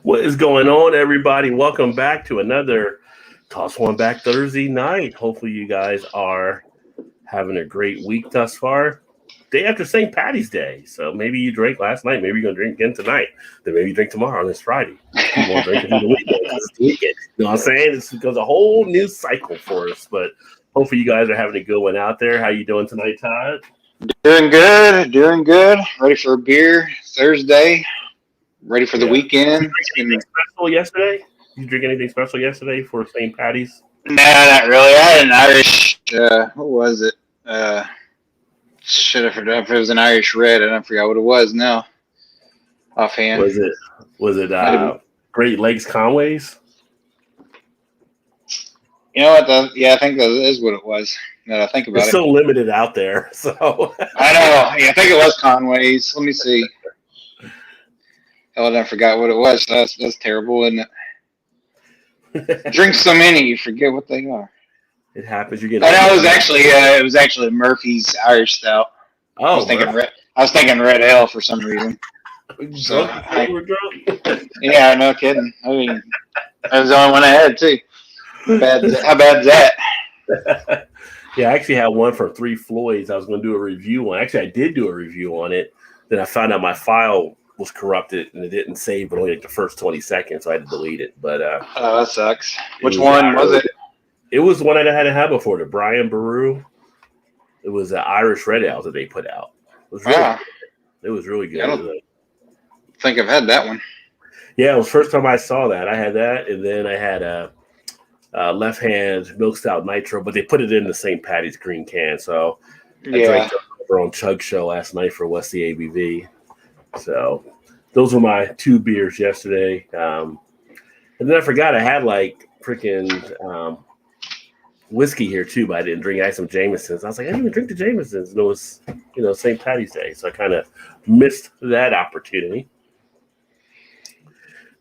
What is going on, everybody? Welcome back to another Toss One Back Thursday night. Hopefully, you guys are having a great week thus far. Day after St. Patty's Day. So maybe you drank last night. Maybe you're going to drink again tonight. Then maybe you drink tomorrow on this Friday. Keep on drinking through the weekend because it's the weekend. You know what I'm saying? This goes a whole new cycle for us. But hopefully, you guys are having a good one out there. How you doing tonight, Todd? Doing good, doing good. Ready for a beer Thursday. Ready for the Yeah. Did you weekend. drink anything special yesterday? Did you drink anything special yesterday for St. Patty's? Nah, not really. I had an Irish. What was it? Should have forgot if it was an Irish red. I don't forget what it was now. Offhand, Was it was it might have. Great Lakes Conways? You know what? Yeah, I think that is what it was. Now that I think about It's it, so limited out there. So I know. Yeah, I think it was Conway's. Let me see. Hell, I forgot what it was. That's terrible, isn't it? Drink so many, you forget what they are. it happens. You get I know older. it was actually Murphy's Irish Stout. I was Oh, thinking Murph, red ale for some reason. you So drunk before you were drunk? yeah, no kidding. I mean, that was the only one I had too. How bad's that? Yeah, I actually had one for Three Floyds. I was going to do a review on. Actually, I did do a review on it. Then I found out my file was corrupted and it didn't save, but only like the first 20 seconds, so I had to delete it. But Oh, that sucks. it Which was one was it? it was one I hadn't had before, the Brian Baru. It was an Irish red ale that they put out. It was really Wow, good. It was really yeah, I good. don't think I've had that one. Yeah, it was the first time I saw that. I had that, and then I had a left hand milk stout nitro, but they put it in the St. Patty's green can. So I drank Yeah, that over on Chug Show last night for West the ABV. So those were my two beers yesterday. And then I forgot I had like freaking whiskey here too, but I didn't drink. I had some Jamesons. I was like, I didn't even drink the Jamesons. And it was, St. Patty's Day. So I kind of missed that opportunity.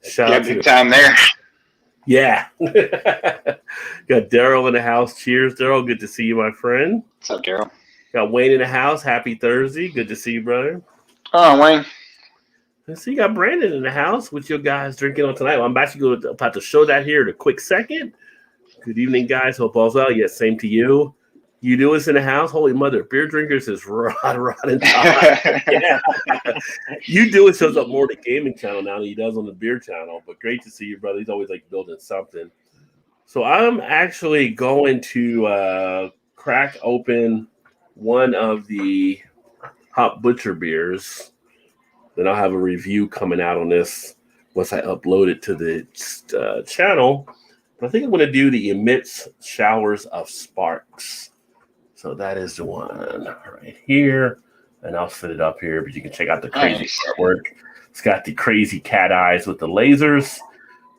Shout yeah, out to big the time there. Yeah. Got Daryl in the house. Cheers, Daryl. Good to see you, my friend. What's up, Daryl? Got Wayne in the house. Happy Thursday. Good to see you, brother. Oh, Wayne. And so you got Brandon in the house with your guys drinking on tonight. Well, I'm actually about to show that here in a quick second. Good evening, guys. Hope all's well. Yes, same to you. You do us in the house. Holy mother. Beer drinkers is Rod and Todd. Yeah. You do it shows up more on the gaming channel now than he does on the beer channel. But great to see you, brother. He's always like building something. So I'm actually going to crack open one of the Hop Butcher beers. Then I'll have a review coming out on this once I upload it to the channel. But I think I'm going to do the Emits Showers of Sparks. So that is the one right here. And I'll set it up here, but you can check out the crazy artwork. It's got the crazy cat eyes with the lasers.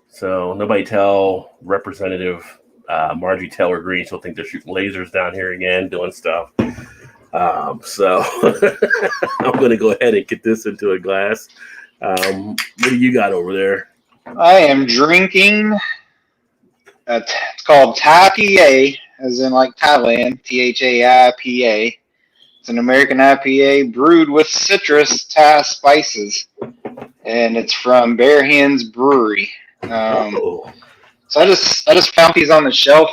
So nobody tell Representative Marjorie Taylor Greene she'll think they're shooting lasers down here again, doing stuff. So I'm going to go ahead and get this into a glass. What do you got over there? I am drinking. It's called Thai PA, as in like Thailand. THAIPA. It's an American IPA brewed with citrus Thai spices, and it's from Bare Hands Brewery. Oh, So I just found these on the shelf.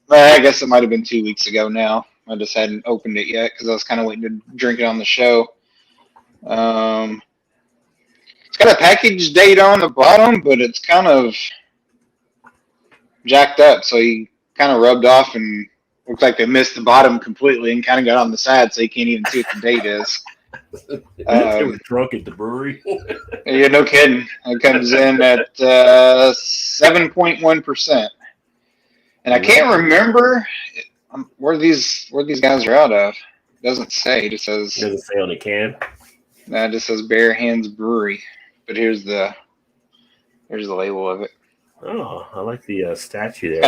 I guess it might have been 2 weeks ago now. I just hadn't opened it yet because I was kind of waiting to drink it on the show. It's got a package date on the bottom, but it's kind of jacked up. So he kind of rubbed off and looks like they missed the bottom completely and kind of got on the side, so you can't even see what the date is. they were drunk at the brewery. Yeah, no kidding. It comes in at 7.1%, and I can't remember where these guys are out of. It doesn't say. It just says. It doesn't say on the can. It just says Bare Hands Brewery. But here's the label of it. Oh, I like the statue there.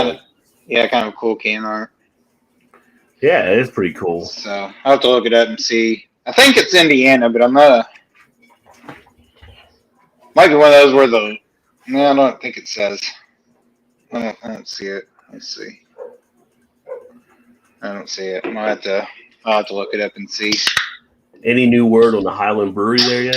Kind of cool can art. Yeah, it is pretty cool. So I'll have to look it up and see. I think it's Indiana, but I'm not. Might be one of those where No, I don't think it says. I don't see it. Let's see. I don't see it. I'll have to look it up and see. Any new word on the Highland Brewery there yet?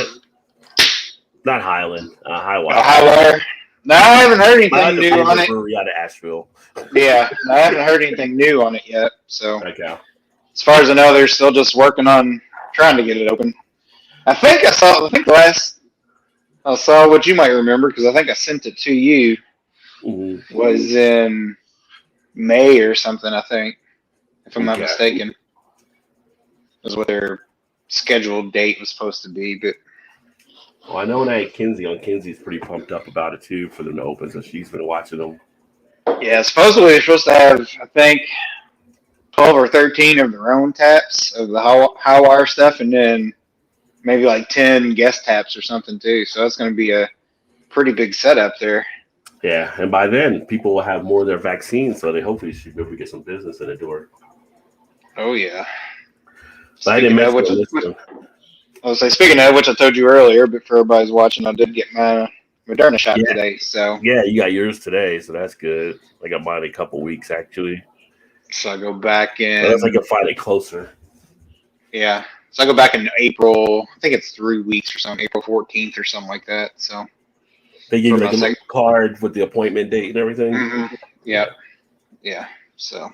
Not Highland, High Oh, Wire. High Wire. No, I haven't heard anything The new on it. brewery out of Asheville. Yeah, I haven't heard anything new on it yet. So Okay. as far as I know, they're still just working on trying to get it open. I think the last I saw what you might remember because I think I sent it to you Mm-hmm. was in May or something. I think, if I'm not mistaken, was what their scheduled date was supposed to be. But Well, I know when I had Kinsey on, Kinsey's pretty pumped up about it too for them to open, so she's been watching them. yeah, supposedly they're supposed to have, I think, 12 or 13 of their own taps of the high wire stuff, and then maybe like 10 guest taps or something too. So that's going to be a pretty big setup there. Yeah, and by then people will have more of their vaccines, so they hopefully should be able to get some business in the door. Oh yeah. But I didn't mention this one. I was like, speaking of which, I told you earlier, but for everybody's watching, I did get my Moderna shot today. So yeah, you got yours today, so that's good. I got mine in a couple weeks actually. So I go back in. Unless I can find it closer. Yeah. So I go back in April. I think it's 3 weeks or something, April 14th or something like that. So they give you like a little card with the appointment date and everything. Mm-hmm. Yeah. Yeah. So.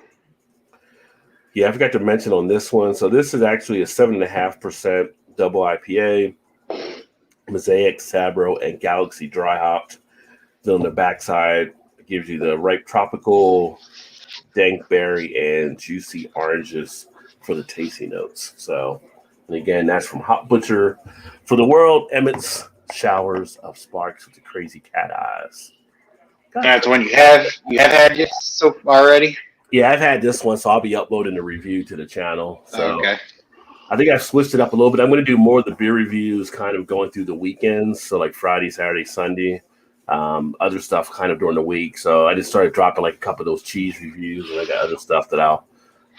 Yeah, I forgot to mention on this one. So this is actually a 7.5% double IPA, Mosaic, Sabro, and Galaxy dry hopped. Then on the backside, it gives you the ripe tropical, dank berry, and juicy oranges for the tasty notes. So, and again, that's from Hop Butcher. For the world, Emmett's Showers of Sparks with the Crazy Cat Eyes. That's one you have had this so already? Yeah, I've had this one, so I'll be uploading the review to the channel. So okay. I think I've switched it up a little bit. I'm going to do more of the beer reviews kind of going through the weekends. So like Friday, Saturday, Sunday, other stuff kind of during the week. So I just started dropping like a couple of those cheese reviews, and I got other stuff that I'll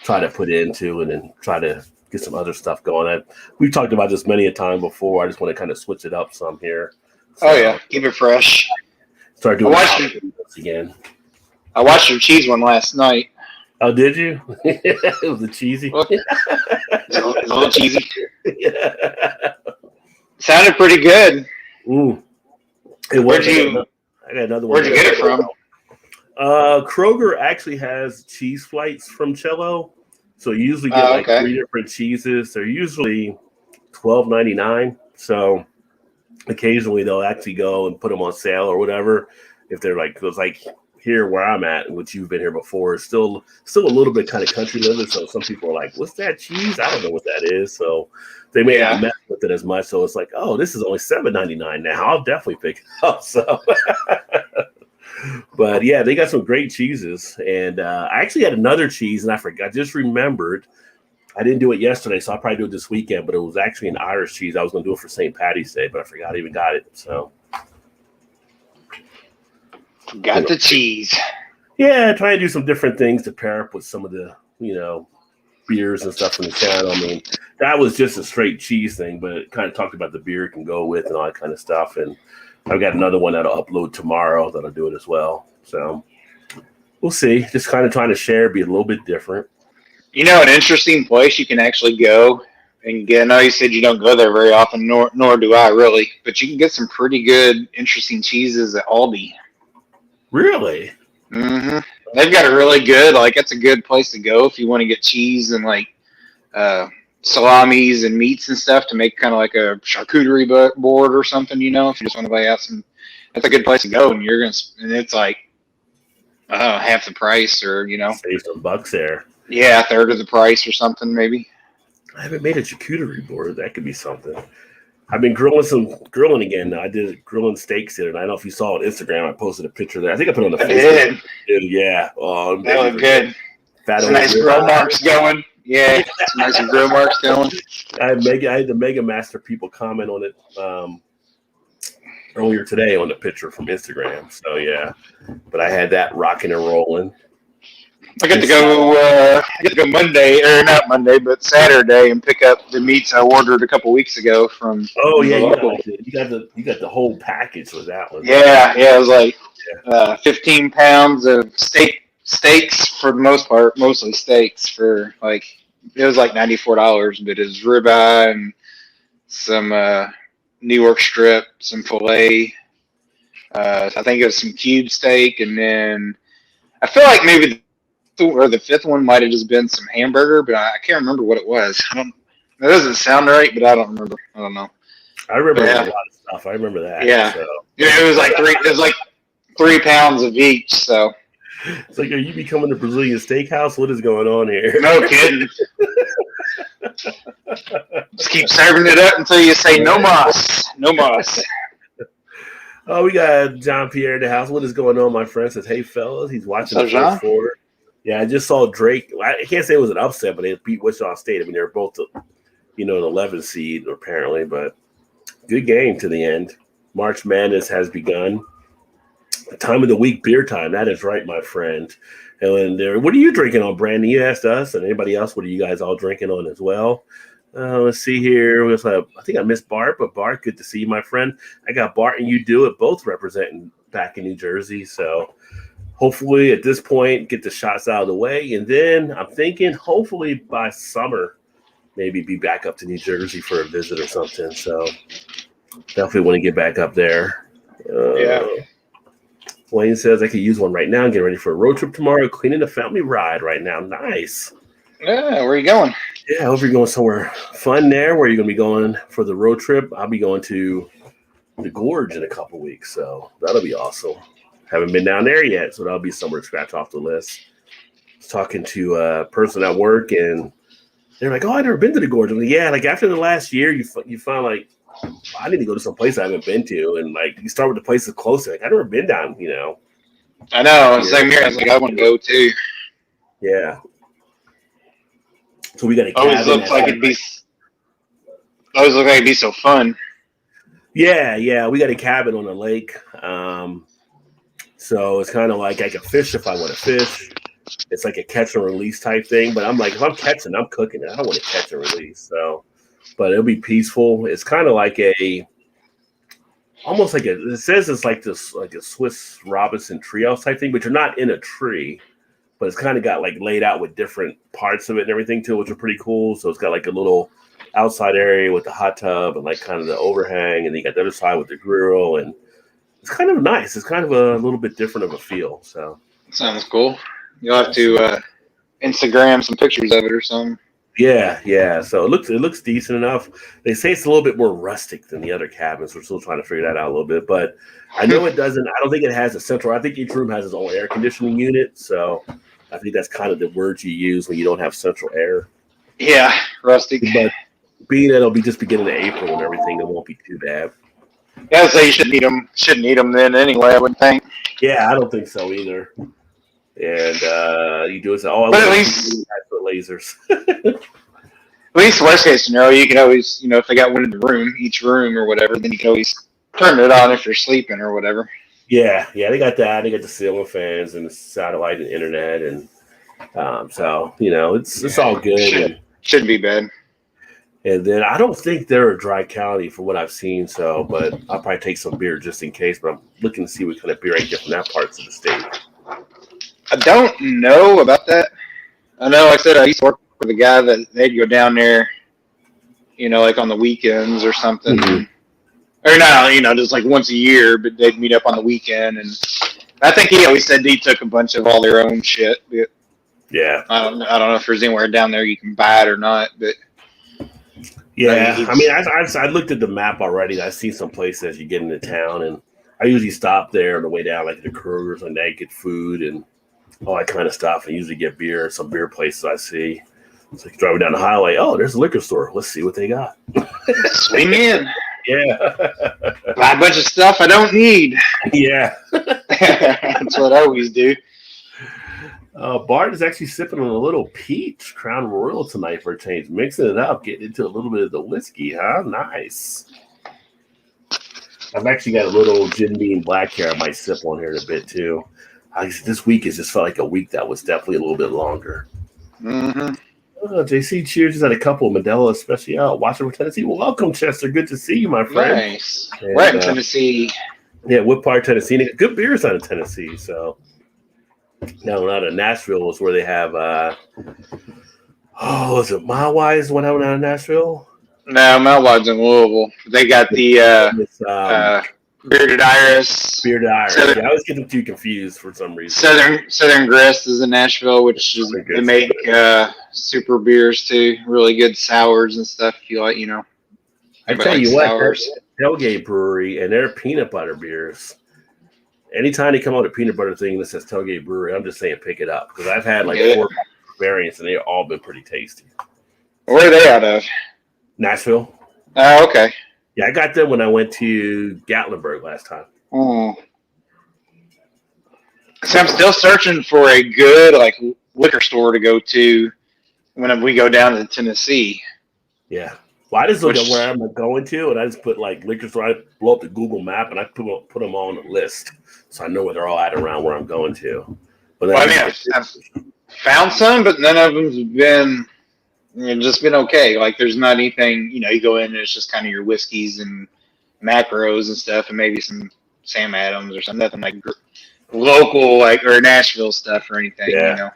try to put into and then try to get some other stuff going. We've talked about this many a time before. I just want to kind of switch it up some here. So, oh yeah, keep it fresh. Start doing it again. I watched your cheese one last night. Oh, did you? It was a cheesy. It's a little cheesy. Yeah. Sounded pretty good. It was. I got another one. Where'd you get it from? Kroger actually has cheese flights from Cello, so you usually get 3 different cheeses. They're usually $12.99. So occasionally they'll actually go and put them on sale or whatever. If they're like, because like here where I'm at, which you've been here before, is still a little bit kind of country living. So some people are like, "What's that cheese? I don't know what that is." So they may not mess with it as much. So it's like, "Oh, this is only $7.99 now. I'll definitely pick it up." So, but yeah, they got some great cheeses. And I actually had another cheese, and I forgot. I just remembered. I didn't do it yesterday, so I'll probably do it this weekend. But it was actually an Irish cheese. I was going to do it for St. Patty's Day, but I forgot I even got it. So. Got the cheese. Yeah, trying to do some different things to pair up with some of the, beers and stuff from the channel. I mean, that was just a straight cheese thing, but it kind of talked about the beer it can go with and all that kind of stuff. And I've got another one that'll upload tomorrow that'll do it as well. So we'll see. Just kind of trying to share, be a little bit different. An interesting place you can actually go and get. I know you said you don't go there very often, nor do I really, but you can get some pretty good, interesting cheeses at Aldi. Really? Mm-hmm. They've got a really good, it's a good place to go if you want to get cheese and salamis and meats and stuff to make kind of like a charcuterie board or something, if you just want to buy out some, that's a good place to go. And and it's like, half the price or, Save some bucks there. Yeah, a third of the price or something maybe. I haven't made a charcuterie board. That could be something. I've been grilling again. I did grilling steaks here, and I don't know if you saw on Instagram. I posted a picture there. I think I put it on the Facebook. Yeah. Oh, that looked good. Some nice grill marks going. Yeah, some nice grill marks going. I had the Mega Master people comment on it earlier today on the picture from Instagram. So yeah, but I had that rocking and rolling. I get to go Monday, or not Monday, but Saturday, and pick up the meats I ordered a couple weeks ago from. Oh yeah, you got the whole package with that one. Yeah, it was like 15 pounds of steaks for the most part, mostly steaks for it was like $94, but it was ribeye and some New York strip, some filet. I think it was some cube steak, and then I feel like maybe the fifth one might have just been some hamburger, but I can't remember what it was. I don't. That doesn't sound right, but I don't remember. I don't know. I remember Yeah. a lot of stuff. I remember that. Yeah. So. Yeah, it was like 3. It was like 3 pounds of each. So It's like, are you becoming a Brazilian steakhouse? What is going on here? no kidding. Just keep serving it up until you say no mas, no mas. Oh, we got John Pierre in the house. What is going on, my friend? Says, hey, fellas. He's watching What's the up, first four. Yeah, I just saw Drake. I can't say it was an upset, but they beat Wichita State. I mean, they're both, an 11 seed, apparently, but good game to the end. March Madness has begun. Time of the week, beer time. That is right, my friend. And there, what are you drinking on, Brandon? You asked us, and anybody else, what are you guys all drinking on as well? Let's see here. I think I missed Bart, but Bart, good to see you, my friend. I got Bart and you do it, both representing back in New Jersey. So hopefully at this point, get the shots out of the way. And then I'm thinking hopefully by summer, maybe be back up to New Jersey for a visit or something. So definitely want to get back up there. Yeah. Wayne says I could use one right now and get ready for a road trip tomorrow, cleaning the family ride right now. Nice. Yeah, where are you going? Yeah, I hope you're going somewhere fun there. Where are you going to be going for the road trip? I'll be going to the Gorge in a couple weeks, so that'll be awesome. Haven't been down there yet, so that'll be somewhere to scratch off the list. I was talking to a person at work, and they're like, "Oh, I've never been to the Gorge." I'm like, "Yeah, like after the last year, you find like I need to go to some place I haven't been to, and like you start with the places closer. Like I've never been down, I know. Same here. I was like, I want to go too. Yeah. So we got a Always cabin. looks like it'd be. Always look like it'd be so fun. Yeah, we got a cabin on the lake. So it's kind of like I can fish if I want to fish. It's like a catch and release type thing. But I'm like, if I'm catching, I'm cooking it. I don't want to catch and release. So, but it'll be peaceful. It's kind of like almost like it says it's like this, like a Swiss Robinson treehouse type thing, but you're not in a tree. But it's kind of got like laid out with different parts of it and everything too, which are pretty cool. So it's got like a little outside area with the hot tub and like kind of the overhang, and then you got the other side with the grill, and it's kind of nice. It's kind of a little bit different of a feel. So sounds cool. You'll have to Instagram some pictures of it or something. Yeah. So it looks decent enough. They say it's a little bit more rustic than the other cabins. We're still trying to figure that out a little bit, but I know it doesn't. I don't think it has a central. I think each room has its own air conditioning unit. So I think that's kind of the word you use when you don't have central air. Yeah, rustic. But being that it'll be just beginning of April and everything, it won't be too bad. Yeah, I'd say you shouldn't eat them. Shouldn't eat them then anyway. I would think. Yeah, I don't think so either. And you do it. But at least lasers. At least worst case scenario, you can always, if they got one in the room, each room or whatever, then you can always turn it on if you're sleeping or whatever. Yeah, they got that. They got the ceiling fans and the satellite and internet, and so it's all good. Shouldn't be bad. And then I don't think they're a dry county from what I've seen. So, but I'll probably take some beer just in case. But I'm looking to see what kind of beer I get from that parts of the state. I don't know about that. I know. Like I said, I used to work with a guy that they'd go down there, like on the weekends or something. Mm-hmm. Or no, just like once a year, but they'd meet up on the weekend. And I think he always said he took a bunch of all their own shit. But yeah. I don't know if there's anywhere down there you can buy it or not, but. Yeah, I mean, I looked at the map already. I see some places as you get into town, and I usually stop there on the way down, like the Kroger's, and I get food and all that kind of stuff. I usually get beer, some beer places I see. It's like driving down the highway. Oh, there's a liquor store. Let's see what they got. Swing in. Yeah. Buy a bunch of stuff I don't need. Yeah. That's what I always do. Bart is actually sipping on a little peach Crown Royal tonight for a change, mixing it up, getting into a little bit of the whiskey, huh? Nice. I've actually got a little Jim Beam Black here I might sip on here in a bit too. This week has just felt like a week that was definitely a little bit longer. Mm-hmm. JC Cheers has had a couple of Modelo Especial. Watching from Tennessee. Well, welcome, Chester. Good to see you, my friend. Nice. We're in Tennessee. Yeah, what part of Tennessee? Good beers out of Tennessee, so. No, out of Nashville is where they have. Is it Mile Wise? One out of Nashville. No, Mount Wild's in Louisville. They got the It's, Bearded Iris. Bearded Iris. Southern, Yeah, I always get them too confused for some reason. Southern Grist is in Nashville, which is they make super beers too, really good sours and stuff. If you like, I tell you what, Tailgate Brewery and their peanut butter beers. Anytime they come out with a peanut butter thing that says Tailgate Brewery, I'm just saying pick it up because I've had like 4 variants and they've all been pretty tasty. Where are they out of? Nashville. Oh, okay. Yeah, I got them when I went to Gatlinburg last time. Oh. So I'm still searching for a good liquor store to go to when we go down to Tennessee. Yeah. Well, I just look at where I'm going to, and I just put liquor store. I blow up the Google map, and I put them all on the list, so I know where they're all at around where I'm going to. But I've found some, but none of them's been just been okay. Like there's not anything, you go in and it's just kind of your whiskeys and macros and stuff, and maybe some Sam Adams or something. Nothing like local or Nashville stuff or anything. Yeah.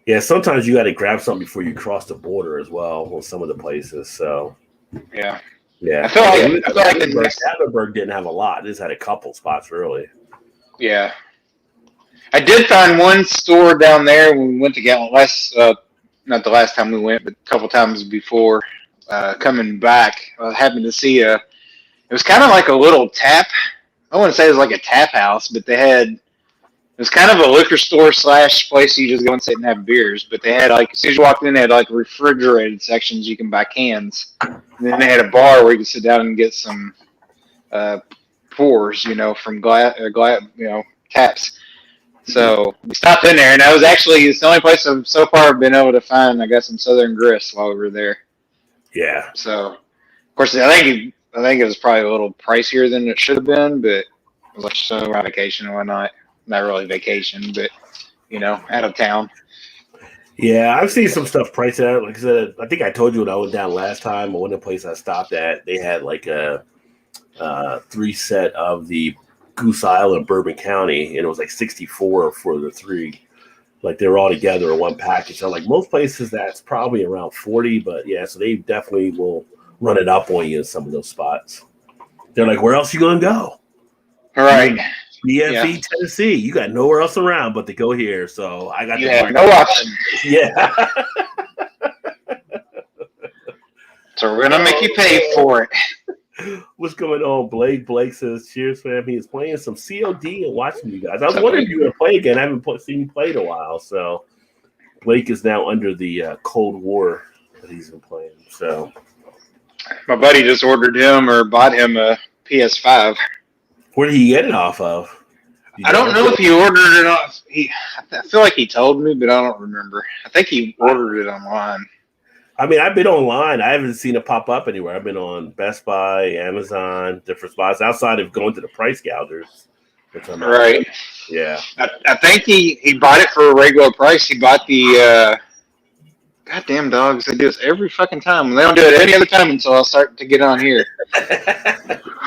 Yeah, sometimes you got to grab something before you cross the border as well with some of the places. So, yeah. I feel like Gatlinburg didn't have a lot. It just had a couple spots, really. Yeah. I did find one store down there when we went to Gatlin not the last time we went, but a couple times before coming back. I happened to see it was kind of like a little tap. I wouldn't say it was like a tap house, but it was kind of a liquor store / place you just go and sit and have beers. But they had as soon as you walked in, they had refrigerated sections you can buy cans. And then they had a bar where you could sit down and get some pours, from taps. So we stopped in there, and that was actually it's the only place I've so far been able to find. I got some Southern Grist while we were there. Yeah. So of course I think it was probably a little pricier than it should have been, but it was so on vacation and whatnot. Not really vacation, but out of town. Yeah, I've seen some stuff priced out. Like I said, I think I told you when I went down last time. One of the places I stopped at, they had a 3 set of the Goose Island Bourbon County, and it was $64 for the 3. They were all together in one package. So most places that's probably around $40, but yeah, so they definitely will run it up on you in some of those spots. They're like, where else you gonna go? All right. BFE, Tennessee. You got nowhere else around but to go here. So I got no option. Yeah. So we're gonna make you pay for it. What's going on, Blake? Blake says, "Cheers, fam." He is playing some COD and watching you guys. I was wondering if you were gonna play again. I haven't seen you play in a while. So Blake is now under the Cold War that he's been playing. So my buddy just ordered him or bought him a PS5. Where did he get it off of? I don't know if he ordered it off. I feel like he told me, but I don't remember. I think he ordered it online. I mean, I've been online. I haven't seen it pop up anywhere. I've been on Best Buy, Amazon, different spots outside of going to the price gougers. Right. Yeah. I think he bought it for a regular price. He bought the goddamn dogs. They do this every fucking time. They don't do it any other time until I start to get on here.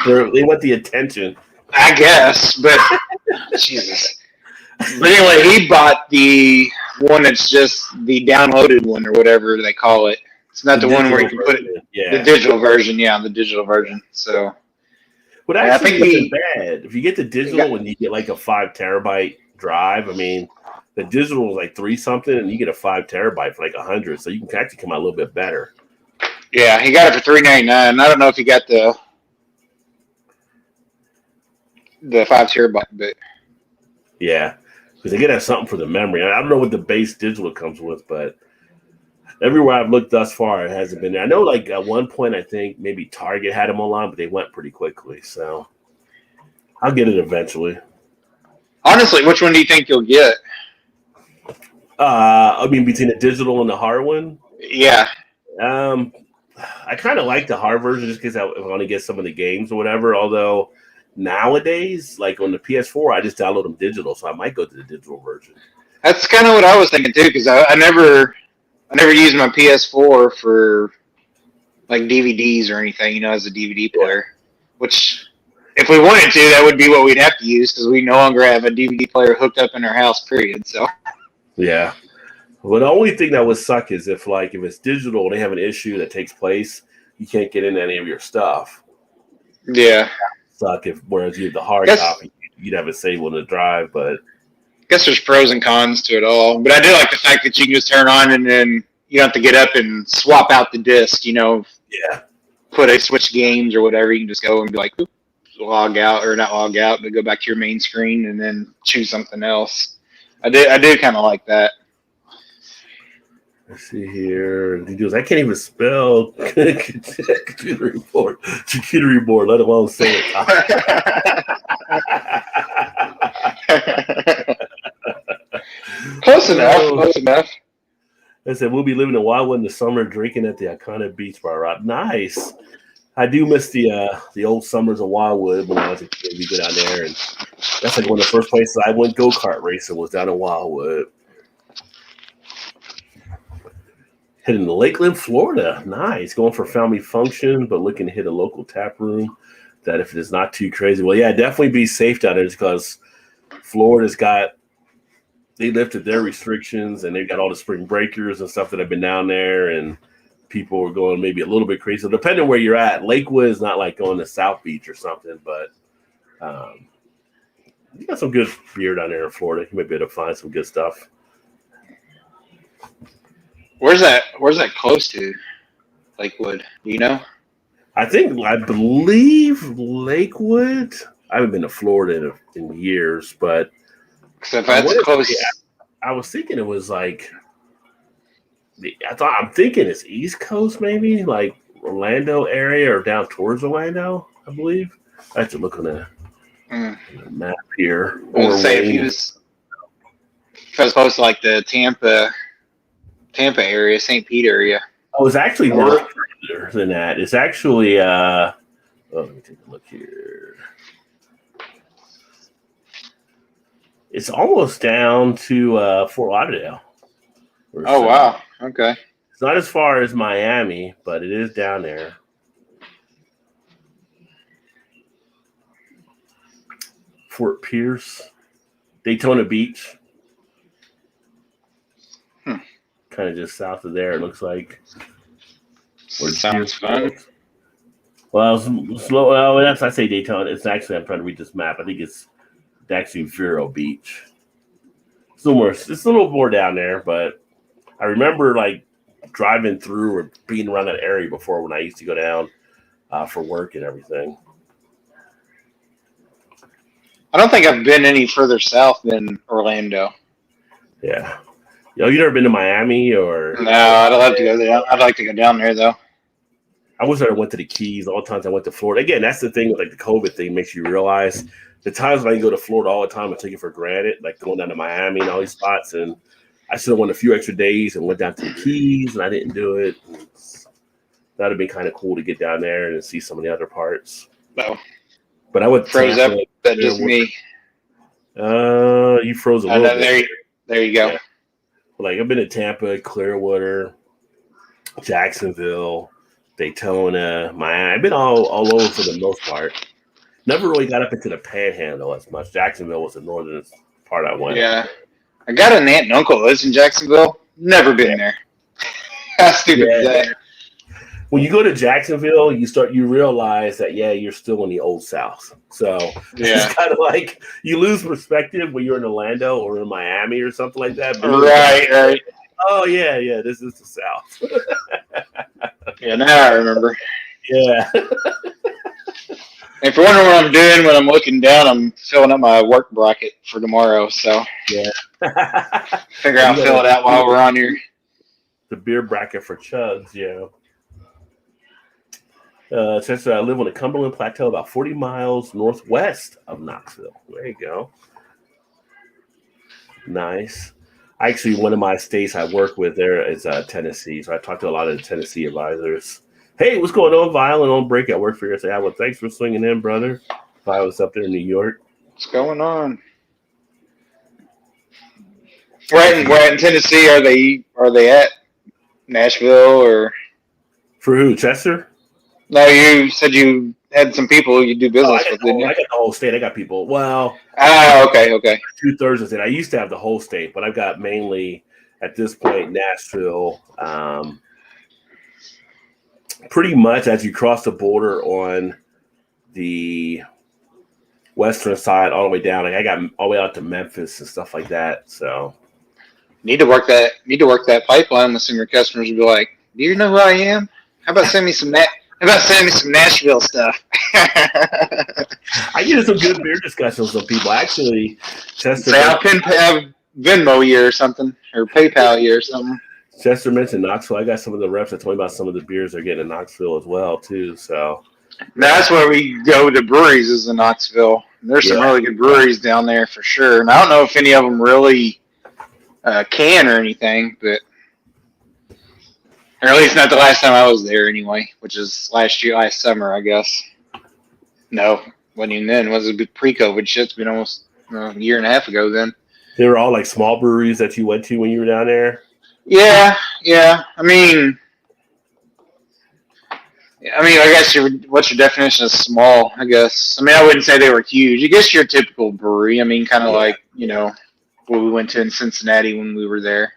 They want the attention. I guess, but Jesus. But anyway, he bought the one that's just the downloaded one or whatever they call it. It's not the one where you can put it. Yeah. The digital version. Yeah, the digital version. So. But actually, it's bad. If you get the digital and you get a 5 terabyte drive, I mean, the digital is 3 something, and you get a 5 terabyte for $100, so you can actually come out a little bit better. Yeah, he got it for $399. I don't know if he got the 5 terabyte, but yeah, because they get have something for the memory. I don't know what the base digital comes with, but everywhere I've looked thus far, it hasn't been there. I know, at one point, I think maybe Target had them online, but they went pretty quickly. So I'll get it eventually. Honestly, which one do you think you'll get? I mean, between the digital and the hard one. Yeah. I kind of like the hard version just because I want to get some of the games or whatever. Although nowadays, on the PS4, I just download them digital, so I might go to the digital version. That's kind of what I was thinking too, because I never used my PS4 for DVDs or anything, as a DVD player. Which, if we wanted to, that would be what we'd have to use because we no longer have a DVD player hooked up in our house. Period. So. Yeah. Well, the only thing that would suck is if it's digital, they have an issue that takes place, you can't get in any of your stuff. Yeah. Suck whereas you have the hard Guess- copy, you'd have it saved on the drive, but I guess there's pros and cons to it all. But I do like the fact that you can just turn on and then you don't have to get up and swap out the disc, yeah. switch games or whatever. You can just go and be like, log out, or not log out, but go back to your main screen and then choose something else. I do kind of like that. Let's see here. I can't even spell charcuterie board, let alone say it. Close enough. I said we'll be living in Wildwood in the summer, drinking at the iconic beach bar. Nice. I do miss the old summers of Wildwood when I was a kid. We go down there, and that's like one of the first places I went go-kart racing was down in Wildwood. Heading to Lakeland, Florida. Nice. Going for family function, but looking to hit a local tap room that if it is not too crazy. Well, yeah, definitely be safe down there because Florida's they lifted their restrictions and they've got all the spring breakers and stuff that have been down there, and people are going maybe a little bit crazy. So depending on where you're at, Lakewood is not like going to South Beach or something, but you got some good beer down there in Florida. You might be able to find some good stuff. Where's that close to? Lakewood, do you know? I believe Lakewood. I haven't been to Florida in years, but because if that's close, I was thinking it was like I'm thinking it's East Coast, maybe like Orlando area or down towards Orlando. I believe I have to look on the map here. I was say if it was close to like the Tampa area, St. Pete area. Oh, it's actually not further than that. It's actually let me take a look here. It's almost down to Fort Lauderdale. Oh, wow. Okay. It's not as far as Miami, but it is down there. Fort Pierce, Daytona Beach. Kind of just south of there, it looks like. Sounds fun. Well, I say Daytona. It's actually, I'm trying to read this map. I think it's actually Vero Beach. It's a little more down there, but I remember like driving through or being around that area before when I used to go down for work and everything. I don't think I've been any further south than Orlando. Yeah. Yo, you never been to Miami or? No, I'd love to go there. I'd like to go down there though. I wish I went to the Keys. All the times I went to Florida. Again, that's the thing with like the COVID thing makes you realize the times when I go to Florida all the time, I take it for granted, like going down to Miami and all these spots. And I should have went a few extra days and went down to the Keys, and I didn't do it. That would have been kind of cool to get down there and see some of the other parts. No. But I would froze up. That's just me. You froze a little bit. There you go. Yeah. Like I've been to Tampa, Clearwater, Jacksonville, Daytona, Miami. I've been all over for the most part. Never really got up into the Panhandle as much. Jacksonville was the northern part I went. Yeah, I got an aunt and uncle that lives in Jacksonville. Never been there. How stupid is that? When you go to Jacksonville, you realize that you're still in the old South. So it's kind of like you lose perspective when you're in Orlando or in Miami or something like that. Right. Oh yeah, this is the South. Yeah, now I remember. Yeah. If you're wondering what I'm doing when I'm looking down, I'm filling up my work bracket for tomorrow. So yeah, figure out fill it out while we're on here. The beer bracket for chugs, yeah. It says I live on the Cumberland Plateau, about 40 miles northwest of Knoxville. There you go. Nice. Actually, one of my states I work with there is Tennessee, so I talk to a lot of the Tennessee advisors. Hey, what's going on, Violent on break? I work for you. I say, well, thanks for swinging in, brother. Violet's up there in New York. What's going on? Where in Tennessee are they at? Nashville or? For who? Chester? No, you said you had some people you do business with, didn't you? I got the whole state. I got people. Well. Okay. 2/3 of the state. I used to have the whole state, but I've got mainly at this point Nashville, pretty much as you cross the border on the western side all the way down. Like I got all the way out to Memphis and stuff like that. So Need to work that pipeline with some of your customers and be like, do you know who I am? How about send me some Nashville stuff? I get some good beer discussions with people. Actually, Chester Say I'll have Venmo you or something, or PayPal you or something. Chester mentioned Knoxville. I got some of the reps that told me about some of the beers they're getting in Knoxville as well too. So that's where we go to breweries is in Knoxville. There's some really good breweries down there for sure. And I don't know if any of them really can or anything, but or at least not the last time I was there anyway, which is last summer, I guess. No, wasn't even then. It was a bit pre-COVID shit. It's been almost a year and a half ago then. They were all like small breweries that you went to when you were down there? Yeah. I mean, I guess what's your definition of small, I guess? I mean, I wouldn't say they were huge. I guess your typical brewery. I mean, kind of like, what we went to in Cincinnati when we were there.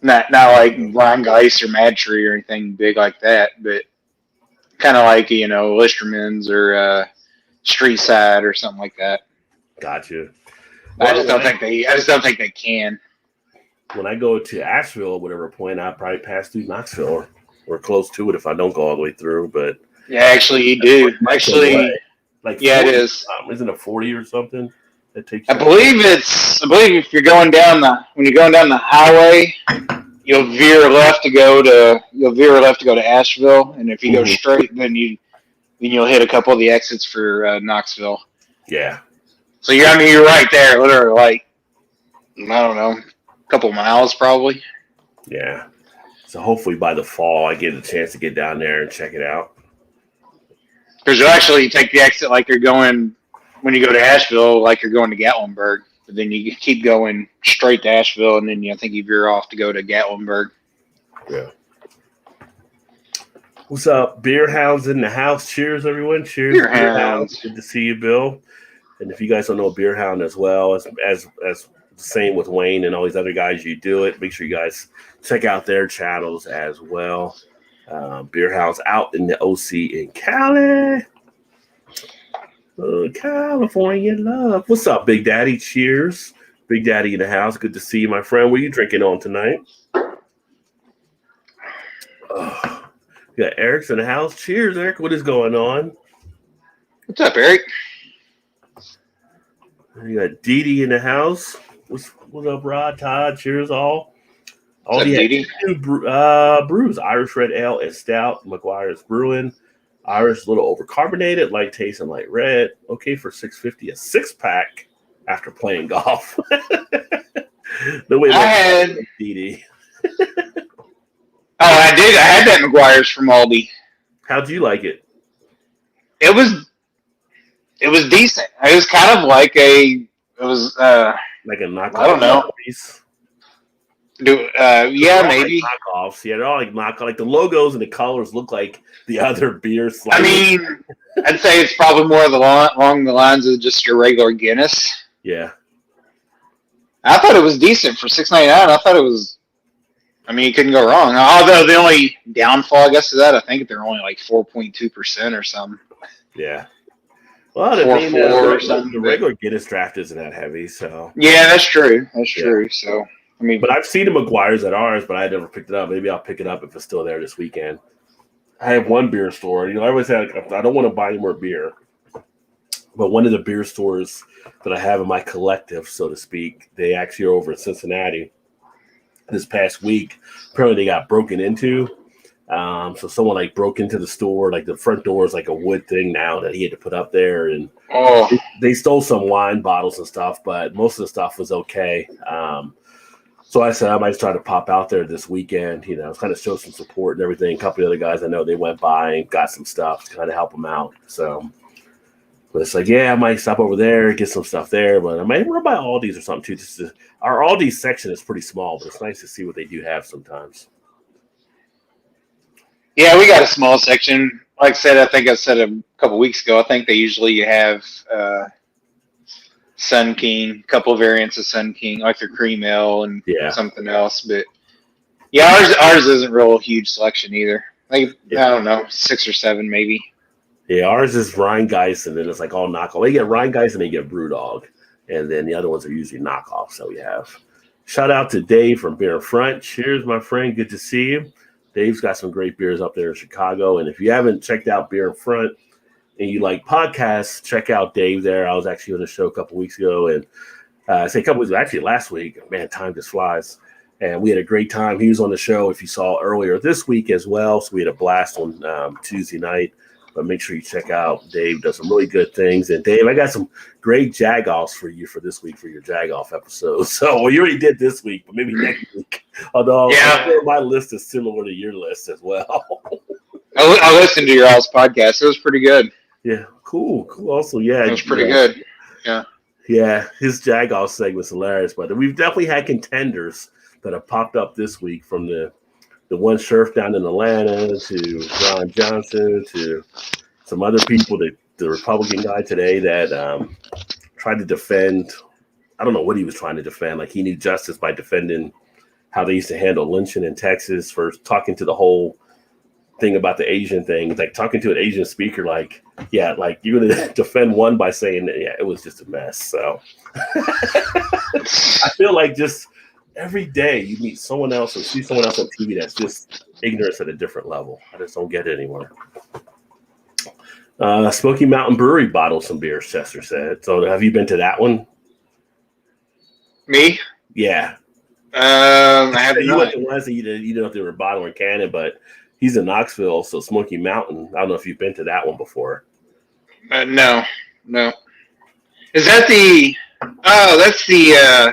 Not like Rheingeist or Mad Tree or anything big like that, but kind of like, Listerman's or Street Side or something like that. Gotcha. Well, I just don't think they can. When I go to Asheville at whatever point, I'll probably pass through Knoxville or close to it if I don't go all the way through. But yeah, actually, you do. Actually, like 40, it is. Isn't it 40 or something? That takes. I believe if you're going down when you're going down the highway, you'll veer left to go to Asheville, and if you go straight, then you'll hit a couple of the exits for Knoxville. Yeah. So you're right there, literally like I don't know, a couple miles probably. Yeah. So hopefully by the fall I get a chance to get down there and check it out. Because you'll actually take the exit like you're going when you go to Asheville, like you're going to Gatlinburg. But then you keep going straight to Asheville, and then I think you veer off to go to Gatlinburg. Yeah. What's up, Beer Hounds in the house? Cheers, everyone! Cheers, Beer Hounds. Good to see you, Bill. And if you guys don't know Beer Hound as well, as the same with Wayne and all these other guys, you do it. Make sure you guys check out their channels as well. Beer Hounds out in the OC in Cali. California love. What's up, Big Daddy? Cheers. Big Daddy in the house. Good to see you, my friend. What are you drinking on tonight? You got Eric's in the house. Cheers, Eric. What is going on? What's up, Eric? You got Dee Dee in the house. What's up, Rod? Todd? Cheers, all. What's up, Dee Dee? Two brews: Irish Red Ale and Stout. McGuire's Brewing. Irish, a little overcarbonated, light taste and light red. Okay for $6.50 a 6-pack after playing golf. The way I had Dee Dee. I did. I had that McGuire's from Aldi. How'd you like it? It was decent. It was kind of like like a knockoff. I don't know. Piece. Maybe like knockoffs. Yeah, they're all like knockoff. Like the logos and the colors look like the other beers. I mean, I'd say it's probably more along the lines of just your regular Guinness. Yeah. I thought it was decent for $6.99. I thought it was. I mean, you couldn't go wrong. Although the only downfall, I guess, to that, I think they're only like 4.2% or something. Yeah. Well, the regular Guinness draft isn't that heavy, so. Yeah, that's true. That's true. So, I mean, but I've seen the McGuire's at ours, but I never picked it up. Maybe I'll pick it up if it's still there this weekend. I have one beer store. I always say I don't want to buy any more beer, but one of the beer stores that I have in my collective, so to speak, they actually are over in Cincinnati. This past week, apparently they got broken into. So someone like broke into the store, like the front door is like a wood thing now that he had to put up there, and they stole some wine bottles and stuff, but most of the stuff was okay. So I said I might try to pop out there this weekend, kind of show some support and everything. A couple of other guys I know, they went by and got some stuff to kind of help them out. So, but it's like, yeah, I might stop over there, get some stuff there, but I might run by Aldi's or something too. Our Aldi's section is pretty small, but it's nice to see what they do have sometimes. Yeah, we got a small section. Like I said, I think I said a couple weeks ago, I think they usually have Sun King, a couple of variants of Sun King, like their cream ale and something else. But Yeah, ours isn't real huge selection either. Like I don't know, 6 or 7 maybe. Yeah, ours is Rheingeist, and then it's like all knockoff. They get Rheingeist and they get Brewdog, and then the other ones are usually knockoffs that we have. Shout out to Dave from Beer Front. Cheers, my friend. Good to see you. Dave's got some great beers up there in Chicago, and if you haven't checked out Beer in Front and you like podcasts, check out Dave there. I was actually on the show a couple weeks ago, and actually last week. Man, time just flies. And we had a great time. He was on the show, if you saw earlier this week as well. So we had a blast on Tuesday night. But make sure you check out Dave. Does some really good things. And Dave, I got some great jag-offs for you for this week for your jag-off episode. So you already did this week, but maybe next week. Although my list is similar to your list as well. I listened to your all's podcast. It was pretty good. Yeah, cool. Also, yeah. It was pretty good. Yeah. Yeah, his jag-off segment's hilarious. But we've definitely had contenders that have popped up this week, from the one sheriff down in Atlanta to Ron Johnson to some other people, the Republican guy today that tried to defend. I don't know what he was trying to defend. Like, he knew justice by defending how they used to handle lynching in Texas, for talking to the whole thing about the Asian thing, like talking to an Asian speaker, like, yeah, like you're going to defend one by saying that, yeah, it was just a mess. So I feel like just every day you meet someone else or see someone else on TV that's just ignorance at a different level. I just don't get it anymore. Smoky Mountain Brewery bottled some beers, Chester said. So have you been to that one? Me? Yeah. I have you went to ones that you didn't know if they were bottled or canned, but he's in Knoxville, so Smoky Mountain. I don't know if you've been to that one before. No. Is that the? Oh, that's the.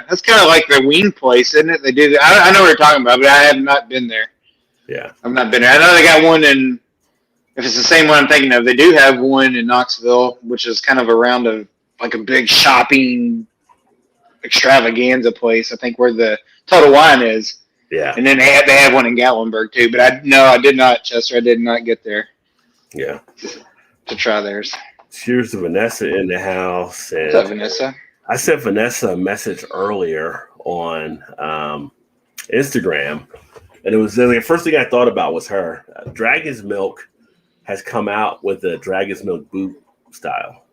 That's kind of like the wing place, isn't it? They do. I know what you're talking about, but I have not been there. Yeah, I've not been there. I know they got one in. If it's the same one I'm thinking of, they do have one in Knoxville, which is kind of around like a big shopping extravaganza place. I think where the Total Wine is. Yeah. And then they have one in Gatlinburg too. But I did not, Chester. I did not get there. Yeah. To try theirs. Cheers to Vanessa in the house. And what's up, Vanessa? I sent Vanessa a message earlier on Instagram, and it was the first thing I thought about was her. Dragon's Milk has come out with a Dragon's Milk boot style.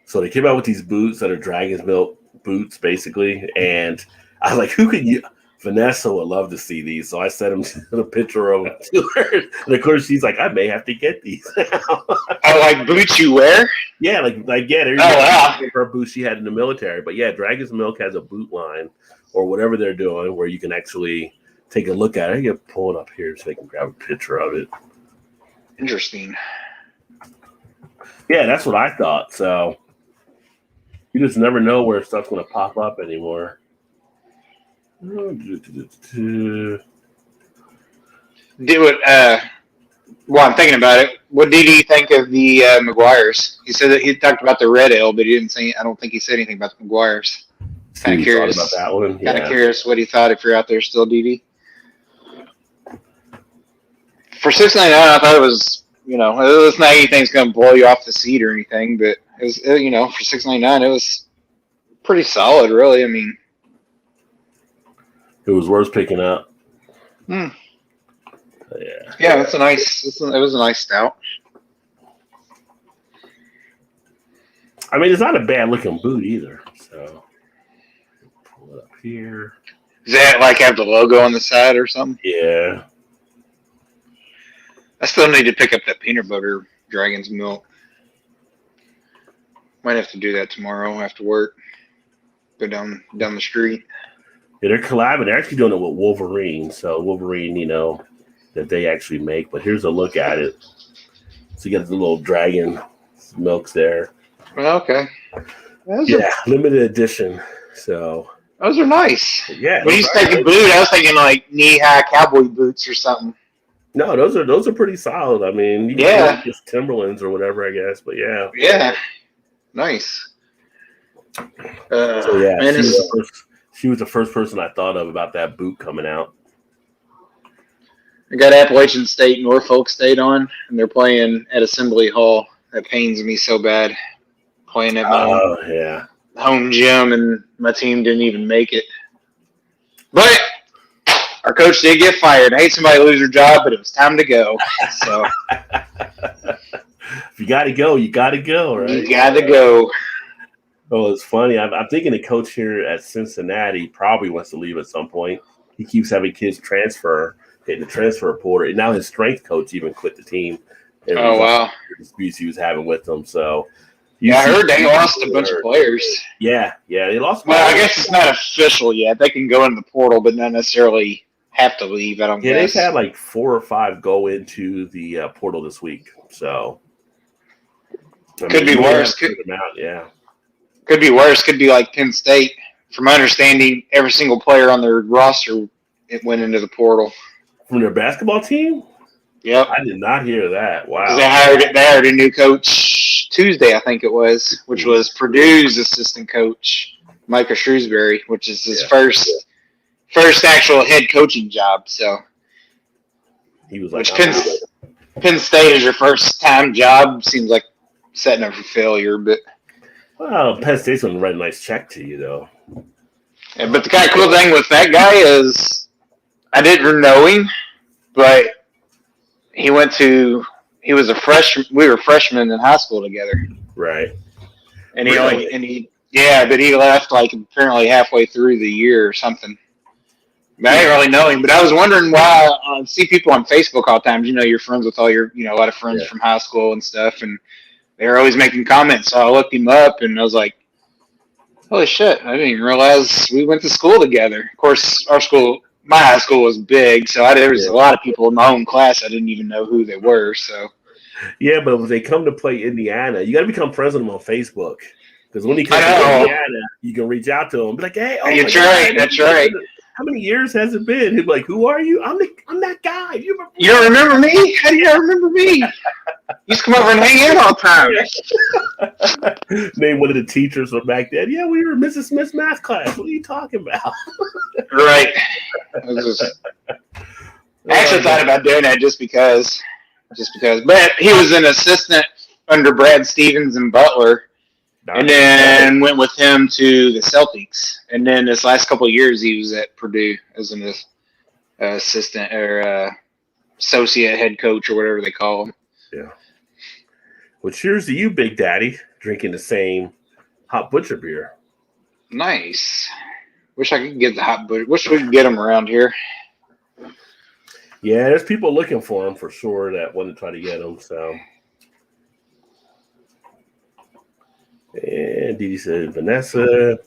So they came out with these boots that are Dragon's Milk boots, basically. And I was like, who could you? Vanessa would love to see these. So I sent him a picture of them to her. And of course, she's like, I may have to get these now. Oh, like boots you wear? Yeah, like yeah. Oh, wow. Her boots she had in the military. But yeah, Dragon's Milk has a boot line or whatever they're doing where you can actually take a look at it. I can pull it up here so they can grab a picture of it. Interesting. Yeah, that's what I thought. So you just never know where stuff's going to pop up anymore. Do it. Well, I'm thinking about it. What did he think of the McGuire's? He said that he talked about the red ale, but he didn't say. I don't think he said anything about the McGuire's. Kind of curious about that one. Kind of curious what he thought. If you're out there still, DD. For $6.99, I thought it was. It was not anything's going to blow you off the seat or anything, but it was. For $6.99, it was pretty solid, really. I mean. It was worth picking up. Yeah. Yeah, it was a nice stout. I mean, it's not a bad looking boot either. So pull it up here. Does that like have the logo on the side or something? Yeah. I still need to pick up that peanut butter Dragon's Milk. Might have to do that tomorrow after work. Go down the street. Yeah, they're collabing. They're actually doing it with Wolverine. So Wolverine, that they actually make. But here's a look at it. So you got the little dragon milks there. Okay. Limited edition. So those are nice. Yeah. When you say boot, I was thinking like knee-high cowboy boots or something. No, those are pretty solid. I mean, you can just Timberlands or whatever, I guess. But yeah. Yeah. Nice. So yeah, she was the first person I thought of about that boot coming out. I got Appalachian State, Norfolk State on, and they're playing at Assembly Hall. That pains me so bad. Playing at my home gym, and my team didn't even make it. But our coach did get fired. I hate somebody to lose their job, but it was time to go. So if you got to go, you got to go, right? You got to go. Oh, it's funny. I'm thinking the coach here at Cincinnati probably wants to leave at some point. He keeps having kids transfer, hitting the transfer portal. And now his strength coach even quit the team. Oh, wow. Disputes he was having with them. So, yeah, I heard they lost a bunch of players. Yeah, they lost. Well, I guess it's not official yet. They can go in the portal, but not necessarily have to leave. I don't guess. Yeah, they've had like 4 or 5 go into the portal this week. So, could be worse. Could be worse. Could be like Penn State. From my understanding, every single player on their roster went into the portal. From their basketball team? Yep. I did not hear that. Wow. They hired a new coach Tuesday, I think it was, which was Purdue's assistant coach, Micah Shrewsbury, which is his first actual head coaching job. So, he was like, Penn State is your first time job. Seems like setting up for failure, but. Well, Penn State's going to write a nice check to you, though. Yeah, but the kind of cool thing with that guy is I didn't know him, but he was a freshman. We were freshmen in high school together. Right. And but he left like apparently halfway through the year or something. But I didn't really know him. But I was wondering why I see people on Facebook all the time. You know, you're friends with all your, a lot of friends from high school and stuff, and they're always making comments. So I looked him up, and I was like, holy shit, I didn't even realize we went to school together. Of course, my high school was big, so there was a lot of people in my own class I didn't even know who they were. So, yeah, but when they come to play Indiana, you got to become friends with them on Facebook. Because when he comes to Indiana, you can reach out to him. Be like, hey, that's right. How many years has it been? He'd be like, who are you? I'm that guy. You don't remember me? How do you not remember me? You used to come over and hang out all the time. Name one of the teachers from back then. Yeah, we were in Mrs. Smith's math class. What are you talking about? Right. I actually thought about doing that just because. But he was an assistant under Brad Stevens and Butler. Nice. And then went with him to the Celtics. And then this last couple of years, he was at Purdue as an assistant or associate head coach or whatever they call him. Yeah. Well, cheers to you, Big Daddy, drinking the same Hot Butcher beer. Nice. Wish I could get the Hot Butcher. Wish we could get them around here. Yeah, there's people looking for them for sure that want to try to get them. So. And Didi said, Vanessa,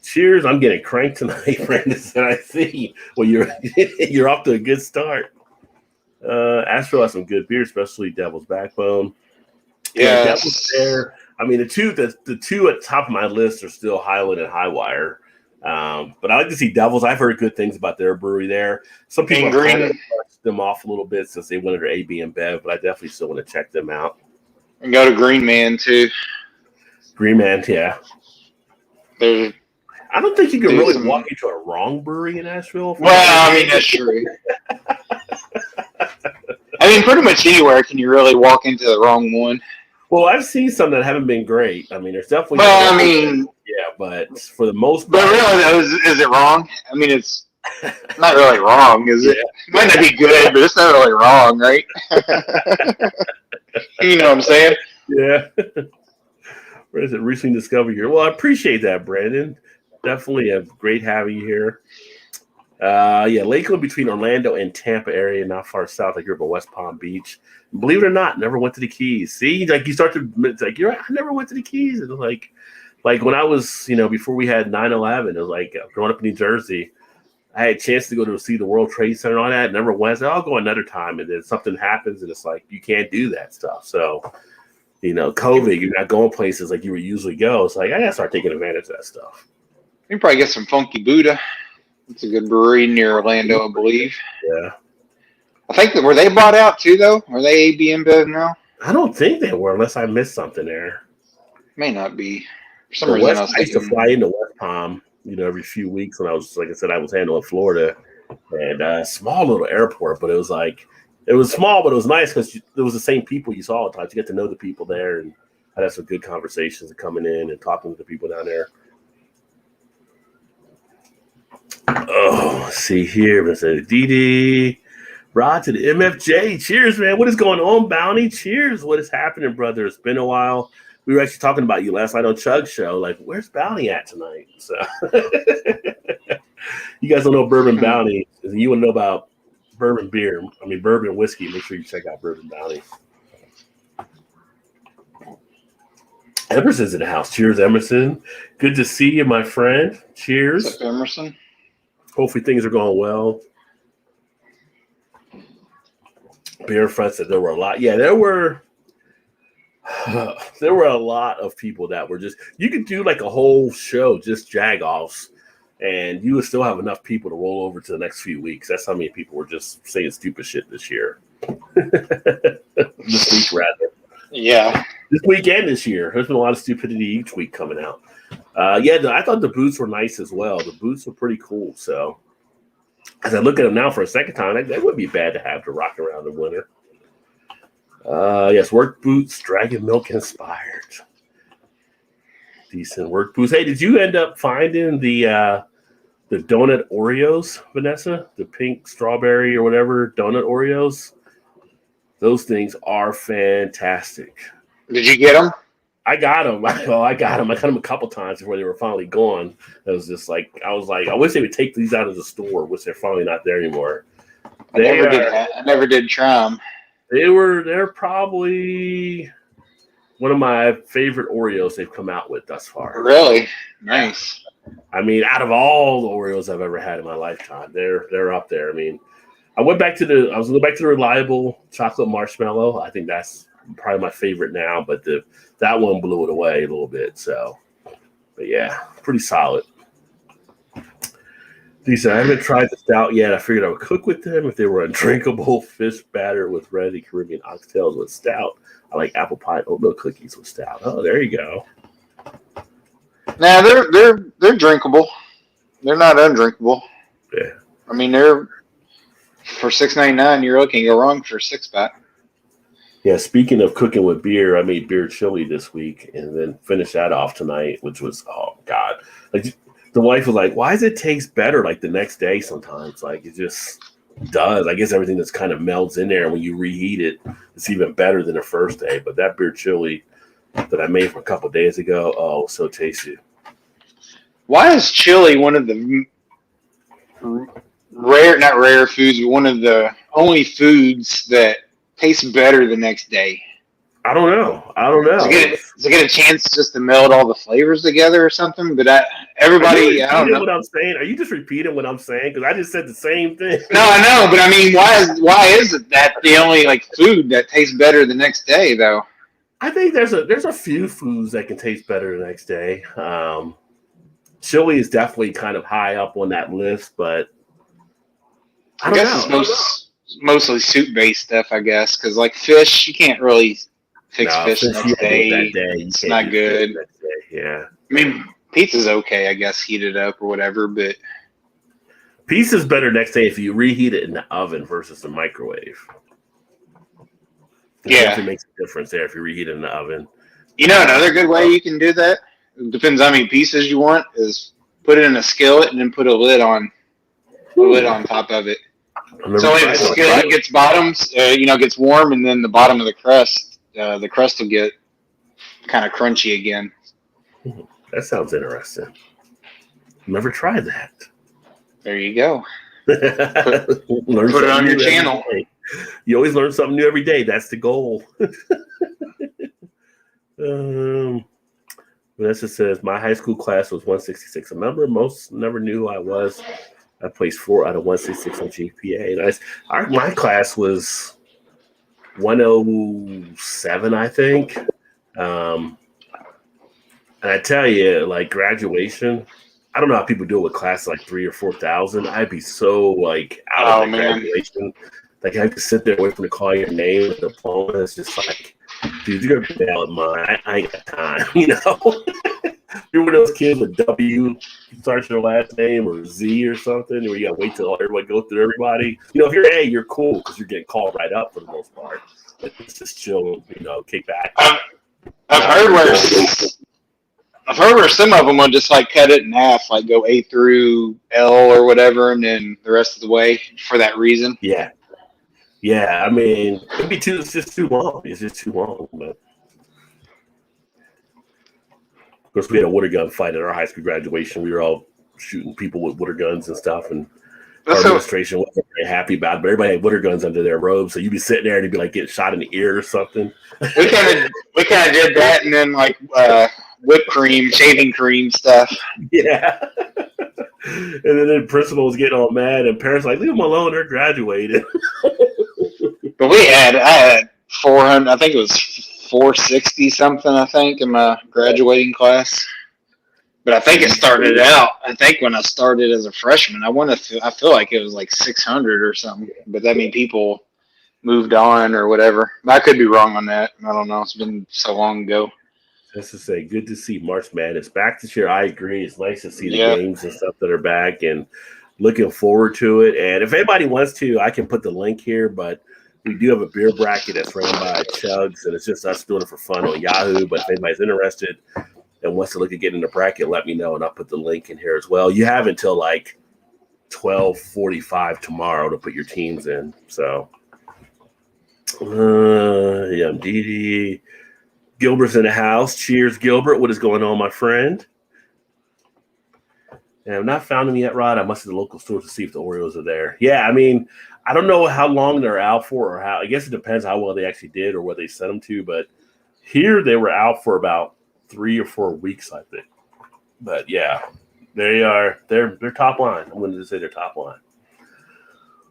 cheers. I'm getting cranked tonight, Brandon said. I see. Well, you're off to a good start. Astro has some good beer, especially Devil's Backbone. Yeah, Devil's there. I mean, the two at the top of my list are still Highland and Highwire. But I like to see Devils. I've heard good things about their brewery there. Some people have kind of brushed them off a little bit since they went under AB and Bev, but I definitely still want to check them out. And go to Green Man, too. Green Man, yeah. I don't think you can really walk into a wrong brewery in Nashville. Well, I mean, that's true. I mean, pretty much anywhere can you really walk into the wrong one. Well, I've seen some that haven't been great. I mean, there's definitely. Well, I mean. Yeah, but for the most part. But really, though, is it wrong? I mean, it's not really wrong, is it? It might not be good, but it's not really wrong, right? You know what I'm saying? Yeah. Where is it? Recently discovered here. Well, I appreciate that, Brandon. Definitely great having you here. Lakeland between Orlando and Tampa area, not far south. I grew up in West Palm Beach. Believe it or not, never went to the Keys. See, like you start to, it's like I never went to the Keys. And like when I was, before we had 9/11, it was like growing up in New Jersey, I had a chance to go to see the World Trade Center and all that. Never went. I said, I'll go another time, and then something happens, and it's like you can't do that stuff. So. COVID, you're not going places like you would usually go. It's like, I got to start taking advantage of that stuff. You can probably get some Funky Buddha. It's a good brewery near Orlando, I believe. Yeah. I think were they bought out too, though? Are they AB and Bev now? I don't think they were, unless I missed something there. May not be. For some reason, I used to fly into West Palm, every few weeks when I was, like I said, I was handling Florida. And a small little airport, but it was like, it was small, but it was nice because it was the same people you saw all the time. You get to know the people there, and I'd have some good conversations coming in and talking to the people down there. Oh, let's see here. Mr. DD. Rod to the MFJ. Cheers, man. What is going on, Bounty? Cheers. What is happening, brother? It's been a while. We were actually talking about you last night on Chug's show. Like, where's Bounty at tonight? So, you guys don't know Bourbon Bounty. You want to know about bourbon beer. I mean, bourbon whiskey. Make sure you check out Bourbon Bounty. Emerson's in the house. Cheers, Emerson. Good to see you, my friend. Cheers. What's up, Emerson? Hopefully things are going well. Beer Front said there were a lot. Yeah, there were a lot of people that were just, you could do like a whole show, just jag-offs, and you would still have enough people to roll over to the next few weeks. That's how many people were just saying stupid shit this year. This week, rather. Yeah. This weekend this year. There's been a lot of stupidity each week coming out. I thought the boots were nice as well. The boots were pretty cool. So as I look at them now for a second time, that wouldn't be bad to have to rock around in winter. Yes, work boots, Dragon Milk inspired. Decent work boots. Hey, did you end up finding the donut Oreos, Vanessa? The pink strawberry or whatever donut Oreos? Those things are fantastic. Did you get them? I got them. I got them a couple times before they were finally gone. I was like, I wish they would take these out of the store, which they're finally not there anymore. I never did try them. They're probably one of my favorite Oreos they've come out with thus far. Really? Nice. I mean, out of all the Oreos I've ever had in my lifetime, they're up there. I mean, I was going back to the reliable chocolate marshmallow. I think that's probably my favorite now, but that one blew it away a little bit. So, but yeah, pretty solid. Decent. I haven't tried the stout yet. I figured I would cook with them if they were undrinkable fish batter with ready Caribbean oxtails with stout. I like apple pie and oatmeal cookies with stout. Oh, there you go. Now they're drinkable. They're not undrinkable. Yeah. I mean, they're for $6.99. You're looking to go wrong for a 6-pack. Yeah, speaking of cooking with beer, I made beer chili this week and then finished that off tonight, which was, oh, God. Like, the wife was like, why does it taste better, like, the next day sometimes? Like, it just does. I guess everything that's kind of melds in there, and when you reheat it, it's even better than the first day. But that beer chili that I made from a couple of days ago, oh, so tasty. Why is chili one of the not rare foods, but one of the only foods that tastes better the next day? I don't know. Does it get a chance just to meld all the flavors together or something? But I don't know what I'm saying. Are you just repeating what I'm saying? Because I just said the same thing. No, I know, but I mean, why is it that the only like food that tastes better the next day though? I think there's a few foods that can taste better the next day. Chili is definitely kind of high up on that list, but I guess it's mostly soup-based stuff, I guess, because like fish, you can't really fix fish the next day. It's not good. Yeah. I mean, pizza's okay, I guess, heat it up or whatever, but pizza's better next day if you reheat it in the oven versus the microwave. It definitely makes a difference there if you reheat it in the oven. You know, another good way you can do that, it depends how many pieces you want, is put it in a skillet and then put a lid on top of it. So when the skillet gets gets warm, and then the bottom of the crust will get kind of crunchy again. That sounds interesting. Never tried that. There you go. Put it on your channel. You always learn something new every day. That's the goal. Vanessa says, my high school class was 166. A member, most never knew who I was. I placed 4 out of 166 on GPA. And my class was 107, I think. And I tell you, like graduation, I don't know how people do it with class like 3,000 or 4,000. I'd be so like out of graduation. Like I have to sit there waiting to call your name and diploma. It's just like, dude, you're gonna be out of mine. I ain't got time, you know. You're one of those kids with W starts your last name or Z or something, where you gotta wait till everybody goes through everybody. You know, if you're A, you're cool because you're getting called right up for the most part. But it's just chill, you know, kick back. I've heard I've heard where some of them will just like cut it in half, like go A through L or whatever, and then the rest of the way for that reason. Yeah. Yeah, I mean, it'd be it's just too long. It's just too long. But of course, we had a water gun fight at our high school graduation. We were all shooting people with water guns and stuff, and our administration wasn't very happy about it. But everybody had water guns under their robes, so you'd be sitting there and you'd be like getting shot in the ear or something. We kind of did that, and then like whipped cream, shaving cream stuff. Yeah. And then the principal was getting all mad, and parents were like, leave them alone, they're graduated. But I had 400, I think it was 460 something, I think, in my graduating class. But I think it started out, when I started as a freshman, I feel like it was like 600 or something. But that means people moved on or whatever. I could be wrong on that. I don't know. It's been so long ago. Just to say, good to see March Madness back this year. I agree. It's nice to see the games and stuff that are back, and looking forward to it. And if anybody wants to, I can put the link here, but we do have a beer bracket that's run by Chugs, and it's just us doing it for fun on Yahoo. But if anybody's interested and wants to look at getting in the bracket, let me know, and I'll put the link in here as well. You have until like 12:45 tomorrow to put your teams in. So, yeah, Didi. Gilbert's in the house. Cheers, Gilbert. What is going on, my friend? And I've not found them yet, Rod. I must have the local stores to see if the Oreos are there. Yeah, I mean, I don't know how long they're out for, or how. I guess it depends how well they actually did or where they sent them to. But here they were out for about 3 or 4 weeks, I think. But yeah, they are. They're top line. I'm going to say they're top line.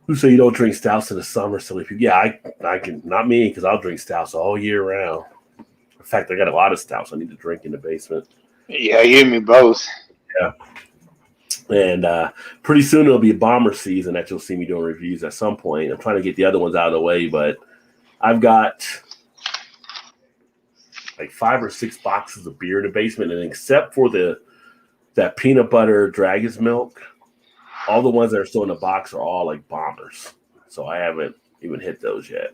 Who say you don't drink stouts in the summer? Silly people. Yeah, I can. Not me, because I'll drink stouts all year round. In fact, I got a lot of stouts I need to drink in the basement. Yeah, you and me both. Yeah. And pretty soon it'll be bomber season that you'll see me doing reviews at some point. I'm trying to get the other ones out of the way, but I've got like 5 or 6 boxes of beer in the basement, and except for that peanut butter dragon's milk, all the ones that are still in the box are all like bombers. So I haven't even hit those yet.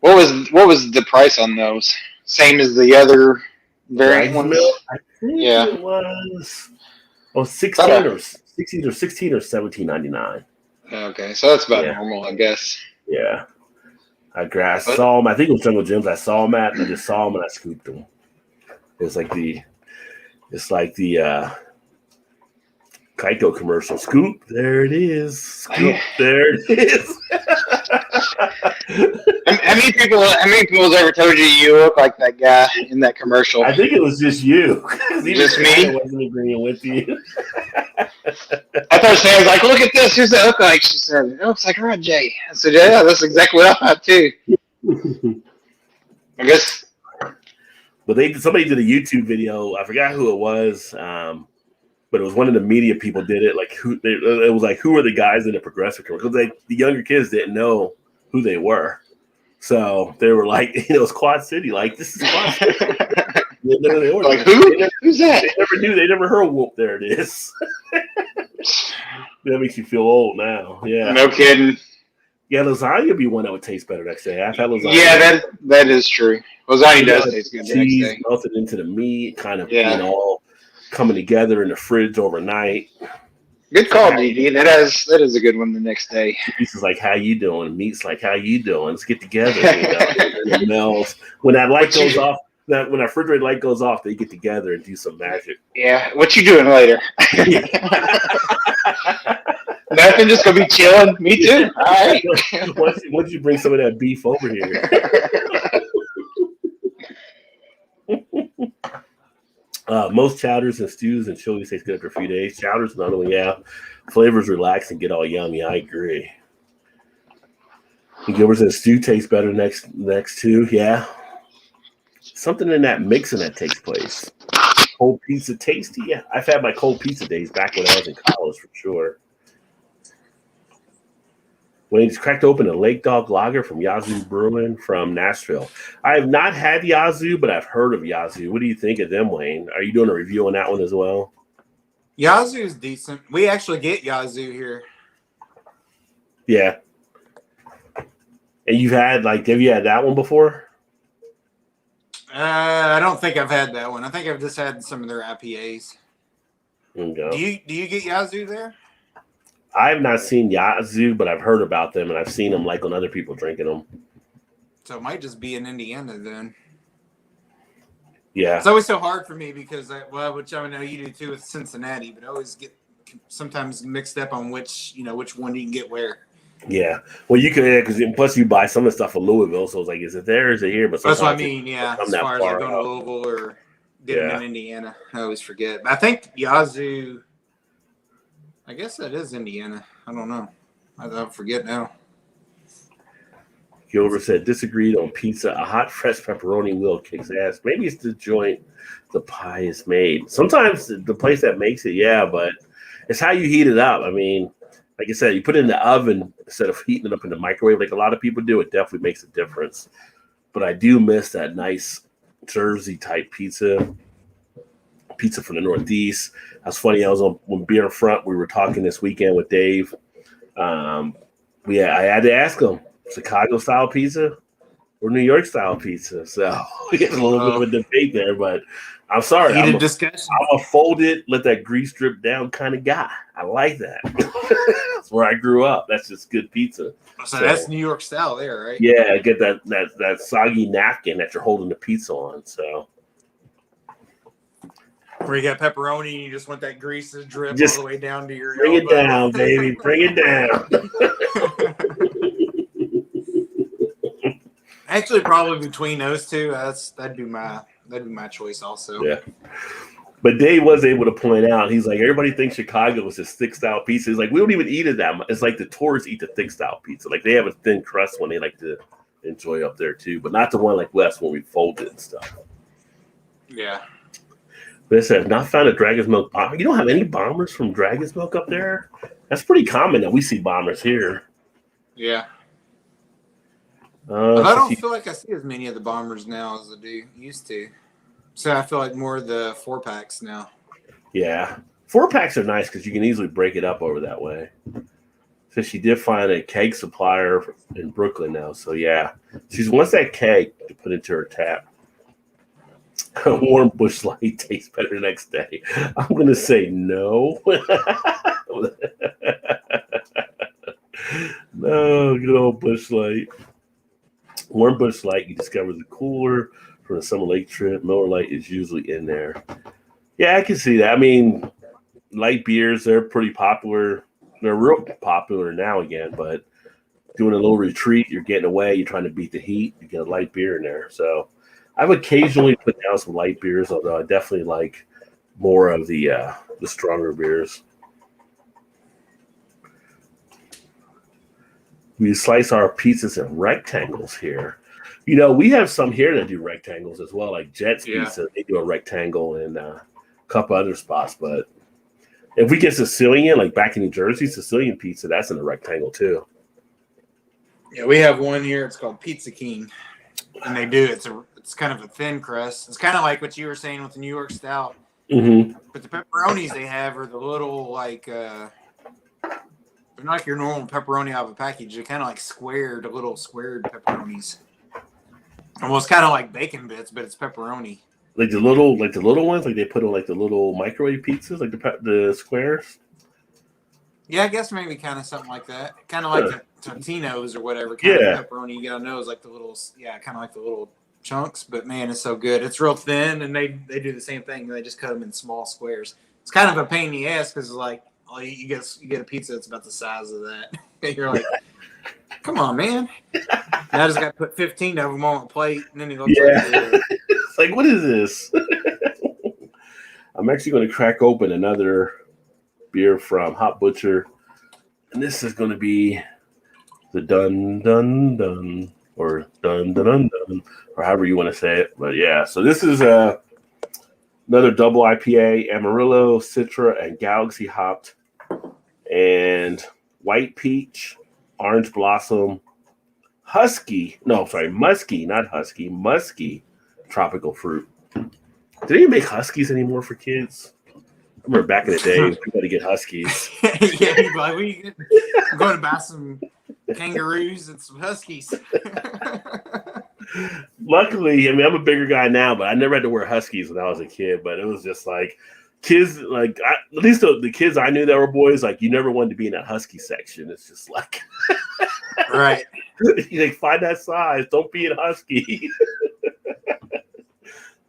What was the price on those? Same as the other variant ones? I think it was 16 or $17.99. Okay, so that's about normal, I guess. Yeah. I saw them. I think it was Jungle Gyms. I saw them at, and I just saw them and I scooped them. It's like the Kaito commercial. Scoop, there it is. Scoop, there it is. How many people has ever told you look like that guy in that commercial? I think it was just you. Just me? I wasn't agreeing with you. I thought Sam was like, look at this. Who's that look like? She said, it looks like Rod J. I said, yeah, that's exactly what I thought too. I guess. But somebody did a YouTube video. I forgot who it was. But it was one of the media people did it. Like it was like, who are the guys in the progressive commercial? Because the younger kids didn't know who they were, so they were like, it was Quad City. Like, this is Quad City. They were like, who? Who's that? They never knew. They never heard. Whoop! There it is. That makes you feel old now. Yeah. No kidding. Yeah, lasagna would be one that would taste better next day. I've had lasagna. Yeah, that is true. Lasagna does taste good the next cheese day. Melted into the meat, kind of all coming together in the fridge overnight. Good call, DD. That is a good one the next day. Cheese is like, how you doing? Meat's like, how you doing? Let's get together. It melts. When that light goes off, when that refrigerator light goes off, they get together and do some magic. Yeah. What you doing later? Nothing. Just gonna be chilling. Me too. All right. Once you bring some of that beef over here. Most chowders and stews and chilies taste good after a few days. Chowders, another one, flavors relax and get all yummy. I agree. And Gilbert says stew tastes better next too. Yeah. Something in that mixing that takes place. Cold pizza tasty. Yeah, I've had my cold pizza days back when I was in college for sure. When he's cracked open a Lake Dog Lager from Yazoo Brewing from Nashville. I have not had Yazoo, but I've heard of Yazoo. What do you think of them, Wayne? Are you doing a review on that one as well? Yazoo is decent. We actually get Yazoo here. Yeah. And have you had that one before? I don't think I've had that one. I think I've just had some of their IPAs. There you go. Do you get Yazoo there? I've not seen Yazoo, but I've heard about them and I've seen them like on other people drinking them. So it might just be in Indiana then. Yeah. It's always so hard for me because which I know you do too with Cincinnati, but I always get sometimes mixed up on which one you can get where. Yeah. Well, you can, because plus you buy some of the stuff in Louisville, so it's like, is it there? Is it here? But That's what I mean. Yeah, as far as like going out. to Louisville or getting in Indiana, I always forget. But I think Yazoo. I guess that is Indiana. I don't know. I forget now. Gilbert said, disagreed on pizza. A hot, fresh pepperoni will kicks ass. Maybe it's the joint the pie is made. Sometimes the place that makes it, yeah, but it's how you heat it up. I mean, like I said, you put it in the oven instead of heating it up in the microwave like a lot of people do. It definitely makes a difference. But I do miss that nice Jersey-type pizza from the Northeast. That's funny. I was on Beer Front. We were talking this weekend with Dave. I had to ask him, Chicago style pizza or New York style pizza. So we had a little bit of a debate there, but I'm sorry. I'm a fold it, let that grease drip down kind of guy. I like that. That's where I grew up. That's just good pizza. So that's New York style there, right? Yeah, get that soggy napkin that you're holding the pizza on. So where you got pepperoni and you just want that grease to drip all the way down to your bring elbow. it down, baby. Bring it down. Actually, probably between those two, that'd be my choice also. Yeah. But Dave was able to point out, he's like, everybody thinks Chicago is this thick style pizza. He's like, we don't even eat it that much. It's like the tourists eat the thick style pizza. Like they have a thin crust one they like to enjoy up there too, but not the one like West when we fold it and stuff. Yeah. But it says, not found a Dragon's Milk bomber. You don't have any bombers from Dragon's Milk up there? That's pretty common that we see bombers here. Yeah. But I don't feel like I see as many of the bombers now as I used to. So I feel like more of the 4-packs now. Yeah. 4-packs are nice because you can easily break it up over that way. So she did find a keg supplier in Brooklyn now. So yeah, she wants that keg to put into her tap. A warm Busch Light tastes better the next day. I'm going to say no. No, good old Busch Light. Warm Busch Light, you discover the cooler from the summer lake trip. Miller Lite is usually in there. Yeah, I can see that. I mean, light beers, they're pretty popular. They're real popular now again, but doing a little retreat, you're getting away, you're trying to beat the heat, you get a light beer in there. So I've occasionally put down some light beers, although I definitely like more of the stronger beers. We slice our pizzas in rectangles here. You know, we have some here that do rectangles as well, like Jet's Pizza. They do a rectangle and a couple other spots. But if we get Sicilian, like back in New Jersey, Sicilian pizza, that's in a rectangle too. Yeah, we have one here. It's called Pizza King, and they do. It's kind of a thin crust. It's kind of like what you were saying with the New York style. Mm-hmm. But the pepperonis they have are the little like. They're not like your normal pepperoni out of a package. They're kind of like little squared pepperonis. Almost kind of like bacon bits, but it's pepperoni. Like the little ones, like they put on like the little microwave pizzas, like the squares. Yeah, I guess maybe kind of something like that. Kind of like the Totino's or whatever kind of pepperoni you gotta know is like the little, kind of like the little chunks. But man, it's so good. It's real thin, and they do the same thing. They just cut them in small squares. It's kind of a pain in the ass because like. You get a pizza that's about the size of that. You're like, come on, man. Now I just got to put 15 of them on a plate, and then it looks like it's like, what is this? I'm actually going to crack open another beer from Hot Butcher, and this is going to be the Dun Dun Dun or Dun Dun Dun Dun or however you want to say it. But yeah, so this is another double IPA, Amarillo, Citra, and Galaxy hopped. And white peach, orange blossom, musky, not husky, musky tropical fruit. Do they even make huskies anymore for kids? I remember back in the day, we got to get huskies. Yeah, like I'm going to buy some kangaroos and some huskies. Luckily, I mean, I'm a bigger guy now, but I never had to wear Huskies when I was a kid. But it was just like kids, like at least the kids I knew that were boys, like you never wanted to be in that Husky section. It's just like, Right. you like find that size. Don't be in Husky.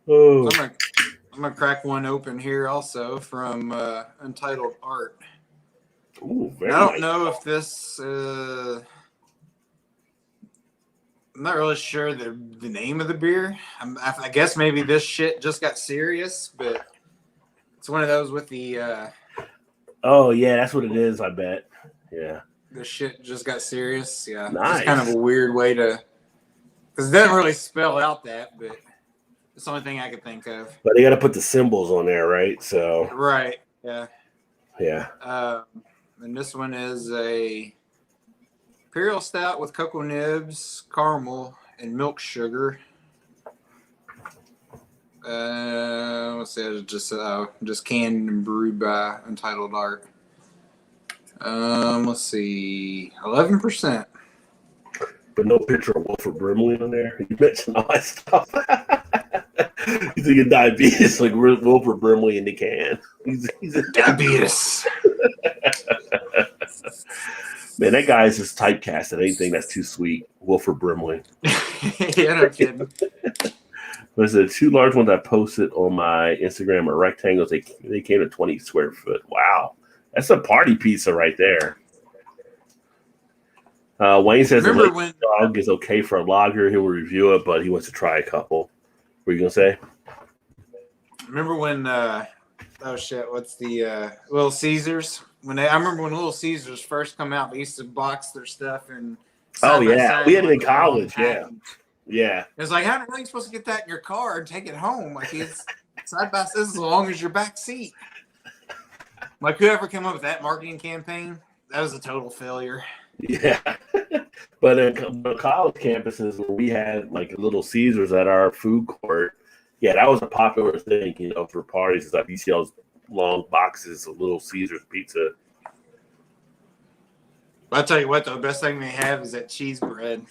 Oh, So I'm gonna crack one open here also from Untitled Art. ooh, very I don't nice. know if this. I'm not really sure the name of the beer. I guess maybe this shit just got serious, but it's one of those with the Oh yeah, that's what it is. I bet. Yeah, the shit just got serious. Yeah, just nice. kind of a weird way to, because it doesn't really spell out that, but it's the only thing I could think of. But they got to put the symbols on there, right? So Right. Yeah. yeah. And this one is a Imperial Stout with cocoa nibs, caramel, and milk sugar. Let's see, it's just canned and brewed by Untitled Art. Let's see, 11%. But no picture of Wilford Brimley on there. You mentioned all that stuff. You think of diabetes, like Wilford Brimley in the can. He's a Diabetes. man. That guy's just typecast at anything that's too sweet. Wilford Brimley. Yeah, no kidding. There's the two large ones I posted on my Instagram are rectangles. They came to 20 square foot. Wow, that's a party pizza right there. Wayne says the Remember when? dog is okay for a lager. He will review it, but he wants to try a couple. What were you gonna say? Remember when? Oh shit! What's the Little Caesars? I remember when Little Caesars first come out, they used to box their stuff and. Oh yeah, we had it in college. Yeah, yeah. It's like, how are you supposed to get that in your car and take it home? Like it's side by side as long as your back seat. Like whoever came up with that marketing campaign, that was a total failure. Yeah, but in the college campuses where we had like Little Caesars at our food court, yeah, that was a popular thing, for parties. Is like you see those long boxes of Little Caesars pizza. I'll tell you what, though, the best thing they have is that cheese bread.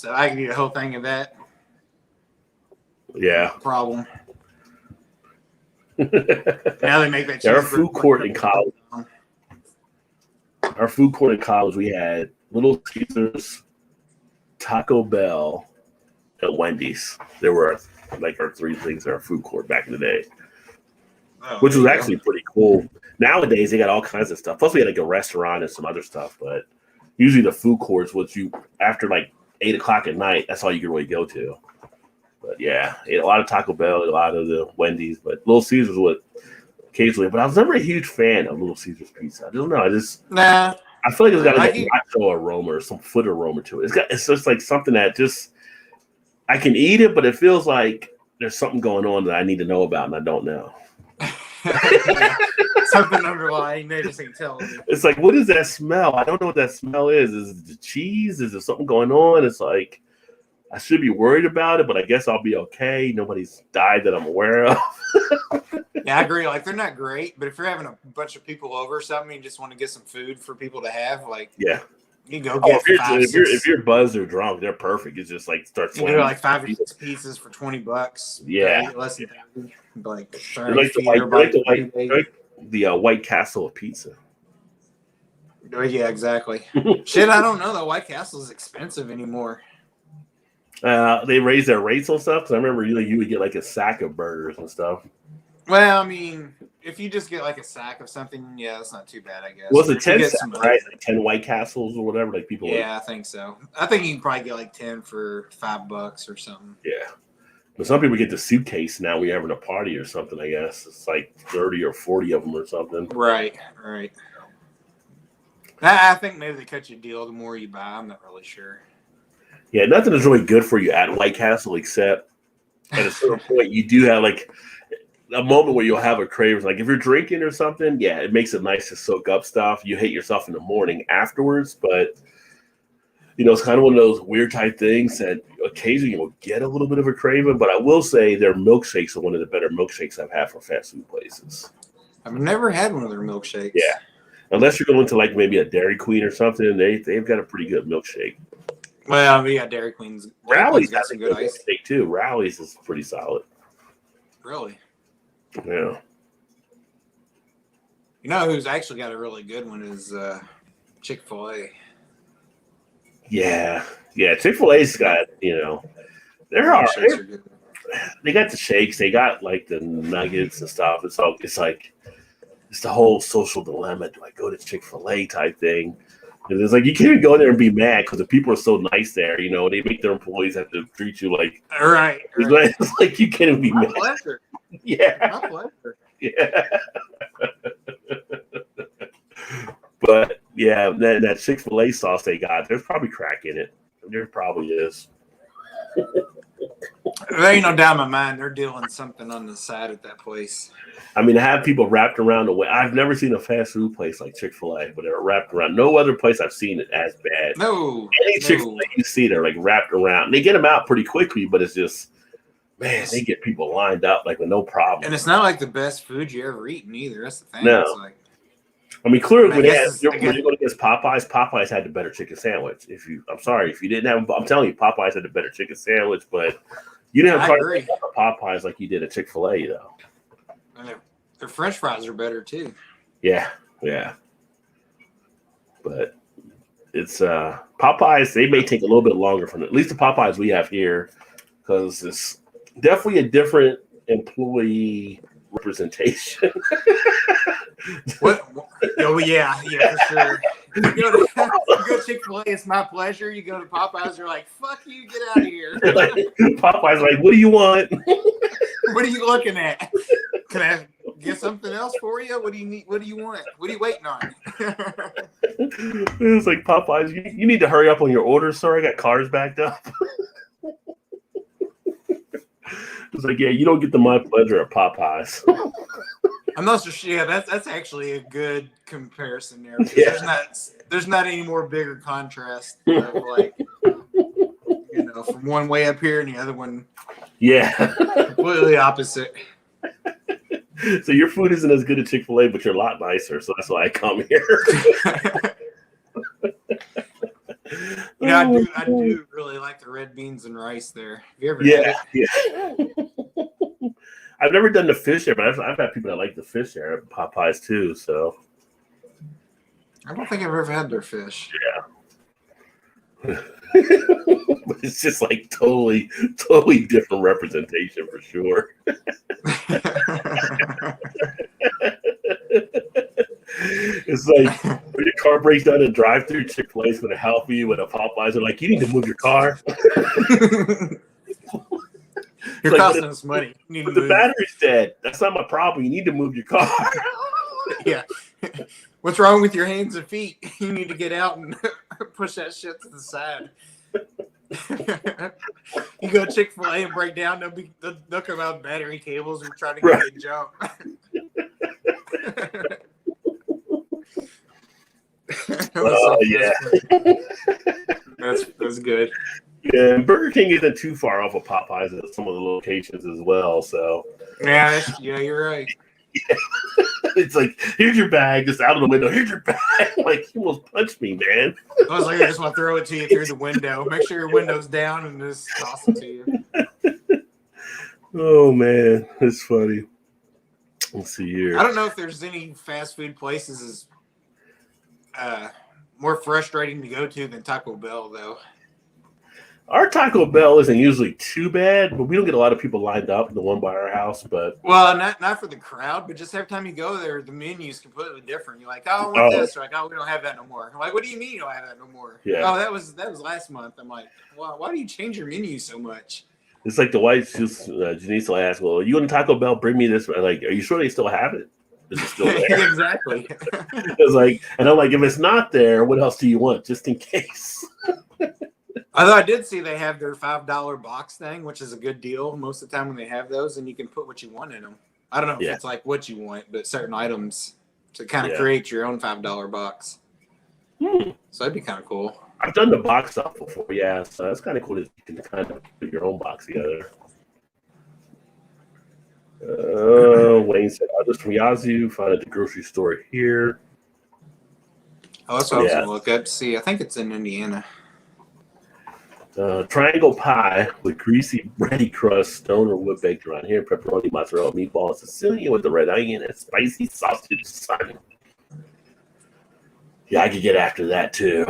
I can eat a whole thing of that. Yeah. Problem. Now they make that cheese Our bread. food court in college. Our food court in college, we had Little Caesars, Taco Bell, and Wendy's. There were like our three things in our food court back in the day, which was actually pretty cool. Nowadays, they got all kinds of stuff. Plus, we had like a restaurant and some other stuff. But usually, the food courts, which you after like 8 o'clock at night, that's all you could really go to. But yeah, a lot of Taco Bell, a lot of the Wendy's, but Little Caesars would occasionally. But I was never a huge fan of Little Caesars pizza. I don't know. I feel like it's got like a nacho aroma or some foot aroma to it. It's just like something that just I can eat it, but it feels like there's something going on that I need to know about and I don't know. Something underlying, they just ain't telling me. It's like, what is that smell? I don't know what that smell is. Is it the cheese? Is there something going on? It's like I should be worried about it, but I guess I'll be okay. Nobody's died that I'm aware of. Yeah, I agree. Like they're not great, but if you're having a bunch of people over or something, you just want to get some food for people to have, like yeah. You go get if you're buzzed or drunk, they're perfect. It's just like start slamming. You go like 5 or 6 pieces for $20. Yeah, less than like the White Castle of pizza. Oh, yeah, exactly. Shit, I don't know. The White Castle is expensive anymore. They raised their rates on stuff. Because I remember you would get like a sack of burgers and stuff. Well, I mean, if you just get like a sack of something, yeah, that's not too bad, I guess. Well, it's a 10 sack, right? Like 10 White Castles or whatever. Like people. Yeah, I think so. I think you can probably get like 10 for $5 or something. Yeah. But some people get the suitcase now when you're having a party or something, I guess. It's like 30 or 40 of them or something. Right. I think maybe they cut you a deal the more you buy. I'm not really sure. Yeah, nothing is really good for you at White Castle except at a certain point you do have like a moment where you'll have a craving. Like if you're drinking or something, yeah, it makes it nice to soak up stuff. You hate yourself in the morning afterwards, but it's kind of one of those weird type things that occasionally you'll get a little bit of a craving. But I will say their milkshakes are one of the better milkshakes I've had from fast food places. I've never had one of their milkshakes. Yeah. Unless you're going to like maybe a Dairy Queen or something, they've got a pretty good milkshake. Well, yeah, Dairy Queen's got some good ice steak too. Rally's is pretty solid. Really? Yeah. You know who's actually got a really good one is Chick-fil-A. Yeah. Chick-fil-A's got, they got the shakes, they got like the nuggets and stuff. It's the whole social dilemma. Do I go to Chick-fil-A type thing? And it's like you can't even go there and be mad because the people are so nice there. They make their employees have to treat you like right. It's like you can't even be mad. Pleasure. Yeah. My pleasure. Yeah. But yeah, that Chick-fil-A sauce they got, there's probably crack in it. There probably is. There ain't no doubt in my mind they're doing something on the side at that place. I mean, I have people wrapped around the way. I've never seen a fast food place like Chick-fil-A, but they're wrapped around. No other place I've seen it as bad. Any Chick-fil-A you see, they're like wrapped around. They get them out pretty quickly, but it's just, man, they get people lined up like with no problem. And it's not like the best food you ever eaten either. That's the thing. No. It's like, I mean, clearly, when you go against Popeyes had the better chicken sandwich. I'm sorry, if you didn't have, I'm telling you, Popeyes had the better chicken sandwich, but you didn't have Popeyes like you did at Chick-fil-A, though. And their French fries are better too. Yeah. But it's Popeyes. They may take a little bit longer from at least the Popeyes we have here, because it's definitely a different employee representation. What? Oh yeah, for sure. You go to Chick-fil-A, it's my pleasure. You go to Popeyes, you're like, fuck you, get out of here. Popeyes like, what do you want? What are you looking at? Can I get something else for you? What do you need? What do you want? What are you waiting on? It's like, Popeyes, you need to hurry up on your order, sir. I got cars backed up. It's like, yeah, you don't get the my pleasure at Popeyes. I'm not so sure. Yeah, that's actually a good comparison there. Yeah. There's not any more bigger contrast of like, from one way up here and the other one. Yeah. Completely opposite. So your food isn't as good at Chick-fil-A, but you're a lot nicer. So that's why I come here. I do really like the red beans and rice there. Have you ever had it? Yeah. I've never done the fish there, but I've had people that like the fish there at Popeyes too. So I don't think I've ever had their fish. Yeah. But it's just like totally different representation for sure. It's like when your car breaks down and drive through, Chick-fil-A's going to help you, with a Popeyes are like, you need to move your car. You're costing us money. But the battery's dead. That's not my problem. You need to move your car. Yeah. What's wrong with your hands and feet? You need to get out and push that shit to the side. You go to Chick-fil-A and break down, they'll come out with battery cables and try to get you to jump. That's good. Yeah, and Burger King isn't too far off of Popeyes at some of the locations as well. So yeah, you're right. Yeah. It's like, here's your bag, just out of the window. Here's your bag. Like, you almost punched me, man. I was like, I just want to throw it to you through the window. Make sure your window's down and just toss it to you. Oh man, it's funny. Let's see here. I don't know if there's any fast food places more frustrating to go to than Taco Bell, though. Our Taco Bell isn't usually too bad, but we don't get a lot of people lined up, the one by our house. But not for the crowd, but just every time you go there, the menu's completely different. You're like, oh, I want this. Or like, oh, we don't have that no more. I'm like, what do you mean you don't have that no more? Yeah. Oh, that was last month. I'm like, well, why do you change your menu so much? It's like the wife, Janice will ask, well, you go to Taco Bell, bring me this. Like, are you sure they still have it? Is it still there? Exactly. It's like, and I'm like, if it's not there, what else do you want, just in case? Although I did see they have their $5 box thing, which is a good deal most of the time when they have those, and you can put what you want in them. I don't know if it's like what you want, but certain items to kind of create your own $5 box. So that'd be kind of cool. I've done the box stuff before, yeah. So that's kind of cool that you can kind of put your own box together. Wayne said, others from Yazoo found at the grocery store here. Oh, that's what I was going to look up to see. I think it's in Indiana. Triangle pie with greasy bready crust, stone or wood baked around here, pepperoni, mozzarella, meatballs, Sicilian with the red onion, and spicy sausage. Son. Yeah, I could get after that too.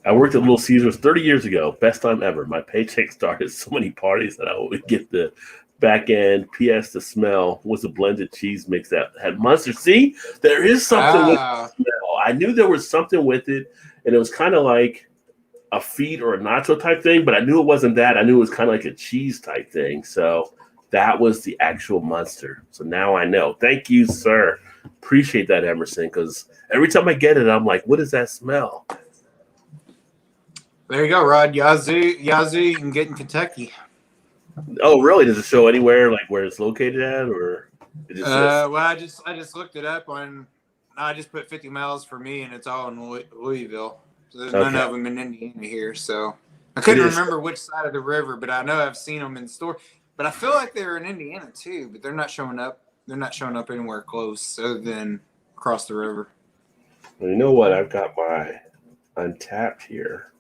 I worked at Little Caesars 30 years ago. Best time ever. My paycheck started so many parties that I would get the back end. P.S. The smell was a blended cheese mix that had mustard. See, there is something with the smell. I knew there was something with it, and it was kind of like a feet or a nacho type thing, but I knew it wasn't that. I knew it was kind of like a cheese type thing. So that was the actual mustard. So now I know. Thank you, sir. Appreciate that, Emerson, because every time I get it, I'm like, what does that smell? There you go, Rod. Yazoo, you can get in Kentucky. Oh, really? Does it show anywhere like where it's located at, or it just says? Well, I just looked it up on. I just put 50 miles for me, and it's all in Louisville. So there's none of them in Indiana here. So I couldn't remember which side of the river, but I know I've seen them in store. But I feel like they're in Indiana too, but they're not showing up. They're not showing up anywhere close other than across the river. Well, you know what? I've got my Untapped here.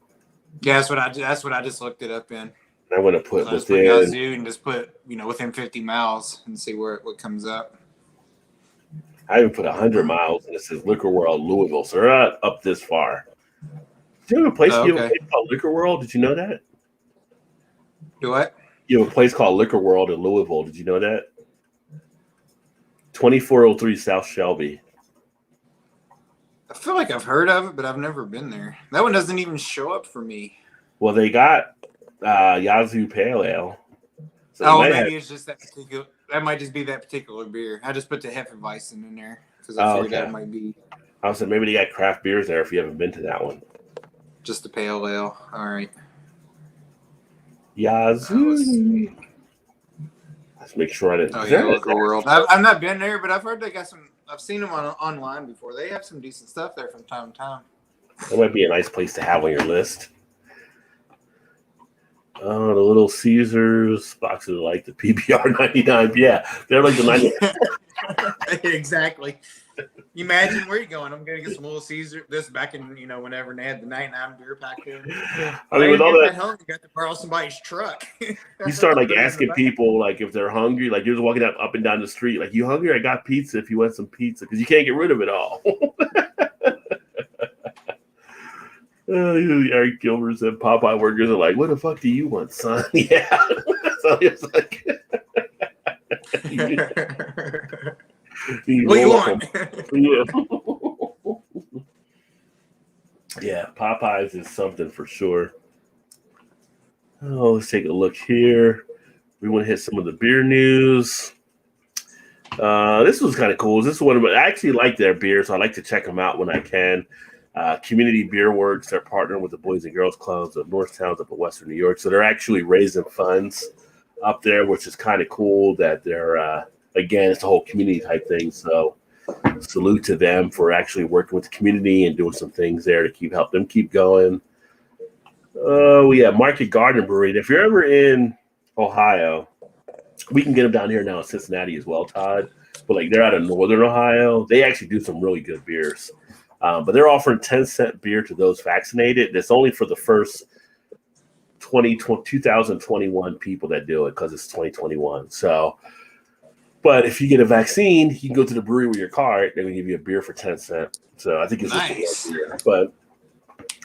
Yeah, that's what I just looked it up in. I'm going to put so within Yazoo and just put within 50 miles and see what comes up. I even put 100 miles, and it says Liquor World, Louisville. So they're not up this far. Do you have a place, you have a place called Liquor World? Did you know that? Do what? You have a place called Liquor World in Louisville. Did you know that? 2403 South Shelby. I feel like I've heard of it, but I've never been there. That one doesn't even show up for me. Well, they got Yazoo Pale Ale. So maybe it's just that particular. That might just be that particular beer. I just put the Hefeweizen in there because I figured that might be. I was saying maybe they got craft beers there if you haven't been to that one. Just the pale ale. All right. Yazoo. Let's make sure I didn't. Oh yeah, Liquor World. I've not been there, but I've heard they got some. I've seen them online before. They have some decent stuff there from time to time. That might be a nice place to have on your list. Oh, the Little Caesars boxes are like the PBR 99. Yeah, they're like the 99. Exactly. You imagine where you going? I'm gonna get some Little Caesar. This back in whenever they had the 99 beer pack there. I mean, with all that, home, you got to borrow somebody's truck. You start like asking people like if they're hungry. Like you're just walking up and down the street. Like, you hungry? I got pizza. If you want some pizza, because you can't get rid of it all. Eric Gilbert said Popeye workers are like, what the fuck do you want, son? Yeah. So it's like, what do you want? Yeah, Popeyes is something for sure. Oh, let's take a look here. We want to hit some of the beer news. This was kind of cool. This is one of I actually like their beer, so I like to check them out when I can. Community Beer Works, they're partnering with the Boys and Girls Clubs of Northtown up in Western New York. So they're actually raising funds up there, which is kind of cool that they're, again, it's a whole community type thing. So salute to them for actually working with the community and doing some things there to help them keep going. We have Market Garden Brewery. If you're ever in Ohio, we can get them down here now in Cincinnati as well, Todd. But like they're out of Northern Ohio. They actually do some really good beers. But they're offering 10-cent beer to those vaccinated. That's only for the first 2021 people that do it because it's 2021. So, but if you get a vaccine, you can go to the brewery with your card. They're going to give you a beer for 10 cents. So I think it's nice. Just a beer. But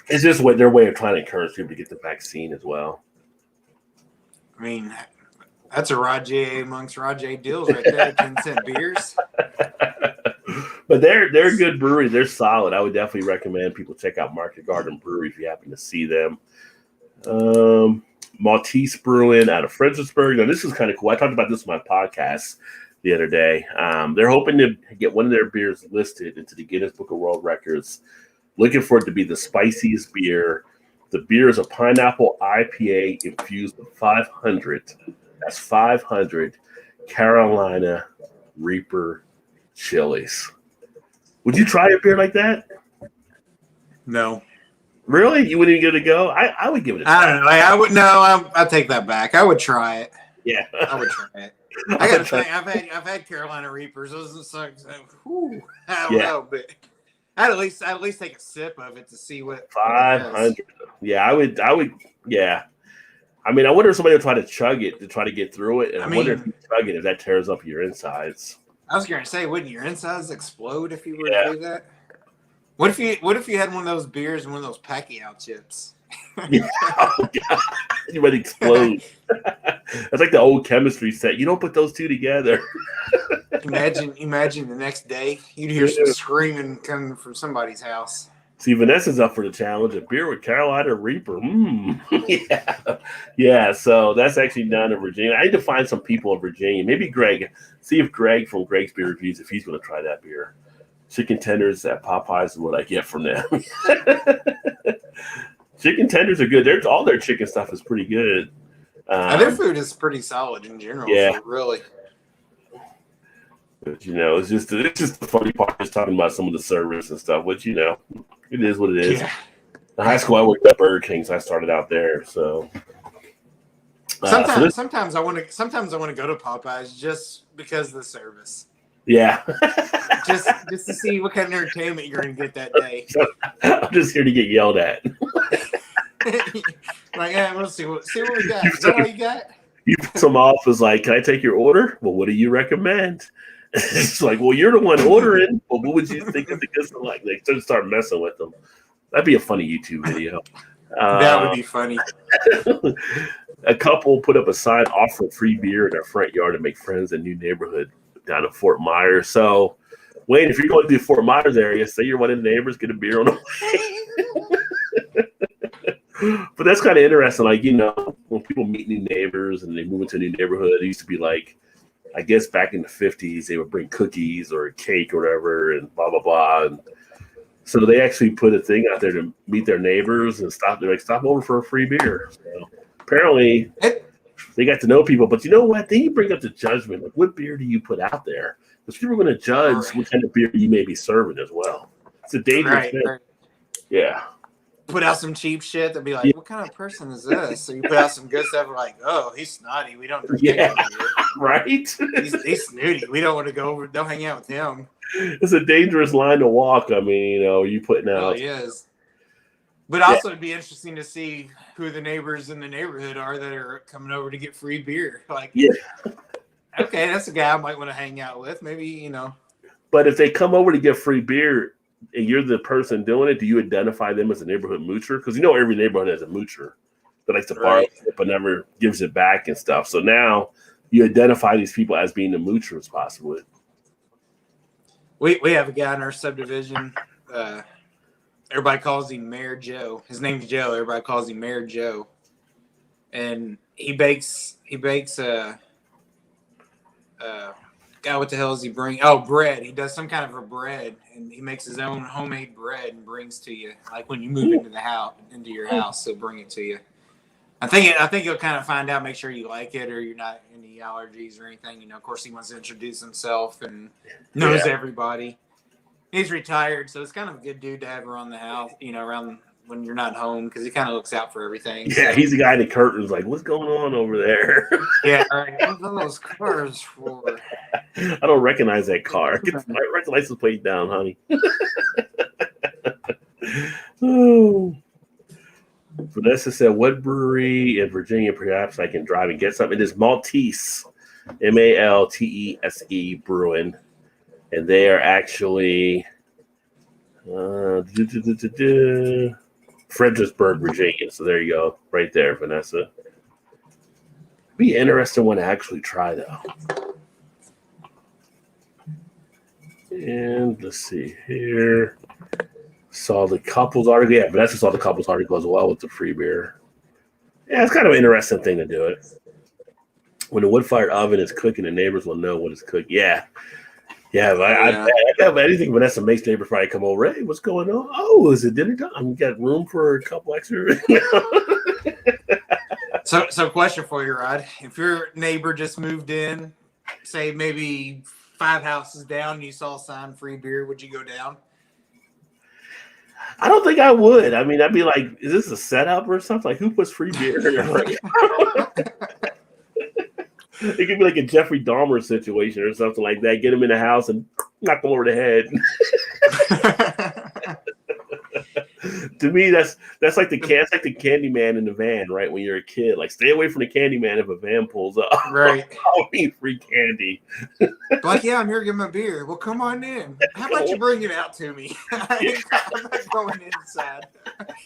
it's just their way of trying to encourage people to get the vaccine as well. I mean, that's a Rajay amongst Rajay deals right there. 10-cent beers. But they're a good brewery. They're solid. I would definitely recommend people check out Market Garden Brewery if you happen to see them. Maltese Brewing out of Fredericksburg. Now, this is kind of cool. I talked about this on my podcast the other day. They're hoping to get one of their beers listed into the Guinness Book of World Records. Looking for it to be the spiciest beer. The beer is a pineapple IPA infused with 500. That's 500 Carolina Reaper chilies. Would you try a beer like that? No. Really? You wouldn't even give it a go? I would give it a try. I don't know. I would no. I'll take that back. I would try it. Yeah, I would try it. I got to think. I've had Carolina Reapers. Those are so. I don't know, but I'd at least take a sip of it to see what it 500. Yeah, I would. Yeah. I mean, I wonder if somebody would try to chug it to try to get through it, and I wonder if you chug it if that tears up your insides. I was gonna say, wouldn't your insides explode if you were to do that? What if you had one of those beers and one of those Pacquiao chips? Yeah. Oh, God. You might explode. That's like the old chemistry set. You don't put those two together. Imagine the next day you'd hear some screaming coming from somebody's house. See, Vanessa's up for the challenge. A beer with Carolina Reaper. Yeah. Yeah, so that's actually down in Virginia. I need to find some people in Virginia. Maybe Greg. See if Greg from Greg's Beer Reviews, if he's going to try that beer. Chicken tenders at Popeyes is what I get from them. Chicken tenders are good. All their chicken stuff is pretty good. Their food is pretty solid in general. Yeah. So really. But, it's just the funny part is talking about some of the service and stuff, which, it is what it is. Yeah. In high school, I worked at Burger King, so I started out there. So sometimes I want to go to Popeyes just because of the service. Yeah. just to see what kind of entertainment you're going to get that day. I'm just here to get yelled at. We'll see what we got. Is that all you got? You put some off as like, can I take your order? Well, what do you recommend? It's like, well, you're the one ordering. Well, what would you think of the good stuff? Like, they just start messing with them. That'd be a funny YouTube video. That would be funny. A couple put up a sign offering free beer in their front yard to make friends in a new neighborhood down in Fort Myers. So, Wayne, if you're going to the Fort Myers area, say you're one of the neighbors, get a beer on the way. But that's kind of interesting. Like, when people meet new neighbors and they move into a new neighborhood, it used to be like, I guess back in the 50s, they would bring cookies or a cake or whatever and blah, blah, blah. And so they actually put a thing out there to meet their neighbors and stop over for a free beer. So apparently they got to know people. But you know what? Then you bring up the judgment. Like, what beer do you put out there? Because people are going to judge what kind of beer you may be serving as well. It's a dangerous thing. Right. Yeah. Put out some cheap shit. They'll be like, what kind of person is this? So you put out some good stuff. Like, oh, he's snotty. We don't drink him. Right? He's snooty. We don't want to go over. Don't hang out with him. It's a dangerous line to walk. I mean, you putting out. Oh, it is. But also, it'd be interesting to see who the neighbors in the neighborhood are that are coming over to get free beer. Like, okay, that's a guy I might want to hang out with. Maybe, But if they come over to get free beer and you're the person doing it, do you identify them as a neighborhood moocher? Because every neighborhood has a moocher that likes to borrow but never gives it back and stuff. So now you identify these people as being the moochers, possibly. We have a guy in our subdivision. Everybody calls him Mayor Joe. His name's Joe. Everybody calls him Mayor Joe. And he bakes God, what the hell does he bring? Oh, bread. He does some kind of a bread, and he makes his own homemade bread and brings to you. Like when you move into your house, he'll bring it to you. I think you'll kind of find out, make sure you like it or you're not any allergies or anything. Of course, he wants to introduce himself and knows everybody. He's retired, so it's kind of a good dude to have around the house, around when you're not home, because he kind of looks out for everything. Yeah, he's the guy in the curtains, like, what's going on over there? Yeah, right. What are those cars for? I don't recognize that car. Get my license plate down, honey. Oh. Vanessa said, what brewery in Virginia perhaps I can drive and get something? It is Maltese, Maltese Brewing. And they are actually Fredericksburg, Virginia. So there you go, right there, Vanessa. Be an interesting one to actually try, though. And let's see here. Saw the couples article. Yeah, Vanessa saw the couples article as well with the free beer. Yeah, it's kind of an interesting thing to do it. When the wood-fired oven is cooking, the neighbors will know what is cooking. Yeah. Yeah, I bet anything Vanessa makes, neighbors probably come over. Hey, what's going on? Oh, is it dinner time? You got room for a couple extra? So question for you, Rod. If your neighbor just moved in, say maybe 5 houses down, and you saw a sign free beer, would you go down? I don't think I would. I mean, I'd be like, is this a setup or something? Like, who puts free beer? It could be like a Jeffrey Dahmer situation or something like that. Get him in the house and knock him over the head. To me, that's like that's like the candy man in the van, right? When you're a kid, like stay away from the candy man if a van pulls up. Right. I'll eat free candy. Like, yeah, I'm here to get my beer. Well, come on in. How about you bring it out to me? I'm not going inside.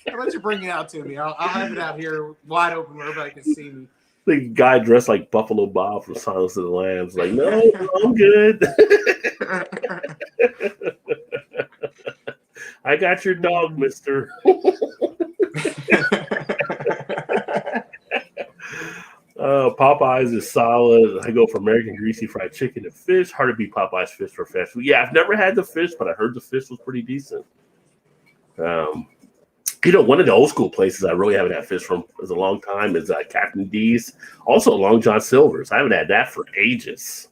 How about you bring it out to me? I'll have it out here wide open where everybody can see me. The guy dressed like Buffalo Bob from Silence of the Lambs, like, no, I'm good. I got your dog, mister. Popeyes is solid. I go for American greasy fried chicken and fish. Hard to beat Popeyes fish for fast food. Yeah, I've never had the fish, but I heard the fish was pretty decent. One of the old school places I really haven't had fish from for a long time is Captain D's. Also, Long John Silver's. I haven't had that for ages.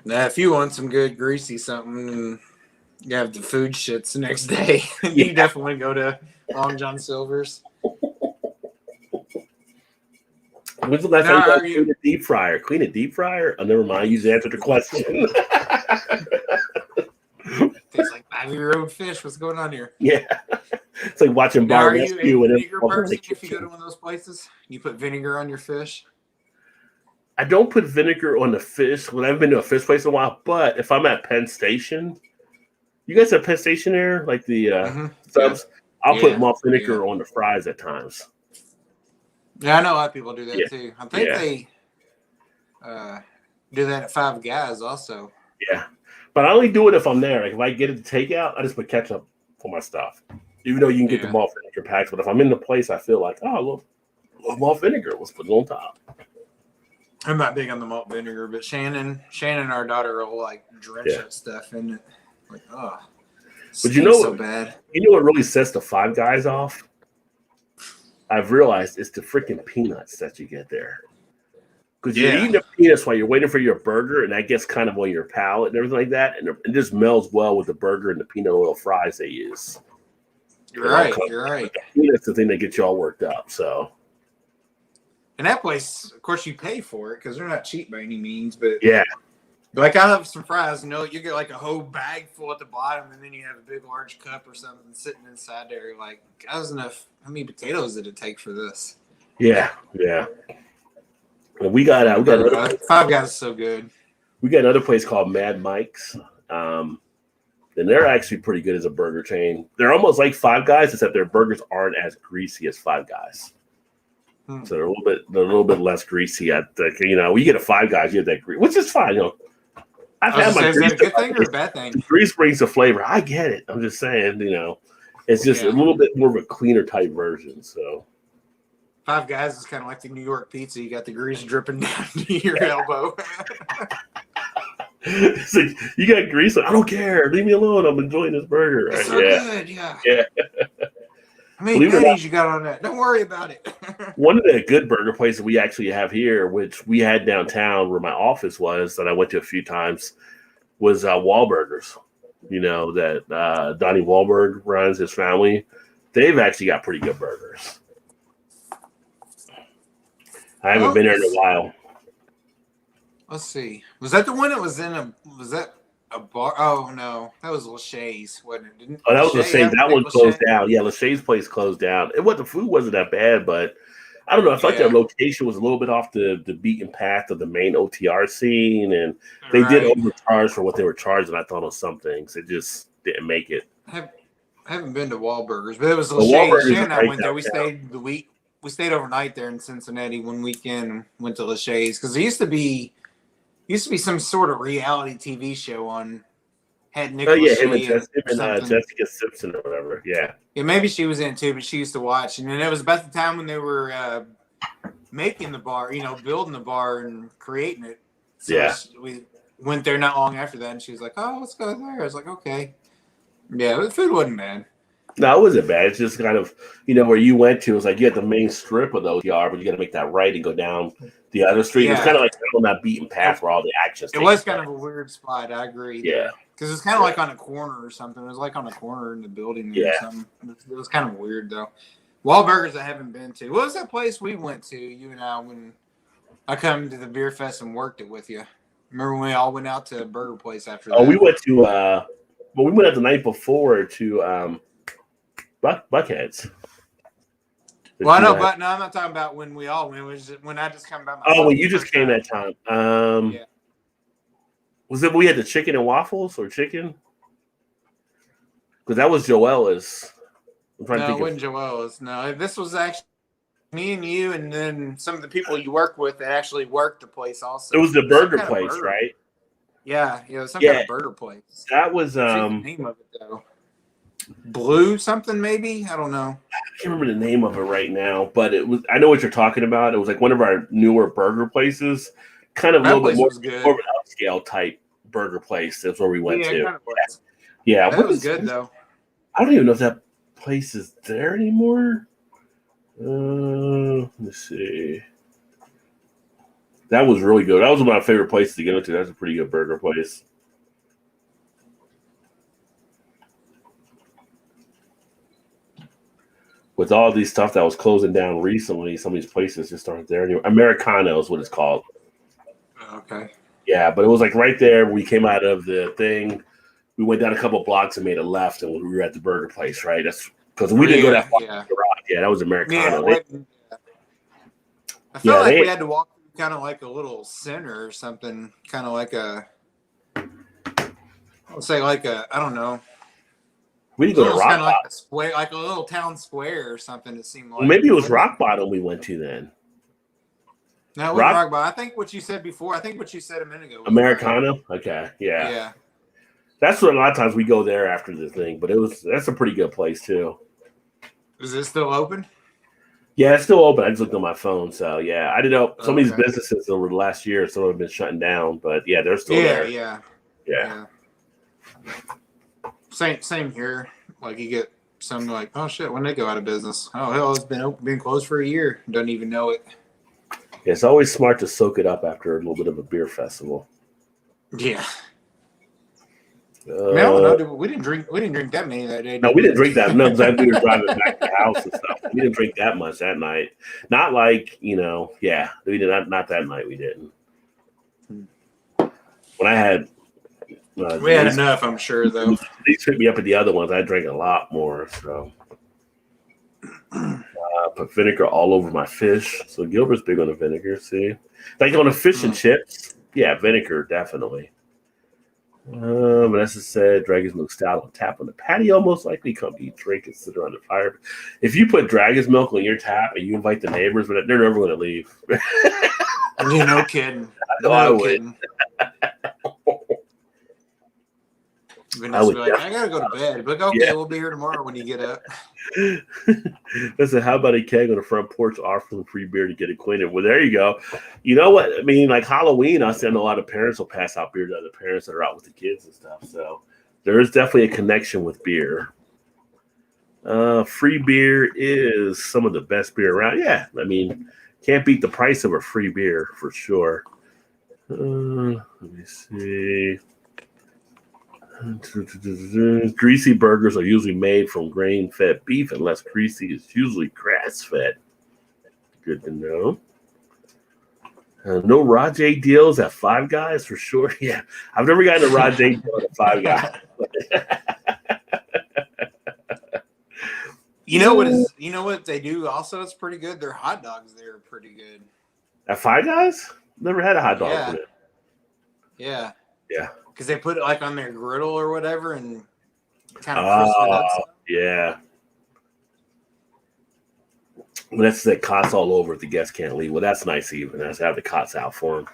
Now, if you want some good greasy something, you have the food shits the next day. You definitely go to Long John Silver's. When's the last time you clean a deep fryer? Clean a deep fryer? Oh, never mind. You just answered the question. Tastes like 5-year-old fish. What's going on here? Yeah. It's like watching Bar Rescue. Are you a vinegar person if you go to one of those places? You put vinegar on your fish? I don't put vinegar on the fish when I've been to a fish place in a while, but if I'm at Penn Station, you guys have Penn Station there? Like the subs? Yeah. I'll put malt vinegar on the fries at times. Yeah, I know a lot of people do that too. I think they do that at Five Guys also. Yeah. But I only do it if I'm there. Like if I get it to takeout, I just put ketchup for my stuff. Even though you can get the malt vinegar packs, but if I'm in the place, I feel like, look, malt vinegar. Let's put it on top. I'm not big on the malt vinegar, but Shannon, our daughter, will like drench that stuff in it. Like, but you know, so bad. You know what really sets the Five Guys off? I've realized it's the freaking peanuts that you get there. Because you're eating the peanuts while you're waiting for your burger, and that gets kind of on your palate and everything like that, and it just melds well with the burger and the peanut oil fries they use. You're right. The peanuts the thing that gets you all worked up. So, and that place, of course, you pay for it because they're not cheap by any means. But like I have some fries. You get like a whole bag full at the bottom, and then you have a big large cup or something sitting inside there. You're like, guys, enough. How many potatoes did it take for this? Yeah. We got Five Guys is so good. We got another place called Mad Mike's. And they're actually pretty good as a burger chain. They're almost like Five Guys, except their burgers aren't as greasy as Five Guys. So they're a little bit less greasy. I think, we get a Five Guys, you get that grease, which is fine. I've had my grease. Is that a good thing or a bad thing? Grease brings the flavor. I get it. I'm just saying, it's just a little bit more of a cleaner type version. So Five Guys is kind of like the New York pizza. You got the grease dripping down to your elbow. It's like, you got grease. I don't care. Leave me alone. I'm enjoying this burger. It's so good. Yeah. How many pennies you got on that? Don't worry about it. One of the good burger places we actually have here, which we had downtown where my office was, that I went to a few times, was Wahlburgers. That Donnie Wahlberg runs, his family. They've actually got pretty good burgers. I haven't been there in a while. Let's see. Was that the one that was was that a bar? Oh, no. That was Lachey's, wasn't it? That was Lachey's. That one closed down. Yeah, Lachey's place closed down. The food wasn't that bad, but I don't know. I felt like their location was a little bit off the beaten path of the main OTR scene, and they did overcharge for what they were charging, I thought, on some things. It just didn't make it. I haven't been to Wahlburgers, but it was Lachey's. Shannon and I went there. We stayed overnight there in Cincinnati one weekend and went to Lachey's because there used to be some sort of reality TV show on. Had Nick him and Jessica Simpson or whatever. Yeah, maybe she was in it too, but she used to watch. And then it was about the time when they were making the bar, building the bar and creating it. So we went there not long after that, and she was like, "Oh, let's go there." I was like, "Okay." Yeah, the food wasn't bad. No, it wasn't bad. It's just kind of, where you went to, it was like you had the main strip of the OTR, but you got to make that right and go down the other street. It's kind of like on that beaten path where all the action. It was kind of a weird spot. I agree. Yeah. Because it's kind of like on a corner or something. It was like on a corner in the building or something. It was kind of weird, though. Wahlburgers I haven't been to. What was that place we went to, you and I, when I come to the beer fest and worked it with you? Remember when we all went out to a burger place after that? Oh, we went to, we went out the night before to, Buckheads. Well, I know, but no, I'm not talking about when we all went. It was just when I just came by myself. Oh, when you just came that time. Yeah. Was it we had the chicken and waffles or chicken? Because that was Joella's. No, it wasn't Joella's. No, this was actually me and you, and then some of the people you work with that actually worked the place also. It was the burger place, right? Yeah, some kind of burger place. That was the name of it though. Blue something maybe? I don't know. I can't remember the name of it right now, but it was. I know what you're talking about. It was like one of our newer burger places, kind of a little bit more of an upscale type burger place. That's where we went to. Kind of was. Yeah, that was good though. I don't even know if that place is there anymore. Let's see. That was really good. That was one of my favorite places to get into. That's a pretty good burger place. With all these stuff that was closing down recently, some of these places just aren't there anymore. Americano is what it's called. Okay. Yeah, but it was like right there. We came out of the thing. We went down a couple of blocks and made a left, and we were at the burger place, right? That's because we didn't go that far. Yeah, that was Americano. I felt like we had to walk through kind of like a little center or something, kind of like I would say like I don't know. We didn't go to Rock Bottom. Like a square, like a little town square or something. It seemed like. Well, maybe it was Rock Bottom we went to then. No, it wasn't Rock Bottom. I think what you said before. I think what you said a minute ago. Americano. Okay. Yeah. Yeah. That's what a lot of times we go there after the thing, but that's a pretty good place too. Is it still open? Yeah, it's still open. I just looked on my phone, so yeah, I didn't know some of these businesses over the last year, some have been shutting down, but yeah, they're still there. Yeah. Same here. Like you get some like, oh shit, when they go out of business? Oh hell, it's been closed for a year. Don't even know it. Yeah, it's always smart to soak it up after a little bit of a beer festival. Yeah. No, we didn't drink that many that day. No, we didn't drink that. No, because we were driving back to the house and stuff. We didn't drink that much that night. Not like, we did not that night. We didn't. When I had, we had enough. I'm sure though. These picked me up at the other ones. I drank a lot more. So, put vinegar all over my fish. So Gilbert's big on the vinegar. See, like on the fish and chips. Yeah, vinegar definitely. Vanessa said, Dragon's Milk Stout on tap on the patio. Most likely come eat, drink, and sit around the fire. If you put Dragon's Milk on your tap and you invite the neighbors, but they're never going to leave. No kidding. I would. Vanessa would be like, I gotta go to bed. But okay, we'll be here tomorrow when you get up. Listen, how about a keg on the front porch offering free beer to get acquainted? Well, there you go. You know what? I mean, like Halloween, I send a lot of parents will pass out beer to other parents that are out with the kids and stuff. So there is definitely a connection with beer. Free beer is some of the best beer around. Yeah, I mean, can't beat the price of a free beer for sure. Let me see. Greasy burgers are usually made from grain-fed beef, and less greasy is usually grass-fed. Good to know. No Rajay deals at Five Guys for sure. Yeah, I've never gotten a Rajay deal at Five Guys. You know what they do also? It's pretty good. Their hot dogs there are pretty good. At Five Guys? Never had a hot dog. Yeah. Yeah. Because they put it like on their griddle or whatever and kind of crisp it up. Yeah. Well, that's the cots all over if the guests can't leave. Well, that's nice even. That's have the cots out for them.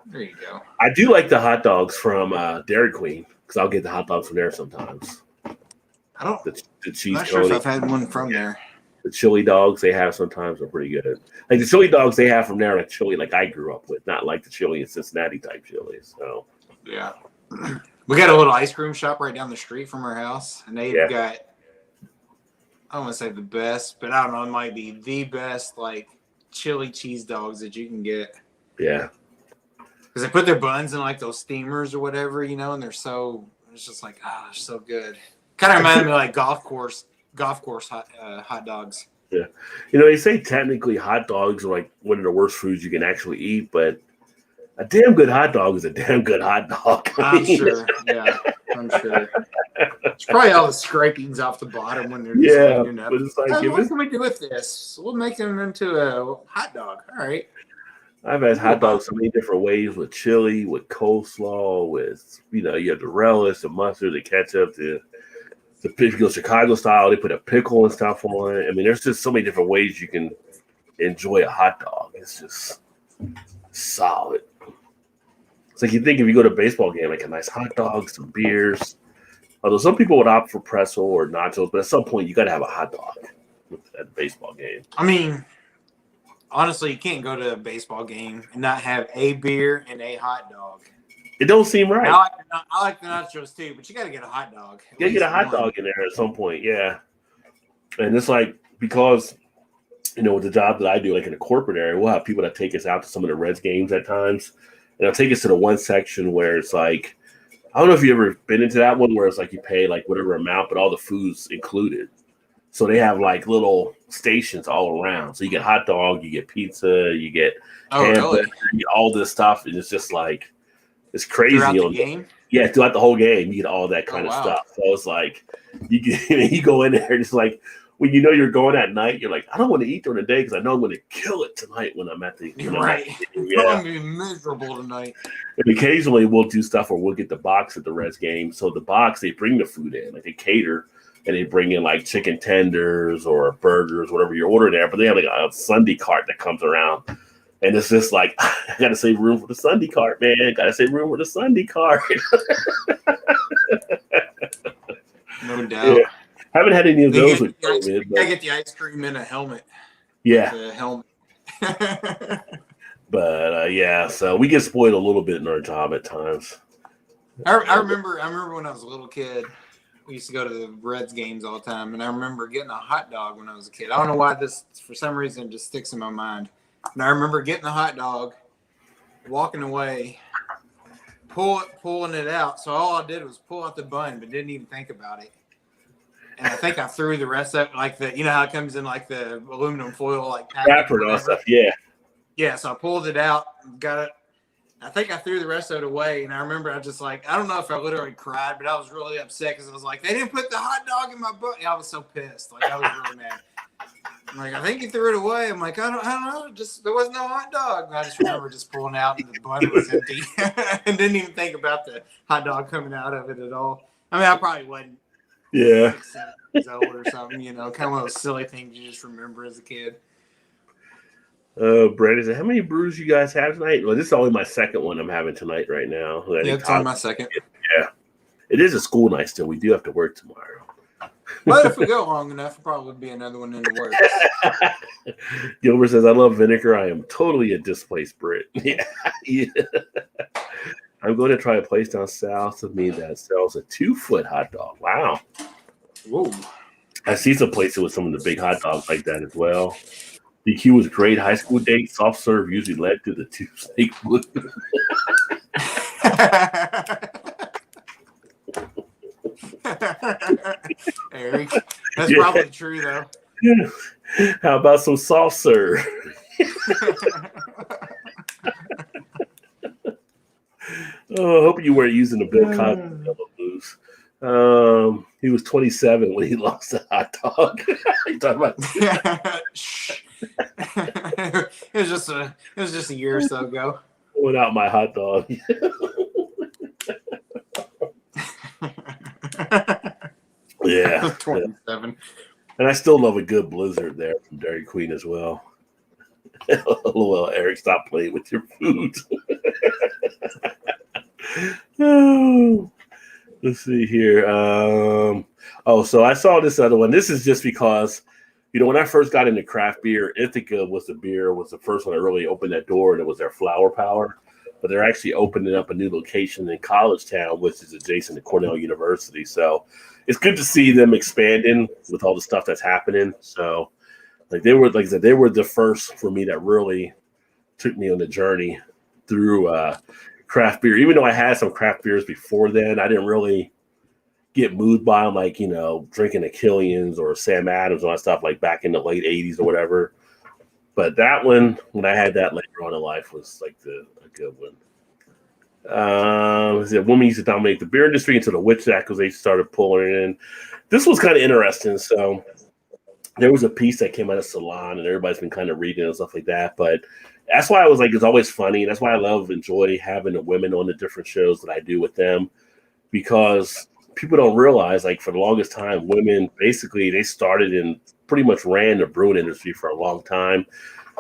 There you go. I do like the hot dogs from Dairy Queen because I'll get the hot dogs from there sometimes. I don't. The cheese. I'm not sure if I've had one from there. The chili dogs they have sometimes are pretty good. Like the chili dogs they have from there, like chili like I grew up with, not like the chili in Cincinnati type chili. So yeah, we got a little ice cream shop right down the street from our house, and they've got. I don't want to say the best, but I don't know. It might be the best like chili cheese dogs that you can get. Yeah, because they put their buns in like those steamers or whatever, and they're so. It's just like they're so good. Kind of reminded me of like golf course hot dogs. Yeah, they say technically hot dogs are like one of the worst foods you can actually eat, but a damn good hot dog is a damn good hot dog. I'm sure. Yeah. I'm sure. It's probably all the scrapings off the bottom when they're just cleaning up. But it's like, what can we do with this? We'll make them into a hot dog. All right. I've had hot dogs so many different ways with chili, with coleslaw, with, you have the relish, the mustard, the ketchup, if you go Chicago style, they put a pickle and stuff on it. I mean, there's just so many different ways you can enjoy a hot dog. It's just solid. It's like you think if you go to a baseball game, like a nice hot dog, some beers. Although some people would opt for pretzel or nachos, but at some point you got to have a hot dog at a baseball game. I mean, honestly, you can't go to a baseball game and not have a beer and a hot dog. It don't seem right. I like the nachos too, but you got to get a hot dog. You got to get a hot dog in there at some point, yeah. And it's like, because, with the job that I do, like in the corporate area, we'll have people that take us out to some of the Reds games at times. And they'll take us to the one section where it's like, I don't know if you've ever been into that one where it's like you pay like whatever amount, but all the food's included. So they have like little stations all around. So you get hot dog, you get pizza, you get hamburger, you get all this stuff. And it's just like, it's crazy. Throughout the game? Yeah, throughout the whole game, you get all that kind of stuff. So it's like, you go in there, and it's like, when you're going at night, you're like, I don't want to eat during the day because I know I'm going to kill it tonight when I'm at the right. Yeah. I'm going to be miserable tonight. And occasionally we'll do stuff where we'll get the box at the Reds game. So the box, they bring the food in, like they cater, and they bring in like chicken tenders or burgers, whatever you're ordering there. But they have like a Sunday cart that comes around. And it's just like, I got to save room for the Sunday cart, man. Got to save room for the Sunday cart. No doubt. Yeah. Haven't had any of those with COVID. I get the ice cream in a helmet. Yeah. The helmet. But yeah, so we get spoiled a little bit in our job at times. I remember when I was a little kid, we used to go to the Reds games all the time, and I remember getting a hot dog when I was a kid. I don't know why this, for some reason, just sticks in my mind. And I remember getting a hot dog, walking away, pulling it out. So all I did was pull out the bun, but didn't even think about it. And I think I threw the rest of it, like how it comes in like the aluminum foil, like wrapper and all stuff. Yeah. Yeah. So I pulled it out, got it. I think I threw the rest of it away. And I remember I don't know if I literally cried, but I was really upset because I was like, they didn't put the hot dog in my butt. I was so pissed. Like I was really mad. I'm like, I think you threw it away. I'm like, I don't know. Just there was no hot dog. And I just remember just pulling out and the bun was empty and didn't even think about the hot dog coming out of it at all. I mean, I probably wasn't. Yeah. 6, 7 years old or something, kind of one of those silly things you just remember as a kid. Brandon said, how many brews you guys have tonight? Well, this is only my second one I'm having tonight right now. Yeah, it's on my second. Yeah. It is a school night still. We do have to work tomorrow. But if we go long enough, it'll probably be another one in the works. Gilbert says, I love vinegar. I am totally a displaced Brit. Yeah. I'm going to try a place down south of me that sells a 2-foot hot dog. Wow. Whoa. I see some places with some of the big hot dogs like that as well. DQ was great. High school date. Soft serve usually led to the 2-snake blue. Eric, that's probably true though. Yeah. How about some soft serve? Oh, I hope you weren't using the Bill Cosby Yellow Blues. He was 27 when he lost the hot dog. You talking about? It was just a year or so ago. Pulling out my hot dog. Yeah. 27. And I still love a good blizzard there from Dairy Queen as well. LOL, Eric, stop playing with your food. Oh, let's see here. So I saw this other one. This is just because, when I first got into craft beer, Ithaca was the first one that really opened that door, and it was their flower power. But they're actually opening up a new location in College Town, which is adjacent to Cornell University. So it's good to see them expanding with all the stuff that's happening. So they were the first for me that really took me on the journey through craft beer. Even though I had some craft beers before then, I didn't really get moved by them, like, drinking a Killian's or Sam Adams and all that stuff, like back in the late 80s or whatever. But that one, when I had that later on in life, was like a good one. Women used to dominate the beer industry until the Witch accusation started pulling it in. This was kind of interesting. So there was a piece that came out of Salon, and everybody's been kind of reading and stuff like that. But that's why I was like, it's always funny. That's why I enjoy having the women on the different shows that I do with them, because people don't realize, like, for the longest time, women basically they started and pretty much ran the brewing industry for a long time,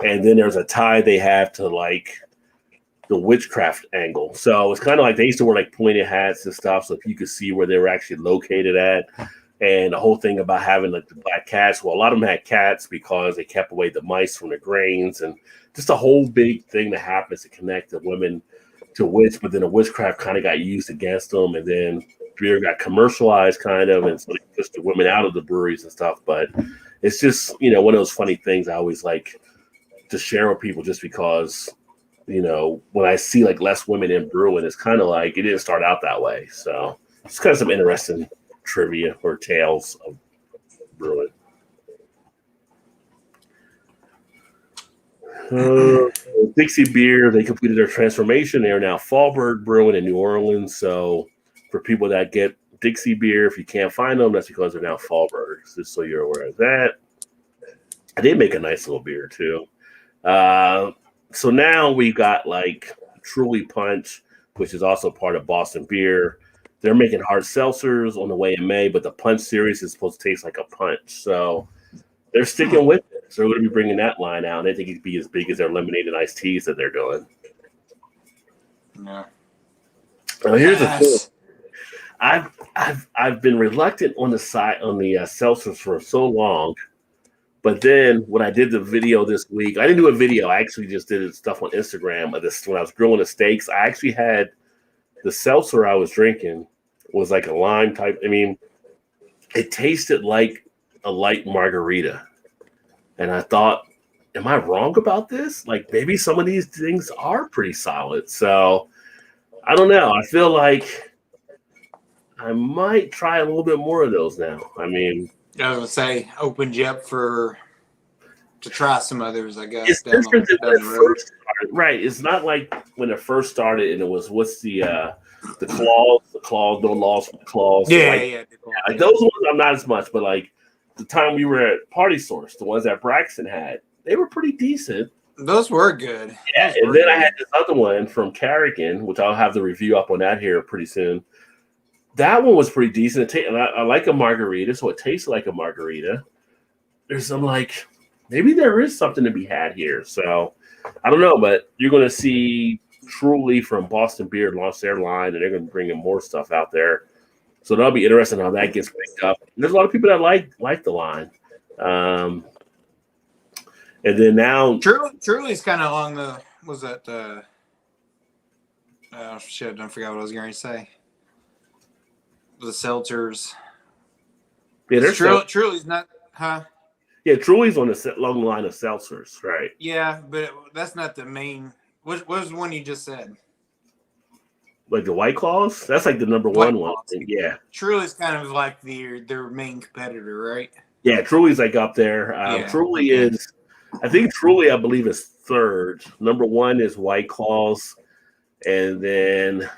and then there's a tie they have to like the witchcraft angle. So it's kind of like they used to wear like pointed hats and stuff, so if you could see where they were actually located at. And the whole thing about having like the black cats, well, a lot of them had cats because they kept away the mice from the grains, and just a whole big thing that happens to connect the women to witch. But then the witchcraft kind of got used against them, and then beer got commercialized kind of, and so they pushed the women out of the breweries and stuff. But it's just, one of those funny things I always like to share with people, just because, when I see like less women in brewing, it's kind of like it didn't start out that way. So it's kind of some interesting trivia or tales of brewing. Dixie Beer, they completed their transformation. They are now Fallberg Brewing in New Orleans. So for people that get Dixie Beer, if you can't find them, that's because they're now Fallbergs, just so you're aware of that. I did make a nice little beer too. So now we got like Truly Punch, which is also part of Boston Beer. They're making hard seltzers on the way in May, but the Punch series is supposed to taste like a punch. So they're sticking with it. So they're going to be bringing that line out. And I think it'd be as big as their lemonade and iced teas that they're doing. Yeah. Now here's the thing. I've been reluctant on the seltzers for so long, but then when I did the video this week, I didn't do a video. I actually just did stuff on Instagram of this when I was grilling the steaks. I actually had the seltzer I was drinking was like a lime type. I mean, it tasted like a light margarita. And I thought, am I wrong about this? Like, maybe some of these things are pretty solid. So I don't know. I feel like I might try a little bit more of those now. I mean, I was going to say, opened you up to try some others, I guess. It's different than when it first started. Right. It's not like when it first started and it was, what's the claws, no laws for the claws. Yeah, so like, like those ones I'm not as much, but like the time we were at Party Source, the ones that Braxton had, they were pretty decent. Those were good. Yeah, and then I had this other one from Carrigan, which I'll have the review up on that here pretty soon. That one was pretty decent. And I like a margarita, so it tastes like a margarita. There's some like, maybe there is something to be had here. So I don't know, but you're going to see Truly from Boston Beer launch their line, and they're going to bring in more stuff out there. So that'll be interesting how that gets picked up. And there's a lot of people that like the line. And then now Truly's kind of along the, was that oh shit, I forgot what I was going to say. The seltzers. Yeah, there's Truly's not, huh? Yeah, Truly's on the long line of seltzers, right? Yeah, but that's not the main. What was the one you just said? Like the White Claws? That's like the number one one. Yeah. Truly's kind of like their main competitor, right? Yeah, Truly's like up there. Truly is, I think Truly, I believe, is third. Number one is White Claws. And then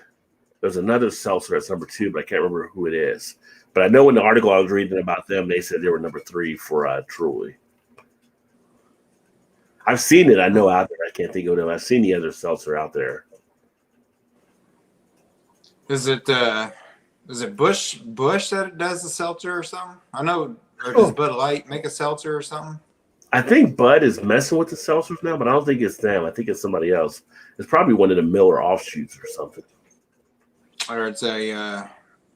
there's another seltzer that's number two, but I can't remember who it is. But I know in the article I was reading about them, they said they were number three for Truly. I've seen it. I know out there. I can't think of them. I've seen the other seltzer out there. Is it Bush that does the seltzer or something? I know. Or does Bud Light make a seltzer or something? I think Bud is messing with the seltzers now, but I don't think it's them. I think it's somebody else. It's probably one of the Miller offshoots or something. Or it's a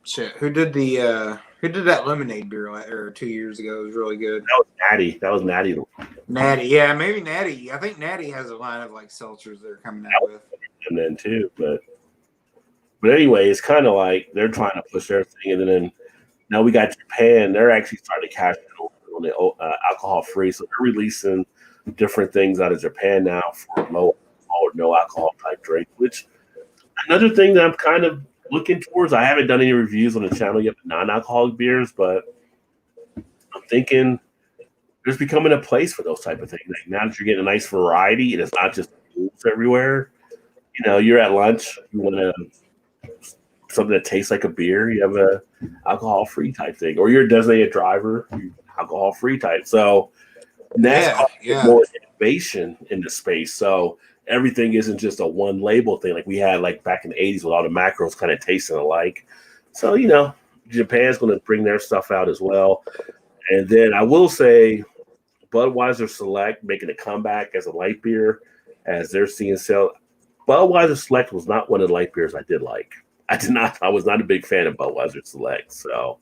shit. Who did that lemonade beer 2 years ago? It was really good. That was Natty. Natty, yeah, maybe Natty. I think Natty has a line of like seltzers they're coming out with. And then too, but anyway, it's kind of like they're trying to push their thing, and then now we got Japan. They're actually starting to cash in on the alcohol free, so they're releasing different things out of Japan now for low or no alcohol type drink. Which another thing that I'm kind of looking towards. I haven't done any reviews on the channel yet with non-alcoholic beers, but I'm thinking there's becoming a place for those type of things. Like now that you're getting a nice variety and it's not just rules everywhere, you're at lunch, you want something that tastes like a beer, you have a alcohol-free type thing, or you're a designated driver, alcohol-free type. So that's more innovation in the space. So everything isn't just a one label thing like we had like back in the 80s with all the macros kind of tasting alike. So, Japan's going to bring their stuff out as well. And then I will say Budweiser Select making a comeback as a light beer as they're seeing sell. Budweiser Select was not one of the light beers I did like. I was not a big fan of Budweiser Select. So,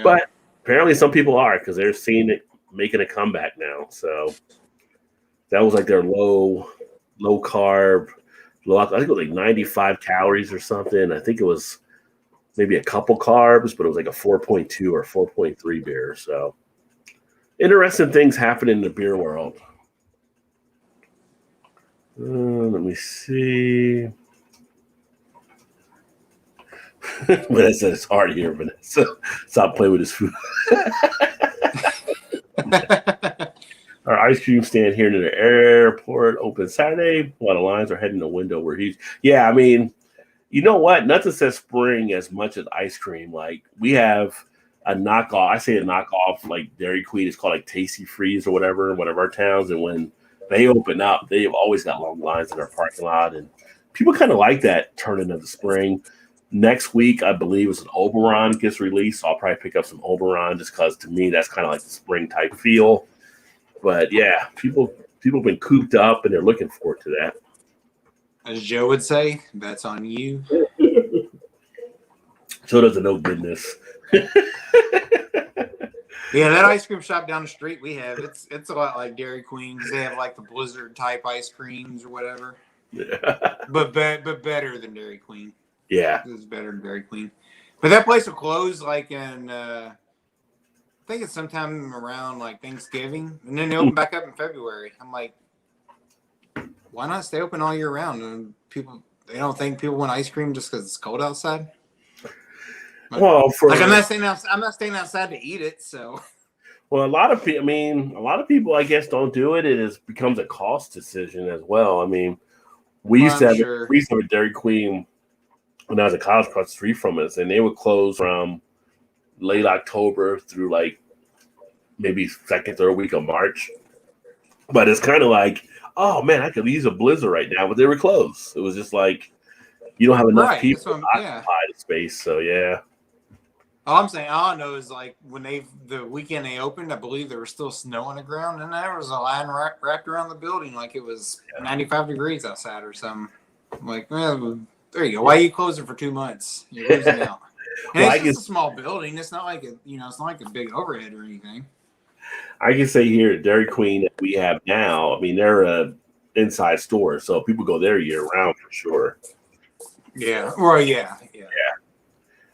but apparently some people are because they're seeing it making a comeback now. So that was like their low carb, I think it was like 95 calories or something. I think it was maybe a couple carbs, but it was like a 4.2 or 4.3 beer. So interesting things happen in the beer world. Let me see. Vanessa, it's hard here, Vanessa. Stop playing with his food. Our ice cream stand here near the airport open Saturday. A lot of lines are heading the window where he's. Yeah, I mean, you know what? Nothing says spring as much as ice cream. Like we have a knockoff. I say a knockoff like Dairy Queen. It's called like Tasty Freeze or whatever in one of our towns. And when they open up, they've always got long lines in our parking lot. And people kind of like that turning of the spring. Next week, I believe, is an Oberon gets released. So I'll probably pick up some Oberon just because to me that's kind of like the spring type feel. But yeah, people have been cooped up and they're looking forward to that. As Joe would say, that's on you. Joe doesn't know business. Yeah, that ice cream shop down the street we have, it's a lot like Dairy Queen because they have like the Blizzard type ice creams or whatever. Yeah. But better than Dairy Queen. Yeah. It's better than Dairy Queen. But that place will close like in I think it's sometime around like Thanksgiving, and then they open back up in February. I'm like, why not stay open all year round? And they don't think people want ice cream just because it's cold outside. But, well, I'm not staying outside to eat it. So, well, a lot of people, I guess, don't do it. It becomes a cost decision as well. I mean, we used to have a Dairy Queen when I was in college across the street from us, and they would close from late October through like maybe second, third week of March. But it's kind of like, oh man, I could use a Blizzard right now, but they were closed. It was just like you don't have enough people to occupy the space. So yeah. All I know is like when the weekend they opened, I believe there was still snow on the ground, and there was a line wrapped around the building like it was 95 degrees outside or something. I'm like, well, there you go. Why are you closing for 2 months? You're losing out. And it's just a small building. It's not like it's not like a big overhead or anything. I can say here at Dairy Queen that we have now, I mean, they're a inside store, so people go there year round for sure. Yeah. Well, yeah.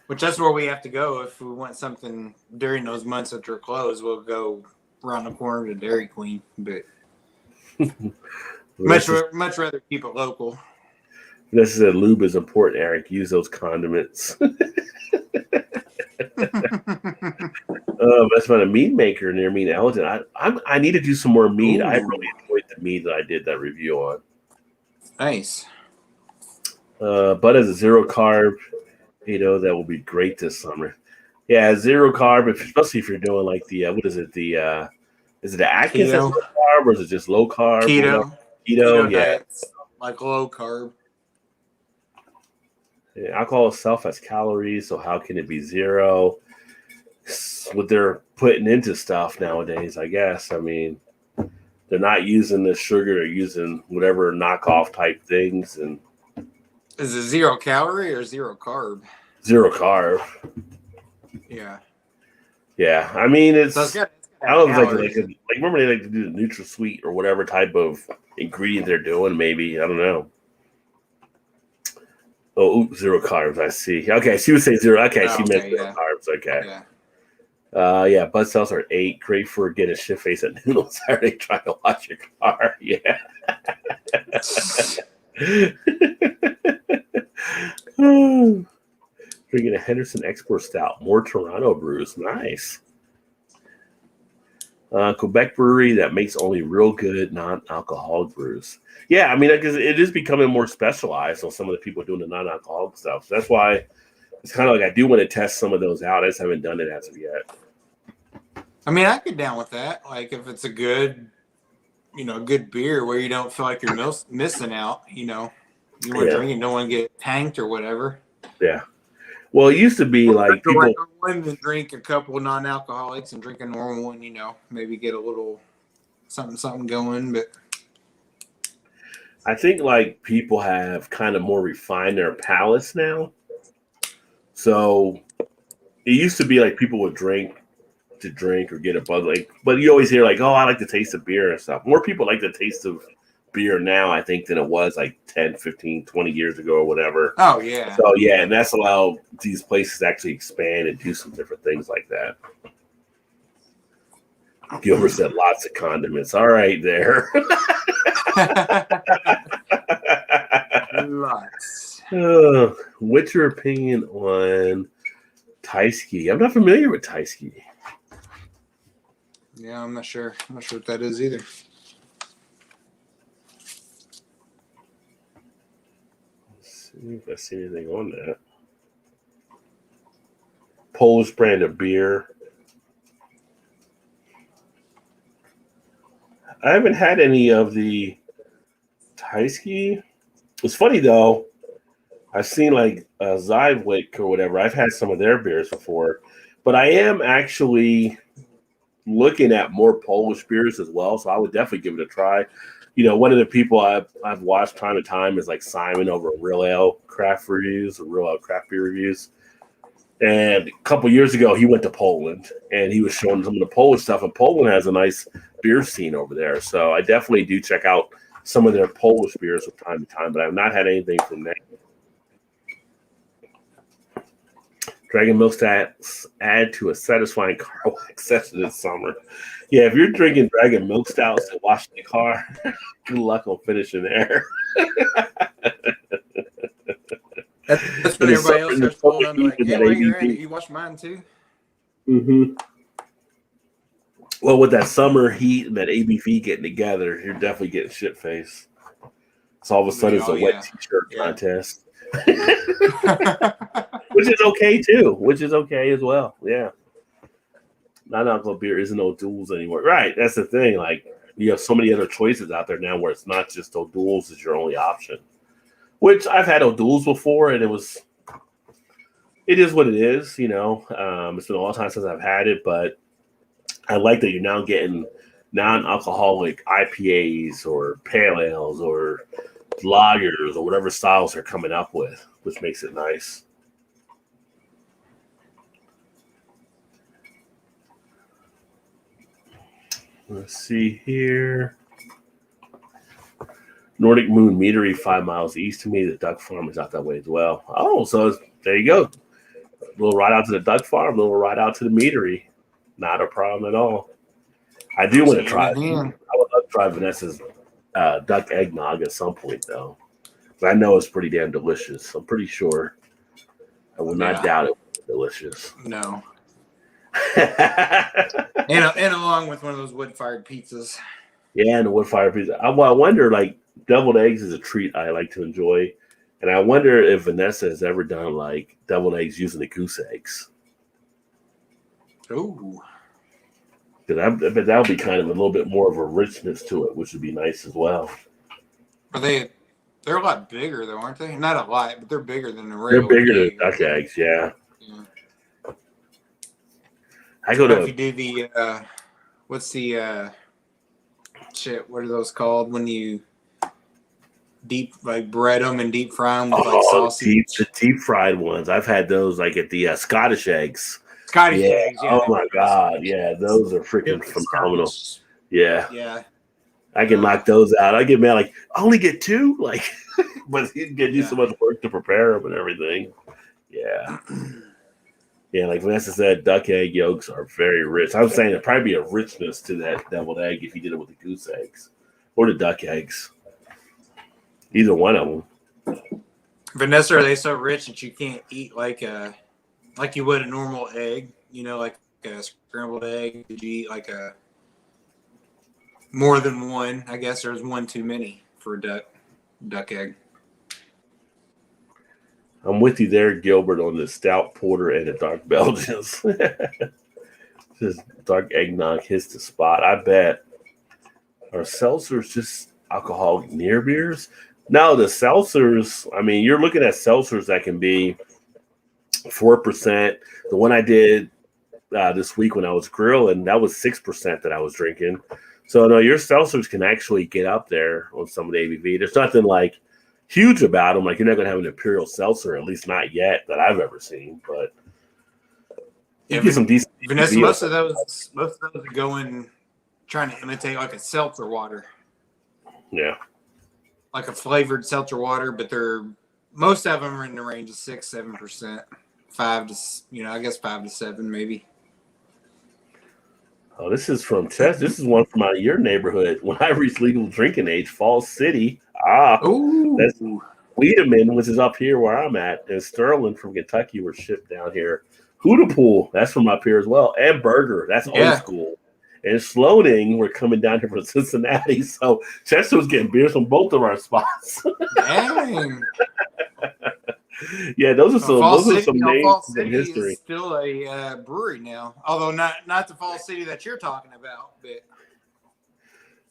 Which that's where we have to go if we want something during those months that they're closed. We'll go around the corner to Dairy Queen, but much rather keep it local. This is lube is important, Eric. Use those condiments. That's about a meat maker near me in Elton. I need to do some more meat. Ooh. I really enjoyed the meat that I did that review on. Nice. But as a zero carb, that will be great this summer. Yeah, zero carb, especially if you're doing like the is it the Atkins that's low carb or is it just low carb? Keto, yeah. Diets, like low carb. Yeah, alcohol itself has calories, so how can it be zero? What they're putting into stuff nowadays, I guess. I mean, they're not using the sugar; they're using whatever knockoff type things. And is it 0 calorie or 0 carb? 0 carb. Yeah. Yeah, I mean it's. So I don't know, like remember they like to do the NutraSweet or whatever type of ingredient they're doing. Maybe I don't know. Oh, 0 carbs. I see. Okay, she would say 0. Okay, she meant 0 carbs. Okay. Yeah. Bud cells are 8. Great for getting a shit face at noon on Saturday trying to wash your car. Yeah. Drinking a Henderson Export Stout. More Toronto brews. Nice. Quebec brewery that makes only real good non-alcoholic brews. Yeah, I mean, because it is becoming more specialized on some of the people doing the non-alcoholic stuff. So that's why it's kind of like I do want to test some of those out. I just haven't done it as of yet. I mean, I get down with that. Like if it's a good, good beer where you don't feel like you're missing out. You want to drink and don't want to get tanked or whatever. Yeah. Well, it used to be like people. Like one to drink a couple non-alcoholics and drink a normal one. Maybe get a little something going. But I think like people have kind of more refined their palates now. So it used to be like people would drink to drink or get a bud, but you always hear like, oh, I like the taste of beer and stuff. More people like the taste of beer now, I think, than it was like 10, 15, 20 years ago or whatever. Oh, yeah. So, yeah, and that's allowed these places to actually expand and do some different things like that. Gilbert said lots of condiments. All right, there. Lots. What's your opinion on Taiski? I'm not familiar with Taiski. Yeah, I'm not sure. I'm not sure what that is either. Let's see if I see anything on that. Polish brand of beer. I haven't had any of the Taiski. It's funny though. I've seen like Zywick or whatever. I've had some of their beers before, but I am actually looking at more Polish beers as well. So I would definitely give it a try. One of the people I've watched time to time is like Simon over at Real Ale Craft Reviews or Real Ale Craft Beer Reviews. And a couple years ago, he went to Poland and he was showing some of the Polish stuff. And Poland has a nice beer scene over there. So I definitely do check out some of their Polish beers from time to time, but I've not had anything from them. Dragon milk stats add to a satisfying car wax session this summer. Yeah, if you're drinking Dragon milk stouts and washing the car, good luck on finishing there. That's when everybody else starts pulling on like, yeah, while you're at it, you wash mine too. Mm-hmm. Well, with that summer heat and that ABV getting together, you're definitely getting shit face. So all of a sudden it's a wet t-shirt contest. Which is okay too. Which is okay as well. Yeah. Non-alcohol beer isn't O'Doul's anymore. Right. That's the thing. Like you have so many other choices out there now where it's not just O'Doul's is your only option. Which I've had O'Doul's before and it is what it is, It's been a long time since I've had it, but I like that you're now getting non-alcoholic IPAs or pale ales or lagers or whatever styles they're coming up with, which makes it nice. Let's see here. Nordic Moon Meadery, 5 miles east of me. The duck farm is out that way as well. Oh, so there you go. A little ride out to the duck farm, a little ride out to the meadery. Not a problem at all. I do want to try. I would love to try Vanessa's duck eggnog at some point, though. But I know it's pretty damn delicious. I'm pretty sure. I will not doubt it. Delicious. No. and along with one of those wood-fired pizzas. Yeah, and the wood-fired pizza. I wonder, like, deviled eggs is a treat I like to enjoy. And I wonder if Vanessa has ever done, like, deviled eggs using the goose eggs. Ooh. Because I bet that would be kind of a little bit more of a richness to it, which would be nice as well. They're a lot bigger, though, aren't they? Not a lot, but they're bigger than the regular. They're bigger than duck eggs, yeah. I go to. If you do the, what's the, what are those called when you bread them and deep fry them with sausage? The deep fried ones. I've had those like at the Scottish eggs. Scottish eggs, yeah. Oh my God, yeah, those are freaking phenomenal. Yeah. Yeah. I can knock those out. I get mad like I only get 2, like, but you get you so much work to prepare them and everything. Yeah. Yeah, like Vanessa said, duck egg yolks are very rich. I'm saying there'd probably be a richness to that deviled egg if you did it with the goose eggs or the duck eggs. Either one of them. Vanessa, are they so rich that you can't eat like you would a normal egg? Like a scrambled egg? Did you eat like a more than one. I guess there's one too many for a duck egg. I'm with you there, Gilbert, on the stout porter and the dark Belgians. This dark eggnog hits the spot. I bet. Are seltzers just alcoholic near beers? No, the seltzers, I mean, you're looking at seltzers that can be 4%. The one I did this week when I was grilling, that was 6% that I was drinking. So, no, your seltzers can actually get up there on some of the ABV. There's nothing like huge about them. Like, you're not going to have an Imperial seltzer, at least not yet, that I've ever seen. But you get some decent Vanessa, ABV. most of those are going trying to imitate like a seltzer water. Yeah. Like a flavored seltzer water, but most of them are in the range of 6-7%, 5 to 5 to 7 maybe. Oh, this is from Chess. This is one from out of your neighborhood. When I reached legal drinking age, Falls City. Ooh. That's Wiedemann, which is up here where I'm at, and Sterling from Kentucky were shipped down here. Hootapool, that's from up here as well, and Burger, that's old school. And Sloaning, we're coming down here from Cincinnati. So Chester was getting beers from both of our spots. Dang. Yeah, those are some names from history. Is still a brewery now, although not the Falls City that you're talking about. But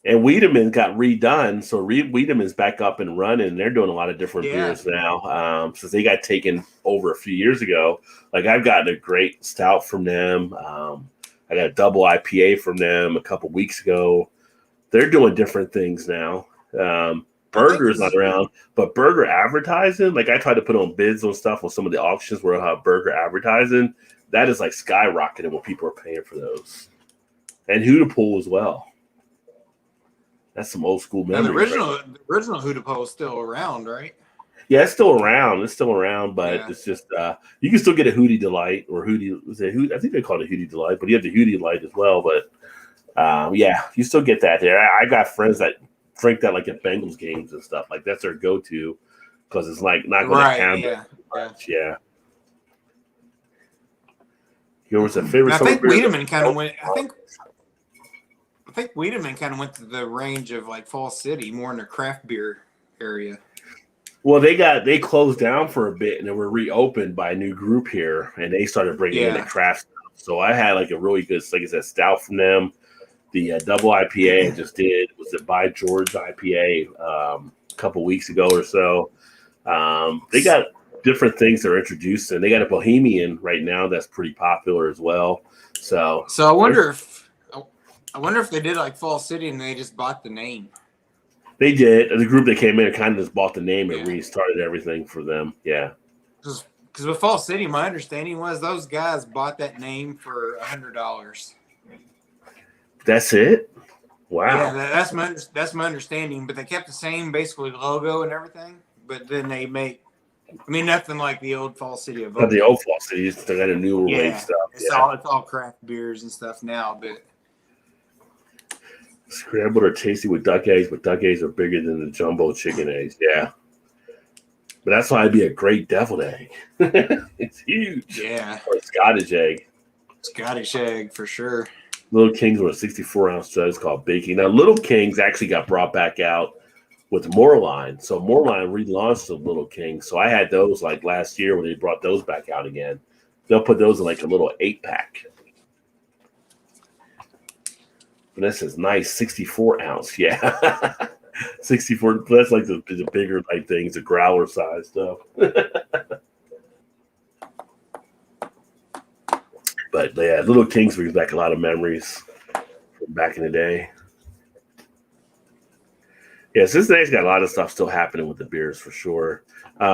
and Wiedemann got redone, so Wiedemann's back up and running. They're doing a lot of different beers now since they got taken over a few years ago. Like I've gotten a great stout from them. I got a double IPA from them a couple weeks ago. They're doing different things now. Burger's not around, but Burger advertising, like I tried to put on bids on stuff on some of the auctions where I have Burger advertising. That is like skyrocketing what people are paying for those. And Hootapool as well. That's some old school memories. The original Hootapool is still around, right? Yeah, it's still around. But it's just you can still get a Hootie Delight or Hootie. I think they call it a Hootie Delight, but you have the Hootie Delight as well. But you still get that there. I got friends that drink that like at Bengals games and stuff. Like that's their go-to because it's like not going to hamper much. Yeah. Yours a favorite? I think Wiedemann kind of went. I think Wiedemann kind of went to the range of like Falls City, more in the craft beer area. Well, they closed down for a bit and they were reopened by a new group here, and they started bringing in the craft stuff. So I had like a really good, like I said, stout from them. The double IPA I just did was it By George IPA a couple weeks ago or so. They got different things they're introducing. They got a Bohemian right now that's pretty popular as well. So I wonder if they did like Fall City and they just bought the name. They did. The group that came in kind of just bought the name and restarted everything for them. Yeah. Because with Fall City, my understanding was those guys bought that name for $100. That's it? Wow. Yeah, that's my understanding. But they kept the same basically logo and everything. But then they make, nothing like the old Fall City of the old Fall City. They got a newer wave stuff. It's all craft beers and stuff now. But scrambled or tasty with duck eggs, but duck eggs are bigger than the jumbo chicken eggs. Yeah. But that's why it'd be a great deviled egg. It's huge. Yeah. Or a Scottish egg. Scottish egg for sure. Little Kings were a 64-ounce jugs called baking. Now, Little Kings actually got brought back out with Moreline. So Moreline relaunched the Little Kings. So I had those like last year when they brought those back out again. They'll put those in like a little 8-pack. And this is nice 64-ounce. Yeah. 64. That's like the bigger like things, the growler size stuff. But yeah, Little Kings brings back a lot of memories from back in the day. Yeah, Cincinnati's got a lot of stuff still happening with the beers for sure.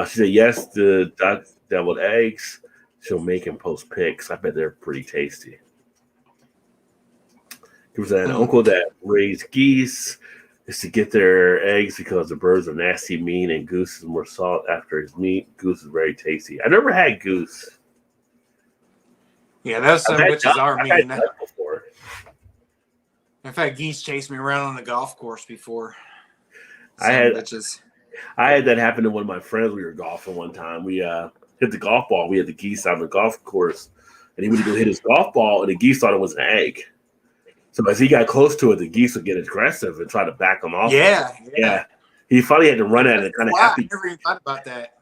She said yes, the duck deviled eggs. She'll make and post pics. I bet they're pretty tasty. There was an uncle that raised geese. Is to get their eggs because the birds are nasty, mean, and goose is more salt after his meat. Goose is very tasty. I never had goose. Yeah, that's some bitches are mean. Before. I've had geese chase me around on the golf course before. I had that happen to one of my friends. We were golfing one time. We hit the golf ball. We had the geese on the golf course, and he went to go hit his golf ball, and the geese thought it was an egg. So as he got close to it, the geese would get aggressive and try to back him off. Yeah. He finally had to run at it, kind of happy. I never even thought about that.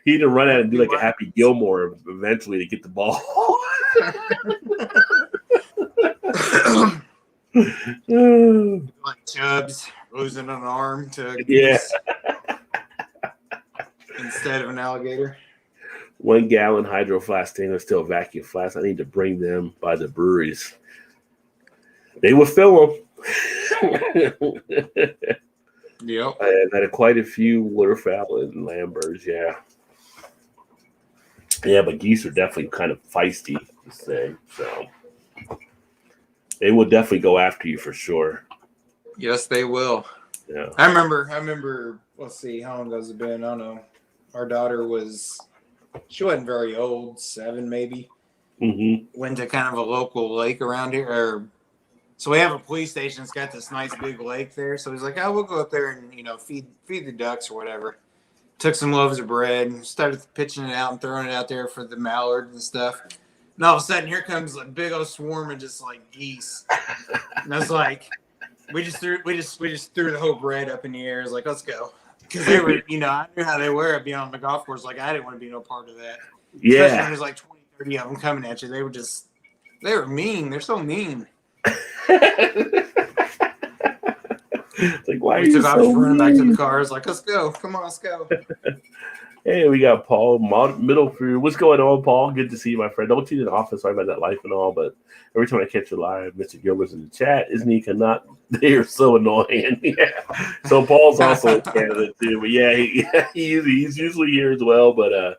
He had to run at it and do like a Happy Gilmore eventually to get the ball. Like Chubbs losing an arm to a goose instead of an alligator. 1 gallon hydro flask stainless steel vacuum flask. I need to bring them by the breweries. They will fill them. Yep. I had quite a few waterfowl and lambirds. Yeah, but geese are definitely kind of feisty to say. So they will definitely go after you for sure. Yes, they will. Yeah. I remember. Let's see, how long has it been? I don't know. Our daughter she wasn't very old, 7 maybe. Mm-hmm. Went to kind of a local lake around here, so we have a police station that's got this nice big lake there. So he's like, "Oh, we'll go up there and feed the ducks or whatever." Took some loaves of bread and started pitching it out and throwing it out there for the mallard and stuff. And all of a sudden, here comes a big old swarm of just like geese. And I was like, we just threw the whole bread up in the air. I was like, let's go, because they were, I knew how they were being on the golf course. Like I didn't want to be no part of that. Yeah. Especially when there's like 20, 30 of them coming at you. They were mean. They're so mean. Like, why we are you took off so running back to mean? the car. I was like, let's go. Come on, let's go. Hey, we got Paul Middlefield. What's going on, Paul? Good to see you, my friend. Don't see you in the office. Sorry about that life and all, but every time I catch you live, Mr. Gilbert's in the chat. Isn't he? They are so annoying. Yeah. So Paul's also in Canada too. But he's usually here as well. But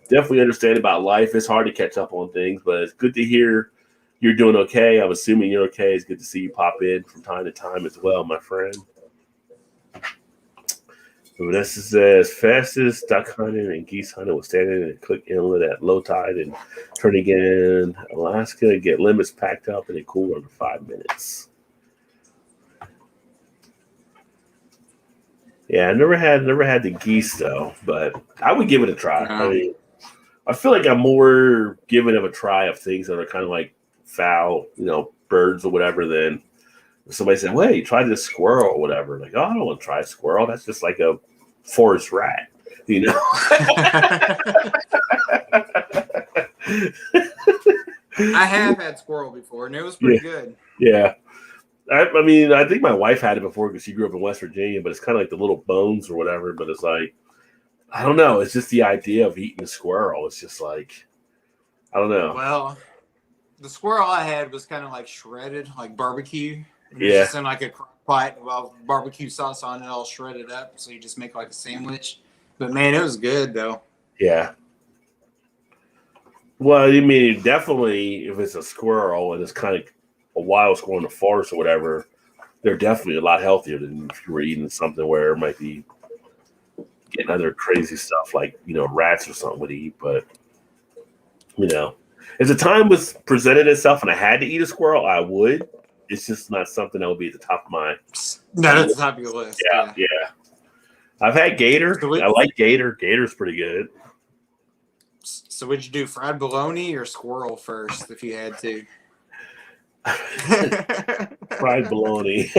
definitely understand about life. It's hard to catch up on things, but it's good to hear you're doing okay. I'm assuming you're okay. It's good to see you pop in from time to time as well, my friend. Vanessa says, fastest duck hunting and geese hunting was standing in a Cook Inlet at low tide and turning in Alaska, get limits packed up and it cool under 5 minutes. Yeah, I never had the geese though, but I would give it a try. I mean, I feel like I'm more giving it a try of things that are kind of like fowl, birds or whatever than somebody said, well, hey, try this squirrel or whatever. Like, oh, I don't want to try a squirrel. That's just like a forest rat, I have had squirrel before, and it was pretty good. Yeah. I mean, I think my wife had it before because she grew up in West Virginia, but it's kind of like the little bones or whatever. But it's like, I don't know. It's just the idea of eating a squirrel. It's just like, I don't know. Well, the squirrel I had was kind of like shredded, like barbecue. Yeah. Just in like a crock pot with barbecue sauce on it, all shredded up. So you just make like a sandwich. But man, it was good though. Yeah. Well, I mean, definitely if it's a squirrel and it's kind of a wild squirrel in the forest or whatever, they're definitely a lot healthier than if you were eating something where it might be getting other crazy stuff like, rats or something would eat. But, if the time was presented itself and I had to eat a squirrel, I would. It's just not something that would be at the top of my. No, that's the top of your list. Yeah. I've had gator. I like gator. Gator's pretty good. So would you do fried bologna or squirrel first if you had to? Fried bologna.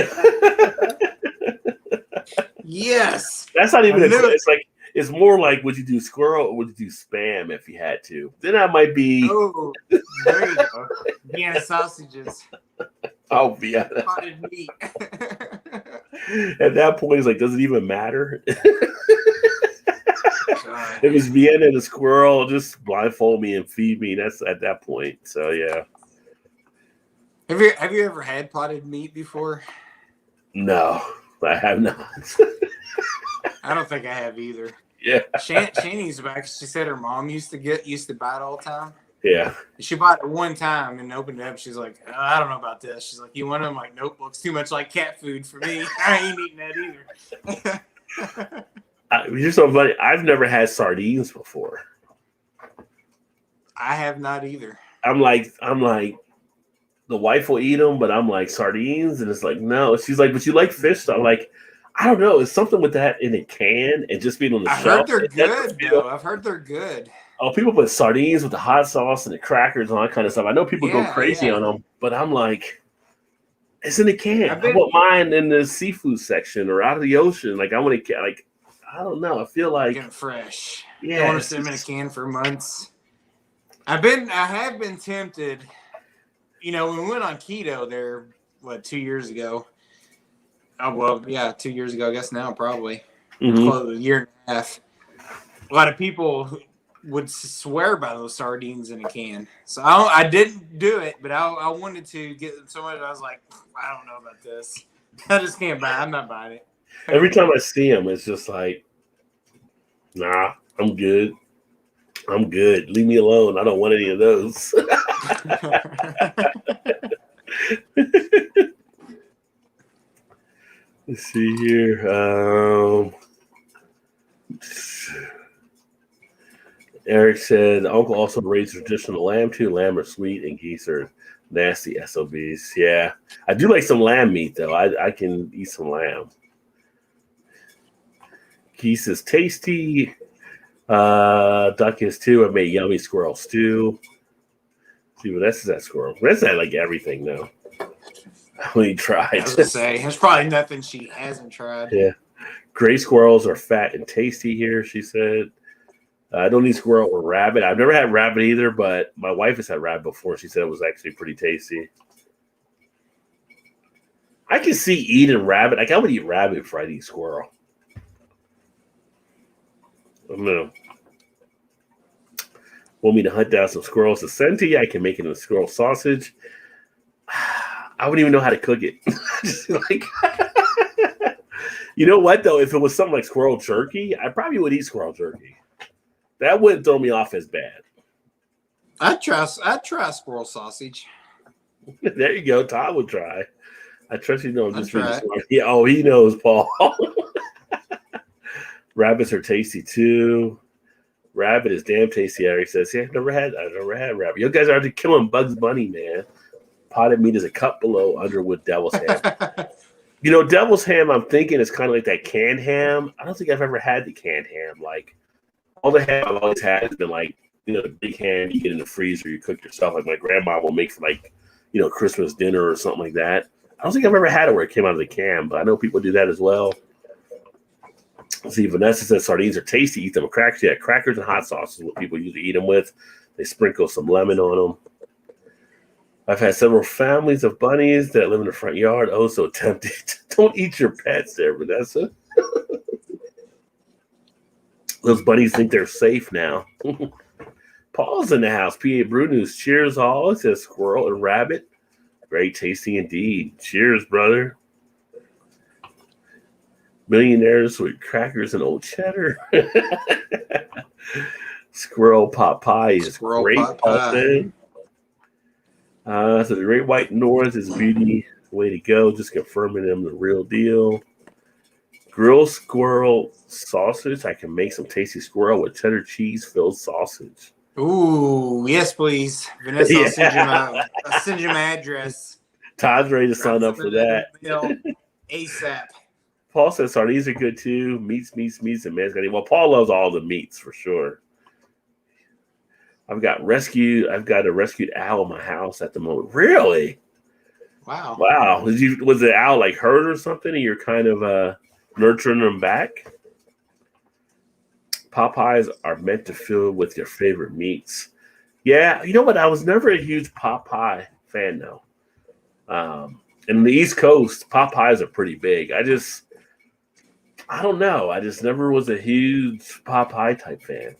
Yes. That's not even. It's like it's more like would you do squirrel or would you do spam if you had to? Then I might be. Oh, there you go. Vienna sausages. Oh yeah. Potted meat. At that point, it's like, does it even matter? If it's Vienna and a squirrel, just blindfold me and feed me. That's at that point. So yeah. Have you ever had potted meat before? No, I have not. I don't think I have either. Yeah. Shani's back. She said her mom used to buy it all the time. Yeah. She bought it one time and opened it up. She's like, oh, I don't know about this. She's like, you want it? I'm like, nope, looks too much like cat food for me. I ain't eating that either. You're so funny. I've never had sardines before. I have not either. I'm like, the wife will eat them, but I'm like sardines, and it's like no. She's like, but you like fish? So I'm like, I don't know. It's something with that in a can and just being on the shelf. I've heard they're good, though. I've heard they're good. Oh, people put sardines with the hot sauce and the crackers and all that kind of stuff. I know people go crazy on them, but I'm like, It's in a can. I want mine in the seafood section or out of the ocean. Like I want to, like, I don't know. I feel like getting fresh. Yeah, I want to sit them in a can for months. I have been tempted. You know, when we went on keto there, 2 years ago? Oh well, yeah, 2 years ago. I guess now probably close to a year and a half. A lot of people would swear by those sardines in a can. So I didn't do it, but I wanted to get so much. I was like, I don't know about this. I just can't buy it. I'm not buying it. Every time I see them, it's just like, nah, I'm good. I'm good. Leave me alone. I don't want any of those. Let's see here. Eric said, Uncle also raised traditional lamb too. Lamb are sweet and geese are nasty SOBs. Yeah. I do like some lamb meat, though. I can eat some lamb. Geese is tasty. Duck is too. I made yummy squirrel stew. See, but that's that squirrel. That's not like everything, though. I only tried. I was gonna say, there's probably nothing she hasn't tried. Yeah. Gray squirrels are fat and tasty here, she said. I don't eat squirrel or rabbit. I've never had rabbit either, but my wife has had rabbit before. She said it was actually pretty tasty. I can see eating rabbit. Like, I would eat rabbit before I'd eat squirrel. I don't know. Want me to hunt down some squirrels to send to you? I can make it in a squirrel sausage. I wouldn't even know how to cook it. Just like, you know what, though? If it was something like squirrel jerky, I probably would eat squirrel jerky. That wouldn't throw me off as bad. I'd try squirrel sausage. There you go. Todd would try. I trust you know I'm just really smart. Yeah, oh, he knows, Paul. Rabbits are tasty too. Rabbit is damn tasty, Eric says. Yeah, I've never had rabbit. You guys are already killing Bugs Bunny, man. Potted meat is a cut below Underwood devil's ham. You know, devil's ham, I'm thinking it's kind of like that canned ham. I don't think I've ever had the canned ham. Like, all the ham I've always had has been like, you know, the big ham you get in the freezer, you cook yourself. Like my grandma will make for like, you know, Christmas dinner or something like that. I don't think I've ever had it where it came out of the can, but I know people do that as well. Let's see, Vanessa says sardines are tasty. Eat them with crackers. Yeah, crackers and hot sauce is what people usually eat them with. They sprinkle some lemon on them. I've had several families of bunnies that live in the front yard. Oh, so tempting. Don't eat your pets there, Vanessa. Those bunnies think they're safe now. Paul's in the house. PA Brew News. Cheers, all. It says squirrel and rabbit. Great tasting indeed. Cheers, brother. Millionaires with crackers and old cheddar. Squirrel pot pie is Squirrel great. pot pie. So the Great White North is beauty. Way to go. Just confirming them the real deal. Grilled squirrel sausage. I can make some tasty squirrel with cheddar cheese filled sausage. Ooh, yes, please. Vanessa, I'll send you my address. Todd's ready to sign up for that. ASAP. Paul says sardines are good too. Meats, and man's got to eat. Well, Paul loves all the meats for sure. I've got a rescued owl in my house at the moment. Really? Wow. Was the owl like hurt or something? And you're kind of nurturing them back? Popeyes are meant to fill with your favorite meats. Yeah, you know what? I was never a huge Popeye fan though. In the East Coast, Popeyes are pretty big. I don't know. I just never was a huge Popeye type fan.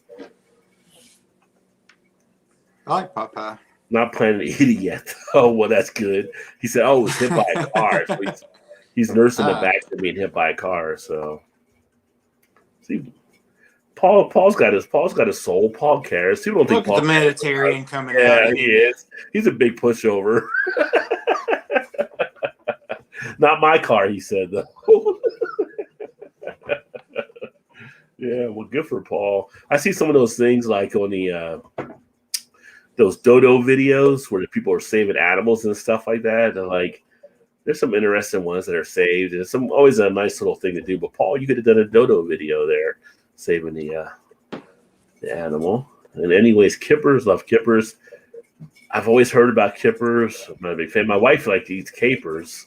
I like Popeye. Not planning to eat it yet. Oh, well, that's good. He said, "Oh, it was hit by a car." So he's nursing the back from being hit by a car. So, see, Paul's got his soul. Paul cares. People don't think Paul the Mediterranean coming out. Yeah, he is. He's a big pushover. Not my car, he said though. Yeah, well, good for Paul. I see some of those things like on the those dodo videos where the people are saving animals and stuff like that. And like, there's some interesting ones that are saved, and it's always a nice little thing to do. But Paul, you could have done a dodo video there, saving the animal. And anyways, kippers, love kippers. I've always heard about kippers. I'm not a big fan. My wife eats capers.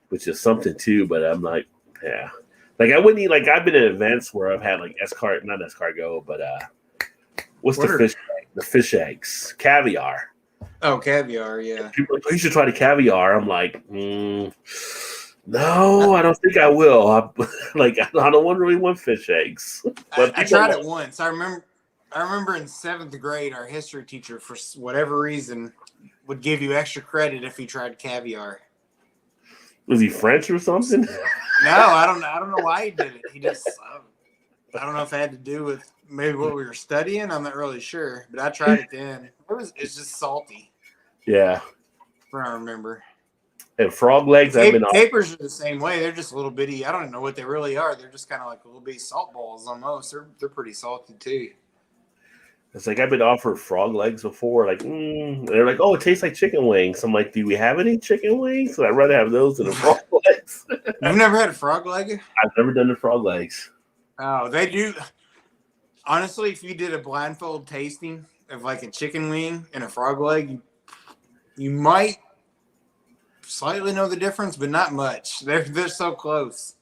which is something too. But I'm like, yeah, like I wouldn't eat. Like I've been at events where I've had like not escargot, but what's What the are- fish? The fish eggs, caviar. Oh, caviar, yeah. People are like, oh, you should try the caviar. I'm like, no, I don't think I will. I don't really want fish eggs. But I tried it once. I remember in 7th grade, our history teacher, for whatever reason, would give you extra credit if you tried caviar. Was he French or something? No, I don't know why he did it. He just, I don't know if it had to do with maybe what we were studying. I'm not really sure, but I tried it then. It's just salty. Yeah. From what I remember. And frog legs, Capers are the same way. They're just a little bitty. I don't even know what they really are. They're just kind of like little bitty salt balls almost. They're pretty salty too. It's like I've been offered frog legs before. Like, they're like, oh, it tastes like chicken wings. I'm like, do we have any chicken wings? So I'd rather have those than the frog legs. You've never had a frog leg? I've never done the frog legs. Oh, they do. Honestly, if you did a blindfold tasting of like a chicken wing and a frog leg, you might slightly know the difference, but not much. They're so close.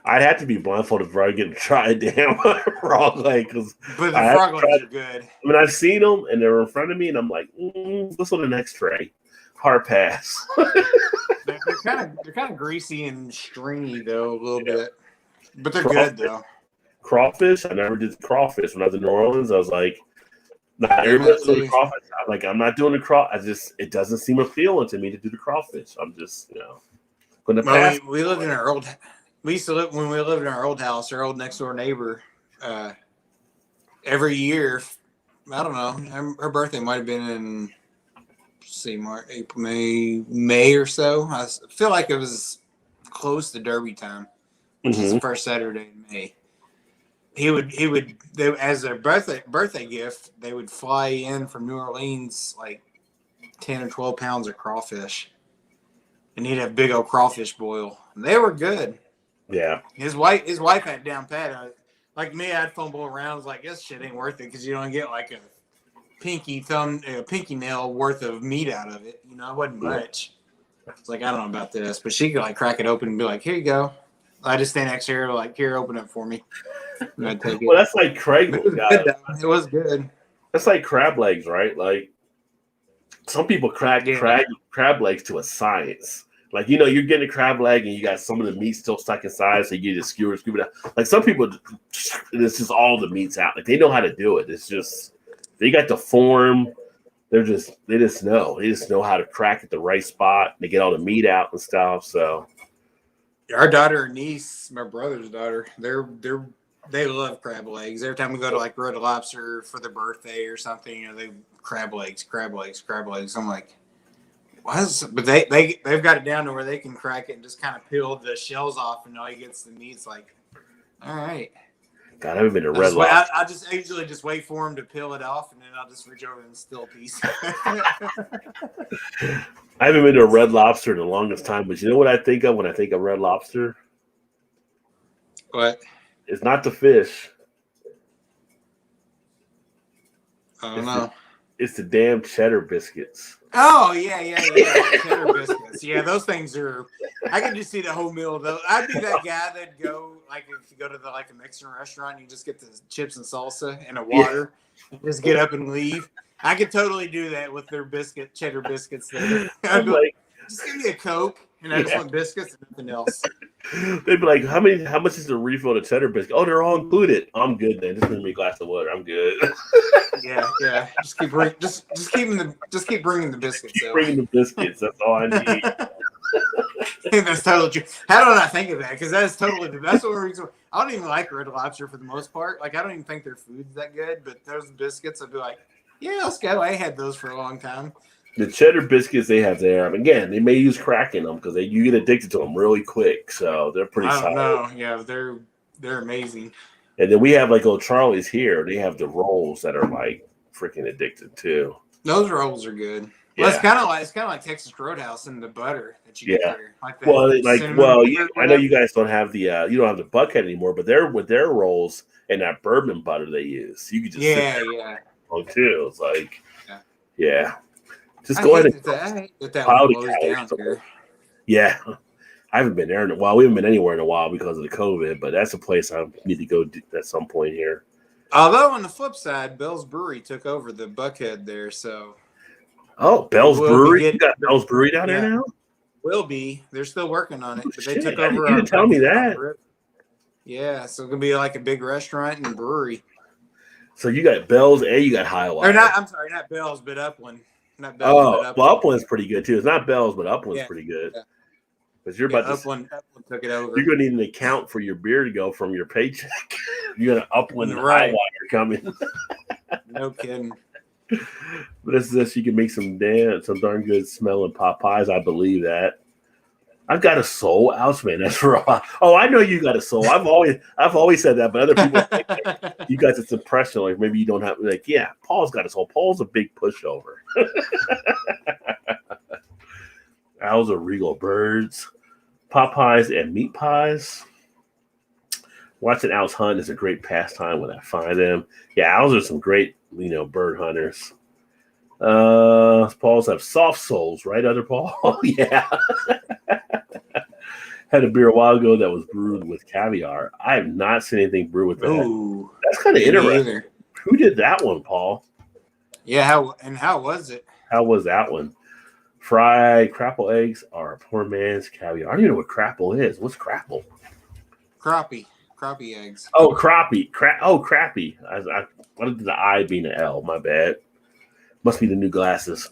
I'd have to be blindfolded before I get to try a damn frog leg. But the frog legs are good. I mean, I've seen them and they're in front of me, and I'm like, what's on the next tray? Hard pass. they're kind of greasy and stringy though, a little bit, but they're good though. Crawfish. I never did crawfish when I was in New Orleans. I was like, not everybody's doing the crawfish. I'm like, I'm not doing the crawfish. It doesn't seem appealing to me to do the crawfish. I'm just, going to pass. We lived in our old. We used to live when we lived in our old house. Our old next door neighbor. Every year, I don't know. Her birthday might have been in, March, April, May or so. I feel like it was close to Derby time, which is the first Saturday in May. They, as their birthday gift, they would fly in from New Orleans like 10 or 12 pounds of crawfish, and he'd have big old crawfish boil. And they were good. Yeah. His wife had down pat. Like me, I'd fumble around. I was like, this shit ain't worth it because you don't get like a pinky nail worth of meat out of it. It wasn't much. It's like, I don't know about this, but she could like crack it open and be like, here you go. I just stand next to her like, here, open it for me. And I'd take it. Well, that's like Craig. It was good. That's like crab legs, right? Like some people crab legs to a science. Like, you're getting a crab leg and you got some of the meat still stuck inside, so you get to skewer it out. Like some people, it's just all the meat's out. Like they know how to do it. It's just they got the form. They just know. They just know how to crack at the right spot. They get all the meat out and stuff. So our daughter and niece, my brother's daughter, they love crab legs. Every time we go to like Red Lobster for their birthday or something, they crab legs. I'm like, but they've got it down to where they can crack it and just kind of peel the shells off, and all he gets the meat's like, all right. God, I haven't been to Red Lobster. I usually just wait for him to peel it off, and then I'll just reach over and steal a piece. I haven't been to a Red Lobster in the longest time, but you know what I think of when I think of Red Lobster? What? It's not the fish. I don't know. It's the damn cheddar biscuits. Oh, yeah. Cheddar biscuits. Yeah, those things are. I can just see the whole meal of those. I'd be that guy that'd go, like, if you go to a Mexican restaurant, you just get the chips and salsa and a water, and just get up and leave. I could totally do that with their cheddar biscuits. There. I'd be like, just give me a Coke, and I just want biscuits and nothing else. They'd be like, how much is the refill of cheddar biscuit? Oh, they're all included. I'm good then. Just bring me a glass of water. I'm good. Yeah. Just keep bringing the biscuits. Keep bringing the biscuits. That's all I need. That's totally true. How did I think of that? Because that's the one reason. I don't even like Red Lobster for the most part. Like, I don't even think their food's that good. But those biscuits, I'd be like, yeah, let's go. I had those for a long time. The cheddar biscuits they have there, again, they may use crack in them because you get addicted to them really quick. So they're pretty solid. I don't know. Yeah, they're amazing. And then we have like old Charlie's here. They have the rolls that are like freaking addicted too. Those rolls are good. Yeah. Well, it's kind of like Texas Roadhouse and the butter that you get there. Like that I know you guys don't have the you don't have the buckhead anymore, but they're with their rolls and that bourbon butter they use. You could just too. It's like just go ahead and that one blows down here. Yeah. I haven't been there in a while. We haven't been anywhere in a while because of the COVID, but that's a place I need to go at some point here. Although on the flip side, Bell's Brewery took over the Buckhead there, so Bell's Brewery. You got they, Bell's Brewery down there now? will be. They're still working on it, but they Shit, took over. You didn't tell me that. Yeah, so it's gonna be like a big restaurant and brewery. So you got Bell's and you got Highwire. Or not? I'm sorry, not Bell's, but Upland. Not Bell's, but Upland. Well, Upland's pretty good too. It's not Bell's, but Upland's pretty good. Because you're about Upland took it over. You're gonna need an account for your beer to go from your paycheck. You're gonna Upland and Highwire coming. No kidding. But this you can make some darn good smelling pot pies. I believe that. I've got a soul. Ouch, man, that's raw. Oh, I know you got a soul. I've always said that, but other people think like, you guys, it's impression. Like maybe you don't have like, yeah, Paul's got a soul. Paul's a big pushover. Owls are regal birds. Pot pies and meat pies. Watching owls hunt is a great pastime when I find them. Yeah, owls are some great, bird hunters. Pauls have soft souls, right, other Paul? Yeah. Had a beer a while ago that was brewed with caviar. I have not seen anything brewed with that. Ooh, that's kind of interesting. Who did that one, Paul? Yeah, how was it? How was that one? Fried crapple eggs are a poor man's caviar. I don't even know what crapple is. What's crapple? Crappie eggs. Oh, crappie. Crappie. What did the I being an L? My bad. Must be the new glasses.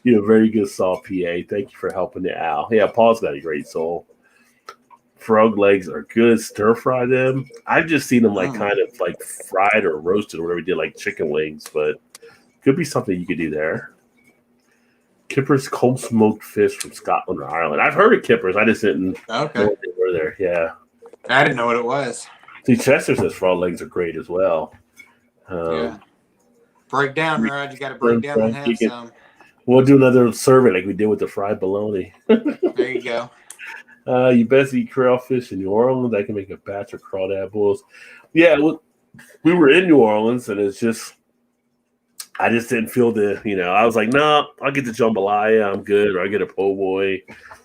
You're a very good soul, PA. Thank you for helping the owl. Yeah, Paul's got a great soul. Frog legs are good. Stir fry them. I've just seen them kind of like fried or roasted or whatever we did, like chicken wings, but could be something you could do there. Kippers cold smoked fish from Scotland or Ireland. I've heard of kippers. I just didn't know they were there. Yeah. I didn't know what it was. See, Chester says frog legs are great as well. Break down, Rod. You got to break down and have some. We'll do another survey like we did with the fried bologna. There you go. You best eat crayfish in New Orleans. I can make a batch of crawdad bulls. Yeah, we were in New Orleans, and it's just, I just didn't feel I was like, no, I'll get the jambalaya. I'm good. Or I get a po' boy.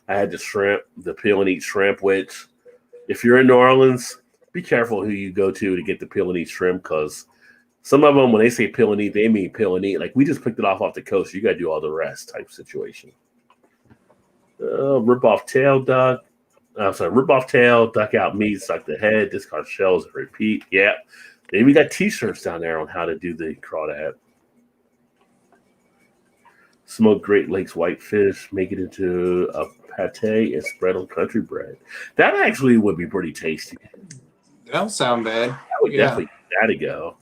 I had the shrimp, the peel and eat shrimp, which if you're in New Orleans, be careful who you go to get the peel and eat shrimp, because some of them, when they say peel and eat, they mean peel and eat. Like, we just picked it off the coast. You got to do all the rest type situation. Rip off tail, duck. Rip off tail, duck out meat, suck the head, discard shells, and repeat. Yeah. Then we got T-shirts down there on how to do the crawdad. Smoke Great Lakes whitefish, make it into a pate, and spread on country bread. That actually would be pretty tasty. That don't sound bad. I would definitely give that a go.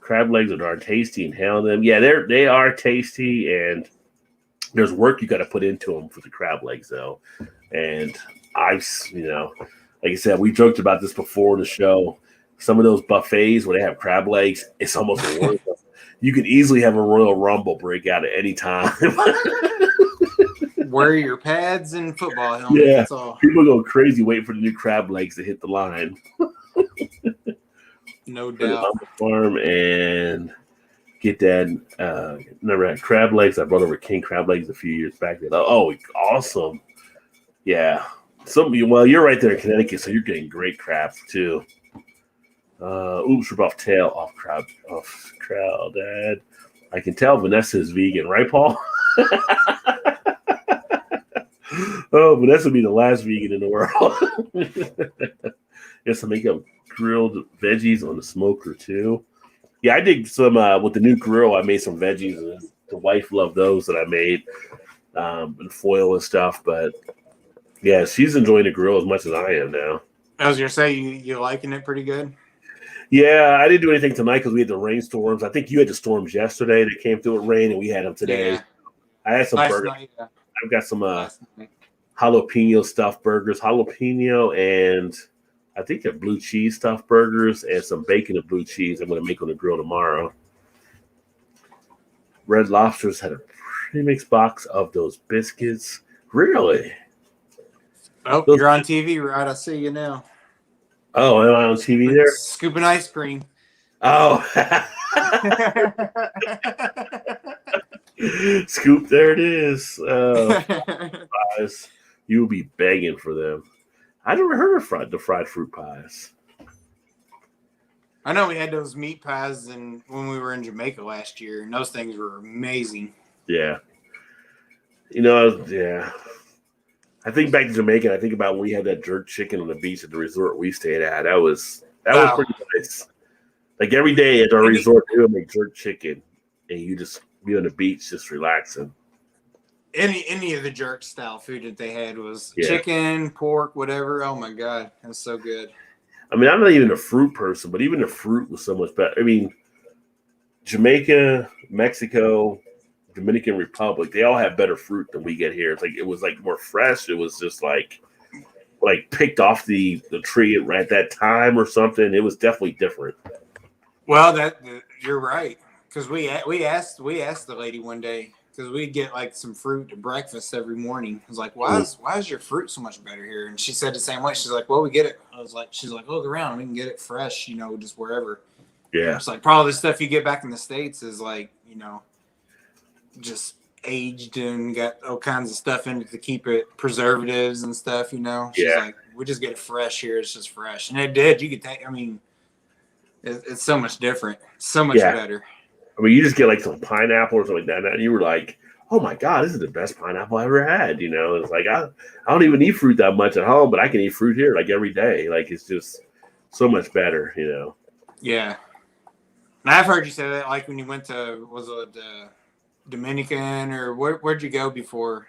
Crab legs are darn tasty. Inhale them. Yeah, they are tasty, and there's work you got to put into them for the crab legs, though. And I've, like I said, we joked about this before the show. Some of those buffets where they have crab legs, it's almost worth it. You could easily have a Royal Rumble break out at any time. Wear your pads and football helmet. Yeah, that's all. People go crazy waiting for the new crab legs to hit the line. No doubt. Farm and get that. Never had crab legs. I brought over king crab legs a few years back. Oh, awesome! Yeah, well, you're right there in Connecticut, so you're getting great crabs too. Rip off tail, off crowd, Dad. I can tell Vanessa's vegan, right, Paul? Oh, Vanessa would be the last vegan in the world. Yes, I make up grilled veggies on the smoker too. Yeah, I did some with the new grill. I made some veggies, and the wife loved those that I made, and foil and stuff. But yeah, she's enjoying the grill as much as I am now. I was gonna say, you liking it pretty good. Yeah, I didn't do anything tonight because we had the rainstorms. I think you had the storms yesterday that came through with rain, and we had them today. Yeah. I had some burgers. I've got some jalapeno stuffed burgers, jalapeno, and I think they're blue cheese stuffed burgers, and some bacon and blue cheese I'm going to make on the grill tomorrow. Red Lobster's had a premix box of those biscuits. Really? Oh, you're on TV, right? I see you now. Oh, am I on TV there? Scooping ice cream. Oh. Scoop, there it is. Pies. You will be begging for them. I never heard of the fried fruit pies. I know we had those meat pies when we were in Jamaica last year, and those things were amazing. Yeah. Yeah. I think back to Jamaica. I think about when we had that jerk chicken on the beach at the resort we stayed at. That was pretty nice. Like every day at our resort, they would make jerk chicken, and you just be on the beach, just relaxing. Any of the jerk style food that they had was chicken, pork, whatever. Oh my god, that's so good. I mean, I'm not even a fruit person, but even the fruit was so much better. I mean, Jamaica, Mexico, Dominican Republic, they all have better fruit than we get here. It's like it was like more fresh. It was just like picked off the tree at that time or something. It was definitely different. Well, you're right, because we asked the lady one day, because we'd get like some fruit to breakfast every morning. I was like, why is your fruit so much better here? And she said the same way. She's like, well, we get it. She's like, look around, we can get it fresh, just wherever. Yeah. It's like probably the stuff you get back in the States is like, just aged and got all kinds of stuff in it to keep it, preservatives and stuff, She's like, we just get it fresh here. It's just fresh. And it did. You could take, it's so much different, so much better. I mean, you just get like some pineapple or something like that, and you were like, "Oh my god, this is the best pineapple I ever had." It's like I don't even eat fruit that much at home, but I can eat fruit here like every day. Like it's just so much better, Yeah, and I've heard you say that like when you went to Dominican or where'd you go before?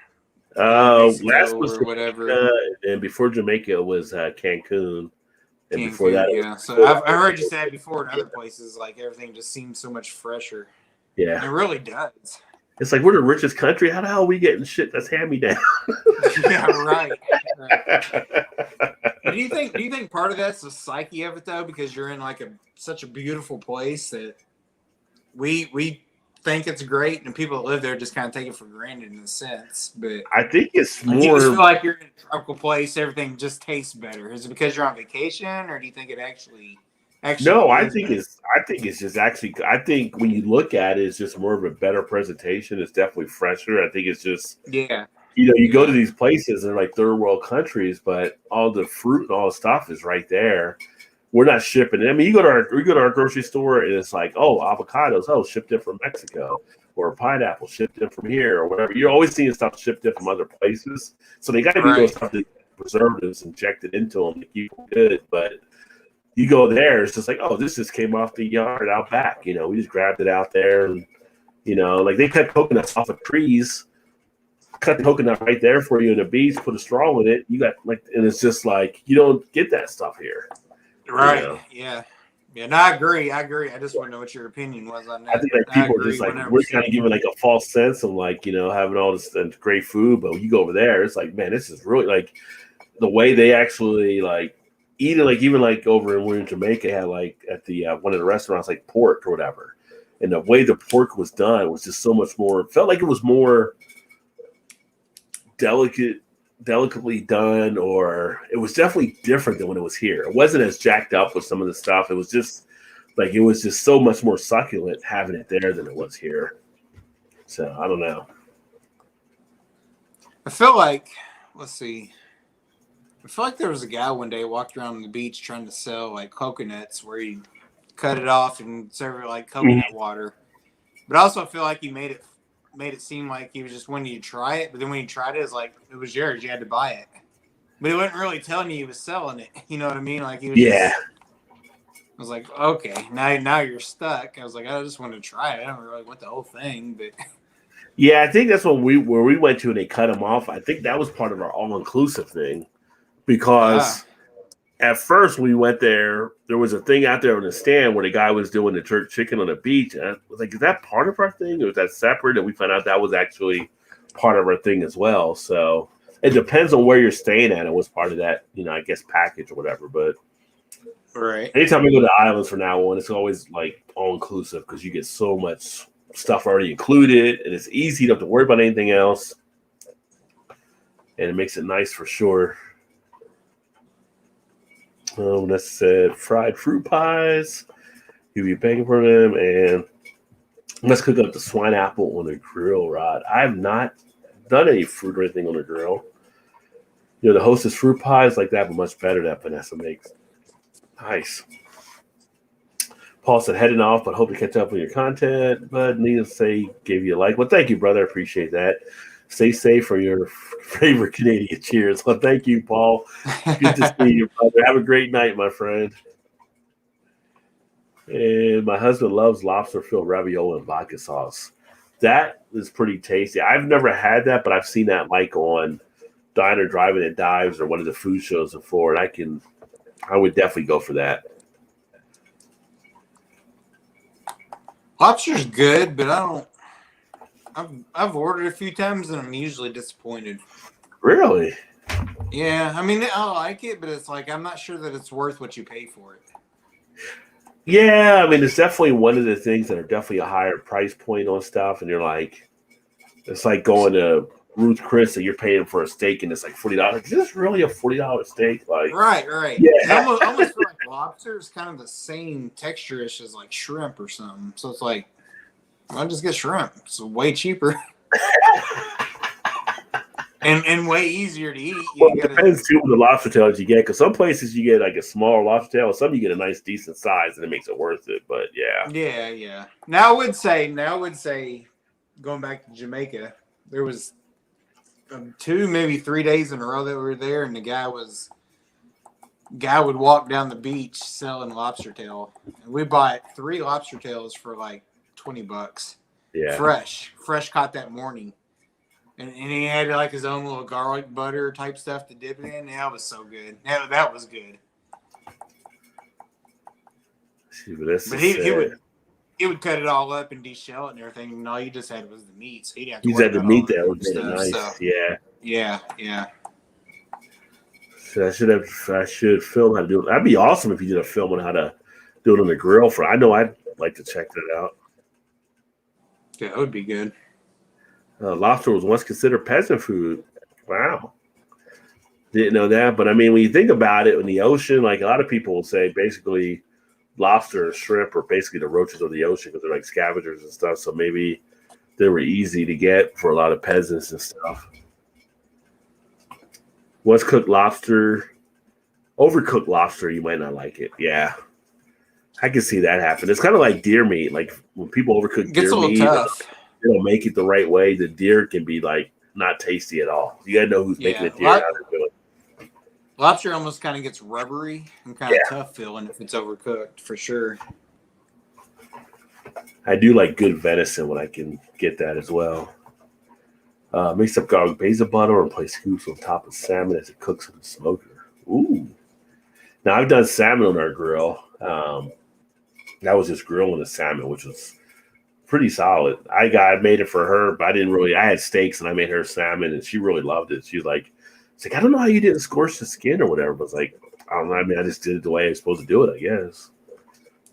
Last was or whatever, and before Jamaica it was Cancun. And before that, so I've heard you say it before in other places, like everything just seems so much fresher. Yeah, it really does. It's like we're the richest country. How the hell are we getting shit that's hand me down? Yeah, right. Do you think part of that's the psyche of it though, because you're in like such a beautiful place that we think it's great, and people that live there just kind of take it for granted in a sense. But I think it's more. You just feel like you're in a tropical place, everything just tastes better. Is it because you're on vacation, or do you think it actually? No, I think it's just actually. I think when you look at it, it's just more of a better presentation. It's definitely fresher. I think it's just you go to these places and they're like third world countries, but all the fruit and all the stuff is right there. We're not shipping it. I mean, you go to our grocery store and it's like, oh, avocados, shipped in from Mexico, or pineapple shipped in from here, or whatever. You're always seeing stuff shipped in from other places, so they got to do those stuff that preservatives injected into them to keep them good. But you go there, it's just like, oh, this just came off the yard out back. We just grabbed it out there, and like they cut coconuts off of trees, cut the coconut right there for you in the beach, put a straw in it. You got and it's just like you don't get that stuff here. Right. Yeah. Yeah. No, I agree. I just want to know what your opinion was on that. I think people are just like, we're kind of giving like a false sense of like, having all this great food, but when you go over there, it's like, man, this is really like the way they actually like eat it. Like even like over in Jamaica, had like at the one of the restaurants, like pork or whatever. And the way the pork was done was just so much more, it felt like it was more delicately done, or it was definitely different than when it was here. It wasn't as jacked up with some of the stuff. It was just so much more succulent having it there than it was here. So I don't know. I feel like, let's see. I feel like there was a guy one day walked around on the beach trying to sell like coconuts, where he cut it off and serve it like coconut water. But I also feel like he made it seem like he was just wanting you to try it, but then when you tried it, it's like it was yours. You had to buy it, but he wasn't really telling you he was selling it. You know what I mean? Like he was. I was like, okay, now you're stuck. I was like, I just wanted to try it. I don't really want the whole thing, but. Yeah, I think that's where we went to and they cut them off. I think that was part of our all-inclusive thing, because at first we went there was a thing out there on the stand where the guy was doing the jerk chicken on the beach. And I was like, is that part of our thing, or is that separate? And we found out that was actually part of our thing as well. So it depends on where you're staying at and what's part of that, I guess package or whatever. But anytime we go to islands from now on, it's always like all-inclusive, because you get so much stuff already included, and it's easy. You don't have to worry about anything else, and it makes it nice for sure. That's fried fruit pies. You'll be begging for them, and Let's cook up the swine apple on the grill, Rod. I have not done any fruit or anything on the grill. You know, the Hostess fruit pies like that, but much better that Vanessa makes. Nice. Paul said, heading off, but hope to catch up on your content. But needless to say, gave you a like. Well, thank you, brother. I appreciate that. Stay safe from your favorite Canadian. Cheers. Well, thank you, Paul. Good to see you, brother. Have a great night, my friend. And my husband loves lobster-filled ravioli and vodka sauce. That is pretty tasty. I've never had that, but I've seen that like on Diner Driving and Dives or one of the food shows before, and I would definitely go for that. Lobster's good, but I've ordered a few times and I'm usually disappointed. Really? Yeah, I mean I like it, but it's like I'm not sure that it's worth what you pay for it. Yeah, I mean it's definitely one of the things that are definitely a higher price point on stuff, and you're like, it's like going to Ruth Chris and you're paying for a steak and it's like $40. Is this really a $40 steak? Like, right. Yeah. I almost feel like lobster is kind of the same texture-ish as like shrimp or something. So it's like, I'll just get shrimp. It's way cheaper. and way easier to eat. It depends too on the lobster tails you get, because some places you get like a small lobster tail, some you get a nice decent size, and it makes it worth it. But yeah. Now I would say, going back to Jamaica, there was 2, maybe 3 days in a row that we were there, and the guy would walk down the beach selling lobster tail, and we bought 3 lobster tails for like $20. Yeah, fresh caught that morning. And he had like his own little garlic butter type stuff to dip it in. That was so good. That was good. But he would cut it all up and deshell it and everything. And all you just had was the meat. So he'd have to you worry had the about meat all that that was made it stuff. nice. So, Yeah. Yeah. So I should film how to do it. That'd be awesome if you did a film on how to do it on the grill. I know I'd like to check that out. Yeah, that would be good. Lobster was once considered peasant food. Wow. Didn't know that. But I mean, when you think about it in the ocean, like a lot of people will say basically lobster and shrimp are basically the roaches of the ocean because they're like scavengers and stuff. So maybe they were easy to get for a lot of peasants and stuff. Once cooked lobster, overcooked lobster, you might not like it. Yeah. I can see that happen. It's kind of like deer meat. Like when people overcook Gets deer a little meat, tough. they don't make it the right way. The deer can be like not tasty at all. You gotta know who's making the deer. How they're doing. Lobster almost kind of gets rubbery and kind of tough feeling if it's overcooked, for sure. I do like good venison when I can get that as well. Mix up garlic basil butter and place scoops on top of salmon as it cooks in the smoker. Ooh. Now I've done salmon on our grill. That was just grilling the salmon, which was pretty solid. I made it for her, but I had steaks and I made her salmon and she really loved it. She's like, I don't know how you didn't scorch the skin or whatever. But it's like, I don't know. I mean, I just did it the way I was supposed to do it, I guess.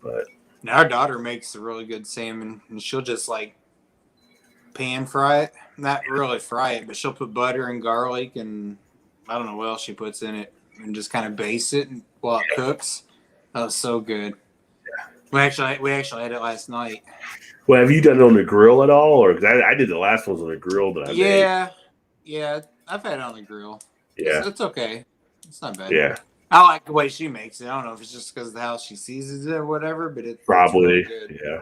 But now our daughter makes a really good salmon, and she'll just like pan fry it. Not really fry it, but she'll put butter and garlic and I don't know what else she puts in it, and just kind of baste it while it cooks. That was so good. We actually had it last night. Well, have you done it on the grill at all, or because I did the last ones on the grill that I made? Yeah, I've had it on the grill. Yeah, it's okay. It's not bad. Yeah, I like the way she makes it. I don't know if it's just because of how she seasons it or whatever, but it's probably it's really good. Yeah.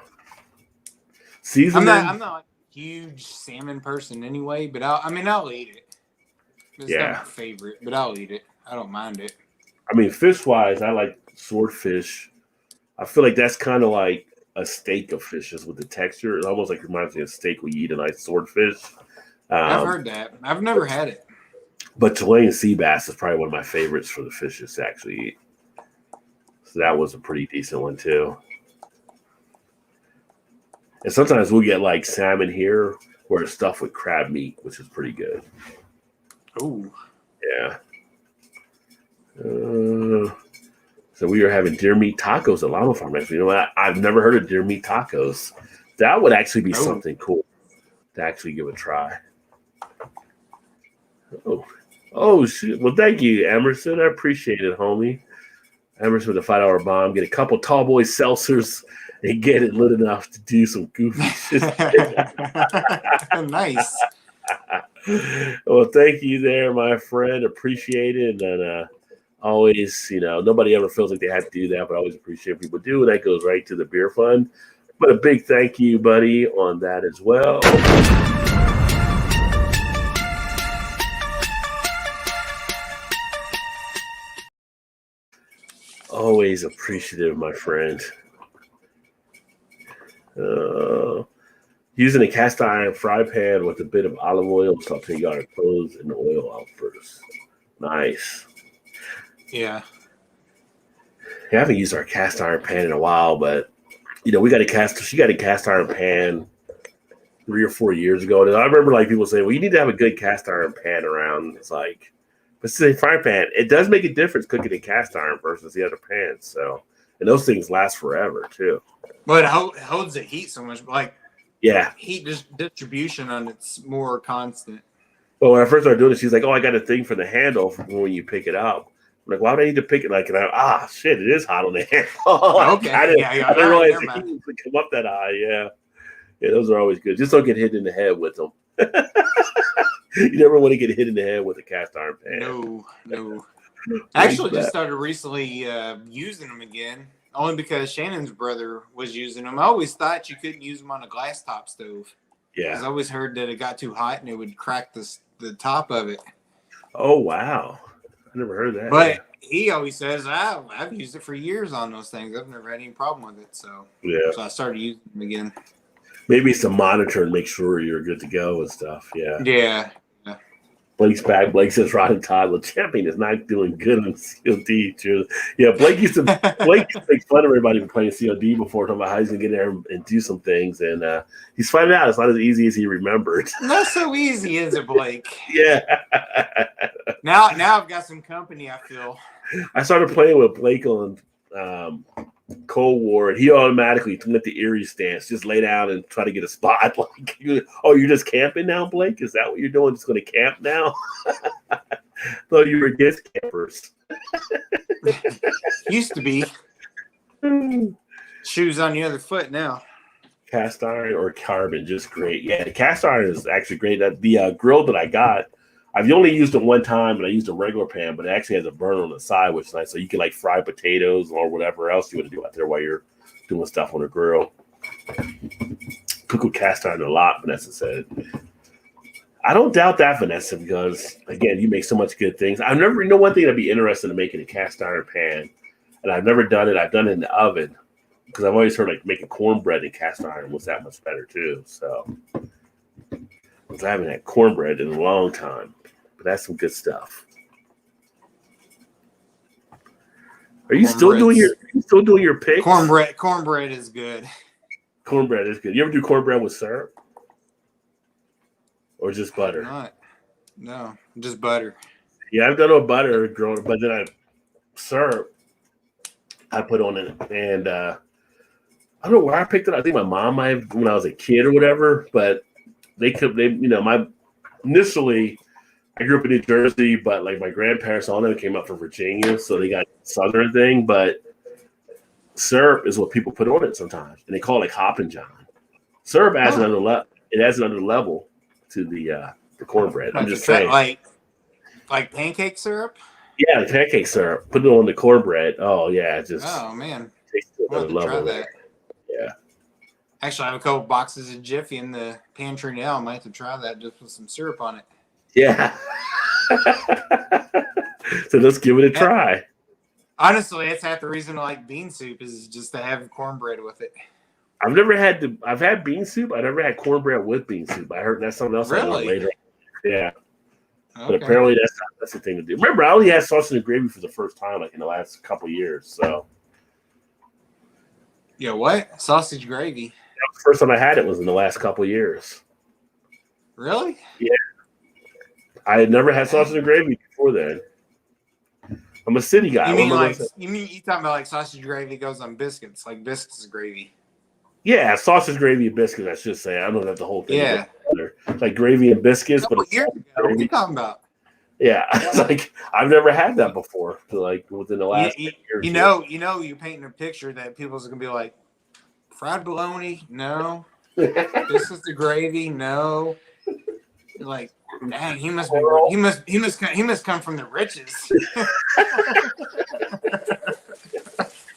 Seasoning. I'm not like a huge salmon person anyway, but I'll eat it. It's not my favorite, but I'll eat it. I don't mind it. I mean, fish wise, I like swordfish. I feel like that's kind of like a steak of fishes with the texture. It almost like reminds me of steak when you eat a nice swordfish. I've heard that. I've never had it. But Chilean sea bass is probably one of my favorites for the fishes to actually eat. So that was a pretty decent one too. And sometimes we'll get like salmon here where it's stuffed with crab meat, which is pretty good. Ooh. Yeah. So we are having deer meat tacos at Llama Farm. Actually, you know what? I've never heard of deer meat tacos. That would actually be something cool to actually give a try. Oh, shoot. Well, thank you, Emerson. I appreciate it, homie. Hammers with a $5 bomb. Get a couple tall boy seltzers and get it lit enough to do some goofy shit. Nice. Well, thank you there, my friend. Appreciate it. And always, nobody ever feels like they have to do that, but I always appreciate people do. And that goes right to the beer fund. But a big thank you, buddy, on that as well. Always appreciative, my friend. Using a cast iron fry pan with a bit of olive oil, saute garlic cloves and the oil out first. Nice. Yeah. I haven't used our cast iron pan in a while, but she got a cast iron pan 3 or 4 years ago. And I remember like people saying, well, you need to have a good cast iron pan around. It's like, but it's a fry pan. It does make a difference cooking in cast iron versus the other pans. So, and those things last forever too. But it holds the heat so much. Like, yeah, heat distribution on it's more constant. Well, when I first started doing it, she's like, "Oh, I got a thing for the handle for when you pick it up." I'm like, "Why would I need to pick it?" Like, shit, it is hot on the handle. Okay, I didn't realize never the mind. heat would come up that high. Yeah, those are always good. Just don't get hit in the head with them. You never want to get hit in the head with a cast iron pan. No. I actually just started recently using them again, only because Shannon's brother was using them. I always thought you couldn't use them on a glass top stove. Yeah, because I always heard that it got too hot and it would crack the top of it. Oh wow, I never heard that. But he always says, I've used it for years on those things. I've never had any problem with it. So I started using them again. Maybe it's to monitor and make sure you're good to go and stuff. Yeah. Blake's back. Blake says Rod Todd, well, champion is not doing good on COD. Yeah, Blake used to make fun of everybody for playing COD before, talking about how he's going to get there and do some things. And he's finding out it's not as easy as he remembered. Not so easy, is it, Blake? Yeah. Now I've got some company, I feel. I started playing with Blake on Cold War, and he automatically went the Erie stance, just lay down and try to get a spot. Like, you're just camping now, Blake? Is that what you're doing? Just going to camp now? Thought you were against campers. Used to be. Shoes on the other foot now. Cast iron or carbon, just great. Yeah, the cast iron is actually great. The grill that I got, I've only used it one time, and I used a regular pan, but it actually has a burner on the side, which is nice. So you can like fry potatoes or whatever else you want to do out there while you're doing stuff on the grill. Cook with cast iron a lot, Vanessa said. I don't doubt that, Vanessa, because again, you make so much good things. I've never, one thing I'd be interested in making a cast iron pan, and I've never done it. I've done it in the oven because I've always heard like making cornbread in cast iron was that much better too. So because I haven't had cornbread in a long time. But that's some good stuff. Are you still doing your picks? Cornbread is good. Cornbread is good. You ever do cornbread with syrup? Or just butter? No, just butter. Yeah, I've done it with butter growing, but then syrup I put on it, and I don't know where I picked it. I think my mom might have when I was a kid or whatever, but initially I grew up in New Jersey, but like my grandparents, all of them came up from Virginia, so they got Southern thing. But syrup is what people put on it sometimes, and they call it like Hoppin' John. Syrup adds another level. It adds another level to the cornbread. I'm just saying, like pancake syrup. Yeah, the pancake syrup. Put it on the cornbread. Oh yeah, it just man, takes to another level. Try that. Yeah. Actually, I have a couple boxes of Jiffy in the pantry now. I might have to try that just with some syrup on it. Yeah. So let's give it a try. Honestly, it's half the reason I like bean soup is just to have cornbread with it. I've had bean soup. I never had cornbread with bean soup. I heard that's something else I learned later. Yeah. Okay. But apparently that's the thing to do. Remember, I only had sausage and gravy for the first time like in the last couple of years. So yeah, what? Sausage gravy? The first time I had it was in the last couple of years. Really? Yeah. I had never had sausage and gravy before then. I'm a city guy. You talking about like sausage gravy goes on biscuits, like biscuits gravy? Yeah, sausage gravy and biscuits. I should say. I don't know that the whole thing. Yeah, like gravy and biscuits. But what are you talking about? Yeah, it's like I've never had that before. Like within the last years. You're painting a picture that people's gonna be like, fried bologna, no. This is the gravy, no. You're like, dang, he must come from the riches.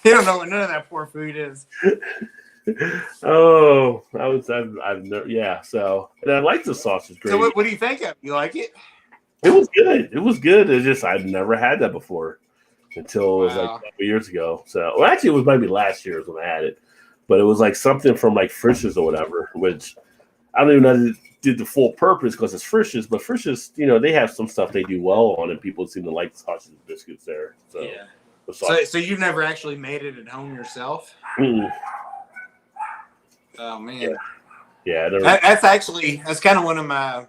He don't know what none of that poor food is. Oh, I've never, yeah. So, and I like the sausage gravy. So, what do you think of it? You like it? It was good. It was good. It's just I've never had that before until it was like a couple years ago. So, well, actually, it was maybe last year when I had it, but it was like something from like Frisch's or whatever, which I don't even know if it did the full purpose because it's Frisch's, but Frisch's, they have some stuff they do well on, and people seem to like the sausage biscuits there. So, yeah. So you've never actually made it at home yourself? Mm-mm. Oh man. Yeah. That's kind of one of my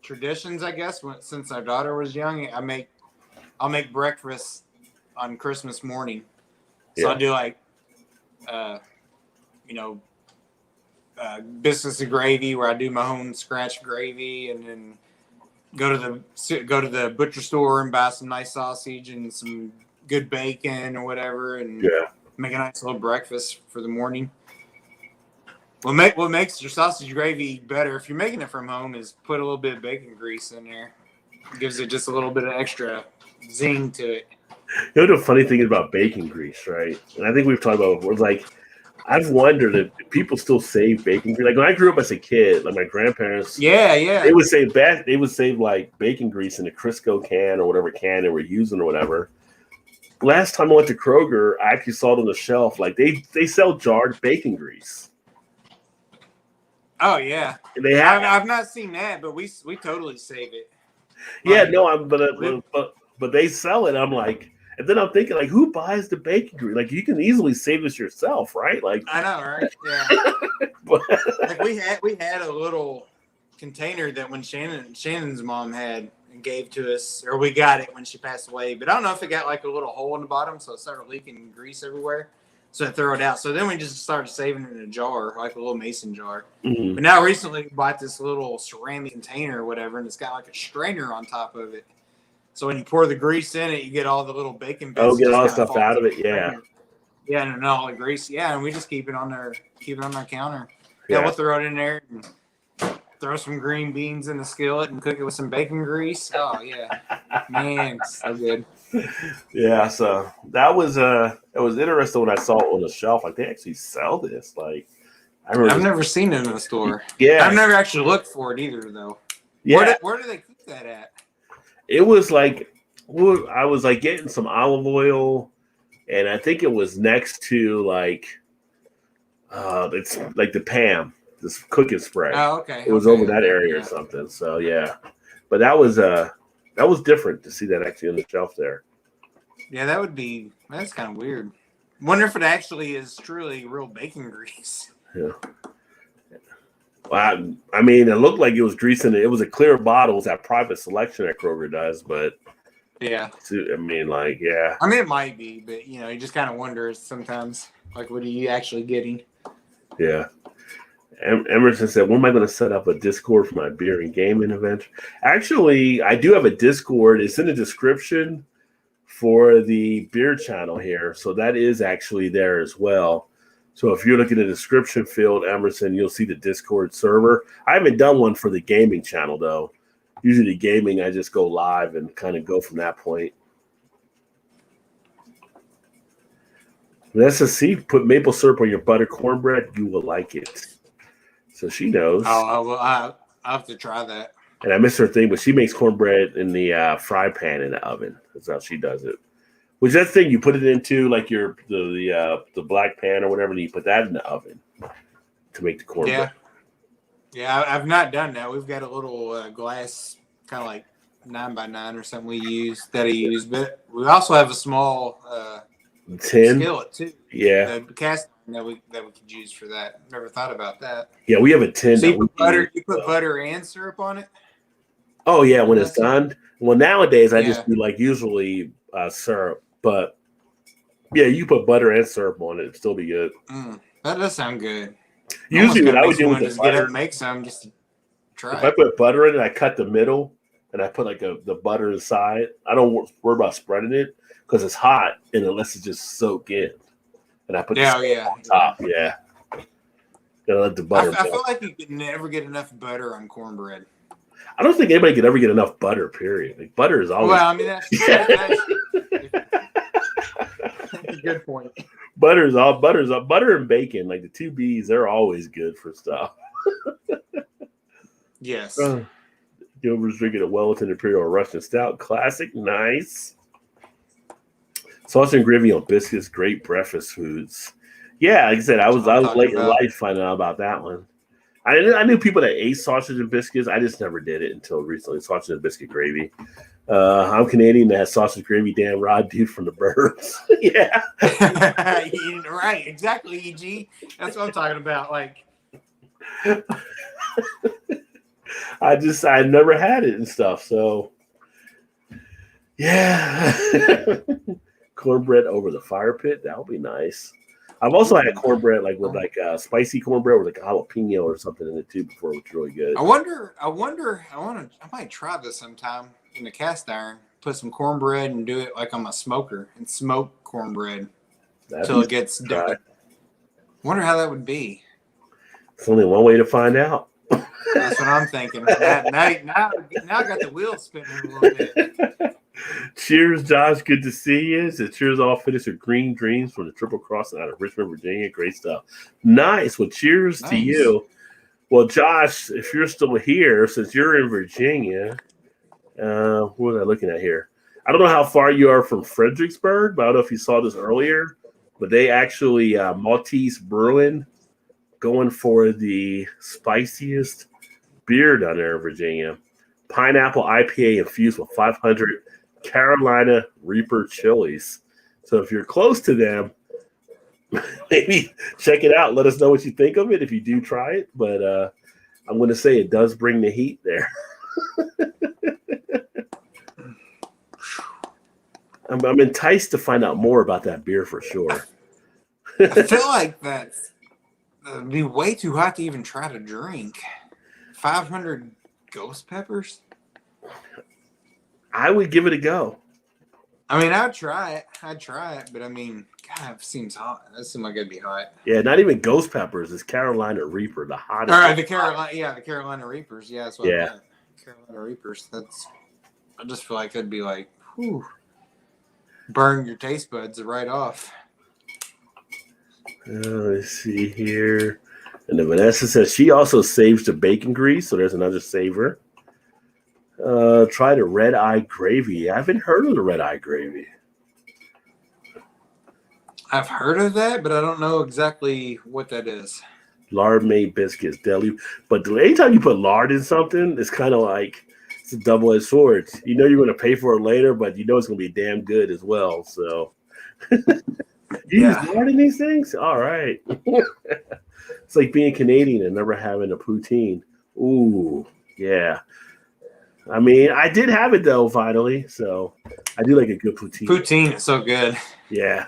traditions, I guess. Since our daughter was young, I'll make breakfast on Christmas morning. So I'll do like, biscuits and gravy, where I do my own scratch gravy, and then go to the butcher store and buy some nice sausage and some good bacon or whatever, and make a nice little breakfast for the morning. What makes your sausage gravy better if you're making it from home is put a little bit of bacon grease in there. It gives it just a little bit of extra zing to it. The funny thing about bacon grease, right? And I think we've talked about it before. Like, I've wondered if people still save bacon grease. Like when I grew up as a kid, like my grandparents, they would save like bacon grease in a Crisco can or whatever can they were using or whatever. Last time I went to Kroger, I actually saw it on the shelf. Like they sell jarred bacon grease. Oh yeah, they have. I've not seen that, but we totally save it. Yeah, but they sell it. I'm like, and then I'm thinking, like, who buys the bacon grease? Like, you can easily save this yourself, right? Like, I know, right? Yeah. Like we had a little container that when Shannon's mom had and gave to us, or we got it when she passed away. But I don't know if it got like a little hole in the bottom, so it started leaking grease everywhere. So I throw it out. So then we just started saving it in a jar, like a little mason jar. Mm-hmm. But now recently we bought this little ceramic container or whatever, and it's got like a strainer on top of it. So when you pour the grease in it, you get all the little bacon bits. Oh, get all the stuff out of it, yeah. Yeah, and all the grease. Yeah, and we just keep it on our counter. Yeah, we'll throw it in there and throw some green beans in the skillet and cook it with some bacon grease. Oh yeah, man, so good. Yeah, so that was it was interesting when I saw it on the shelf. Like they actually sell this. Like I've never seen it in the store. Yeah, I've never actually looked for it either, though. Yeah, where do they keep that at? It was like I was like getting some olive oil, and I think it was next to like it's like the Pam, this cooking spray. Oh, okay. It was over that area or something. So yeah, but that was different to see that actually on the shelf there. Yeah, that's kind of weird. Wonder if it actually is truly real bacon grease. Yeah. Well, I mean, it looked like it was grease in it. It was a clear bottle. It was that private selection that Kroger does, but yeah. I mean, like, yeah. I mean, it might be, but you just kind of wonder sometimes, like, what are you actually getting? Yeah. Emerson said, when am I going to set up a Discord for my beer and gaming event? Actually, I do have a Discord. It's in the description for the beer channel here. So that is actually there as well. So if you're looking at the description field, Emerson, you'll see the Discord server. I haven't done one for the gaming channel, though. Usually gaming, I just go live and kind of go from that point. Vanessa C, put maple syrup on your butter cornbread. You will like it. So she knows. Oh, I'll have to try that. And I miss her thing, but she makes cornbread in the fry pan in the oven. That's how she does it. Which that thing you put it into like the black pan or whatever, and you put that in the oven to make the cornbread. Yeah, I've not done that. We've got a little glass, kind of like 9x9 or something we use, but we also have a small tin skillet too. Yeah, the cast that we could use for that. Never thought about that. Yeah, we have a tin. So you put butter and syrup on it. Oh yeah, when it's done. Well, nowadays I just do like usually syrup, but yeah, you put butter and syrup on it, it'd still be good. That does sound good. Usually, what I would do with the butter, make some just to try. If I put butter in it, I cut the middle and I put like the butter inside. I don't worry about spreading it because it's hot and it lets it just soak in. And I put the on top. Yeah. Gotta let the butter. I feel like you can never get enough butter on cornbread. I don't think anybody could ever get enough butter, period. Like butter is always. Well, I mean, that's a good point. Butter and bacon, like the two B's, they're always good for stuff. Yes. Gilbert's drinking a Wellington Imperial Russian Stout. Classic. Nice. Sausage and gravy on biscuits. Great breakfast foods. Yeah, like I said, I was late in life finding out about that one. I knew people that ate sausage and biscuits. I just never did it until recently. Sausage and biscuit gravy. I'm Canadian that has sausage gravy. Damn, Rod, dude from the Burbs. Yeah. Right. Exactly, EG. That's what I'm talking about. Like, I never had it and stuff. So, yeah. Cornbread over the fire pit. That would be nice. I've also had cornbread with spicy cornbread with like a jalapeno or something in it too before, which was really good. I might try this sometime in the cast iron. Put some cornbread and do it like on my smoker and smoke cornbread until it gets done. Wonder how that would be. It's only one way to find out. That's what I'm thinking. Now I got the wheels spinning a little bit. Cheers, Josh. Good to see you. So cheers, all finished with Green Dreams from the Triple Crossing out of Richmond, Virginia. Great stuff. Nice. Well, cheers to you. Well, Josh, if you're still here, since you're in Virginia, what was I looking at here? I don't know how far you are from Fredericksburg, but I don't know if you saw this earlier, but they actually, Maltese Brewing, going for the spiciest beer down there in Virginia. Pineapple IPA infused with 500 Carolina Reaper chilies. So if you're close to them, maybe check it out. Let us know what you think of it if you do try it. But I'm going to say it does bring the heat there. I'm enticed to find out more about that beer for sure. I feel like that'd be way too hot to even try to drink. 500 ghost peppers? I would give it a go. I mean, I'd try it, but I mean, God, it seems hot. That seems like it'd be hot. Yeah, not even ghost peppers. It's Carolina Reaper, the hottest. All right, the Carolina Reapers. Yeah, that's what I meant. Carolina Reapers. I just feel like it'd be like, whew, burn your taste buds right off. Let's see here. And then Vanessa says she also saves the bacon grease, so there's another saver. Try the red eye gravy. I haven't heard of the red eye gravy. I've heard of that, but I don't know exactly what that is. Lard made biscuits, deli. But anytime you put lard in something, it's kind of like it's a double-edged sword. You know you're going to pay for it later, but you know it's going to be damn good as well. So you use lard in these things? All right. It's like being Canadian and never having a poutine. Ooh, yeah. I mean, I did have it though, finally. So I do like a good poutine. Poutine is so good. Yeah.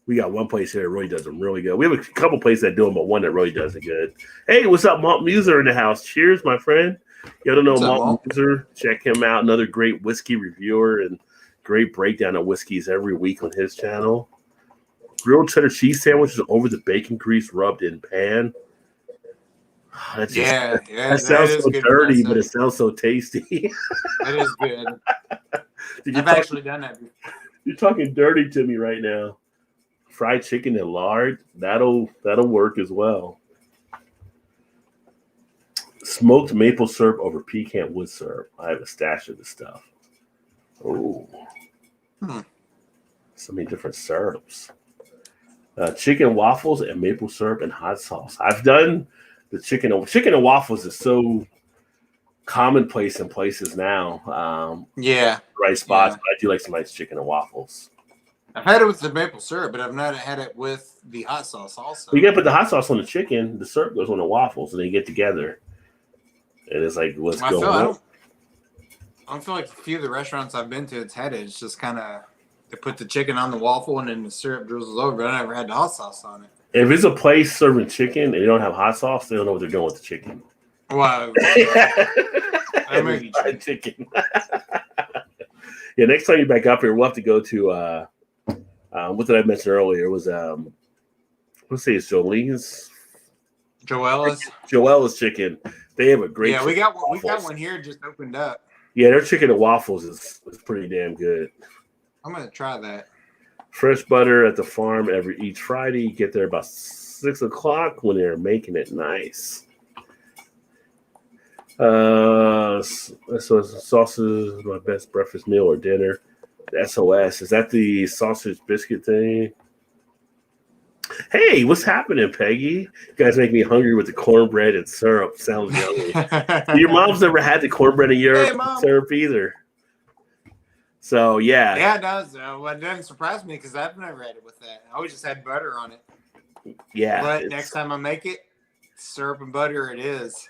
We got one place here that really does them really good. We have a couple places that do them, but one that really does it good. Hey, what's up, Malt Muser in the house? Cheers, my friend. You don't know Malt Muser? Check him out. Another great whiskey reviewer and great breakdown of whiskeys every week on his channel. Grilled cheddar cheese sandwiches over the bacon grease rubbed in pan. That sounds so dirty, but it sounds so tasty. It is good. I've actually done that before. You're talking dirty to me right now. Fried chicken and lard, that'll work as well. Smoked maple syrup over pecan wood syrup. I have a stash of this stuff. Oh, so many different syrups. Chicken waffles and maple syrup and hot sauce. I've done the chicken and waffles is so commonplace in places now. Right spots. But I do like some nice chicken and waffles. I've had it with the maple syrup, but I've not had it with the hot sauce also. You got to put the hot sauce on the chicken. The syrup goes on the waffles, and they get together. And it's like, what's going on? I don't feel like a few of the restaurants I've been to, it's had it. It's just kind of, they put the chicken on the waffle, and then the syrup drizzles over, but I never had the hot sauce on it. If it's a place serving chicken and they don't have hot sauce, they don't know what they're doing with the chicken. Wow. And fried chicken. Yeah, next time you're back up here, we'll have to go to what did I mention earlier? It was let's say it's Jolene's. Joella's chicken. They have a great. Yeah, we got one here just opened up. Yeah, their chicken and waffles is pretty damn good. I'm gonna try that. Fresh butter at the farm each Friday. You get there about 6 o'clock when they're making it nice. So sausage is my best breakfast meal or dinner. The SOS, is that the sausage biscuit thing? Hey, what's happening, Peggy? You guys make me hungry with the cornbread and syrup. Sounds yummy. Your mom's never had the cornbread and syrup either. So, yeah. Yeah, it does. Well, it doesn't surprise me because I've never had it with that. I always just had butter on it. Yeah. But next time I make it, syrup and butter it is.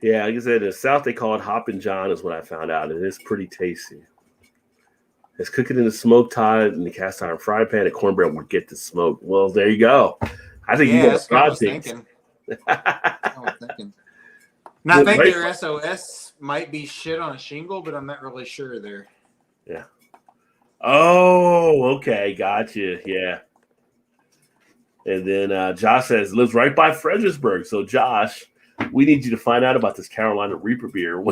Yeah, like I said, in the South, they call it Hoppin' John is what I found out. It is pretty tasty. It's cooking in the smoke pot in the cast iron fry pan. The cornbread will get the smoke. Well, there you go. I think you got I was thinking. Now, I think their SOS might be shit on a shingle, but I'm not really sure there. Yeah. Oh, okay. Gotcha. Yeah. And then Josh says, lives right by Fredericksburg. So, Josh, we need you to find out about this Carolina Reaper beer.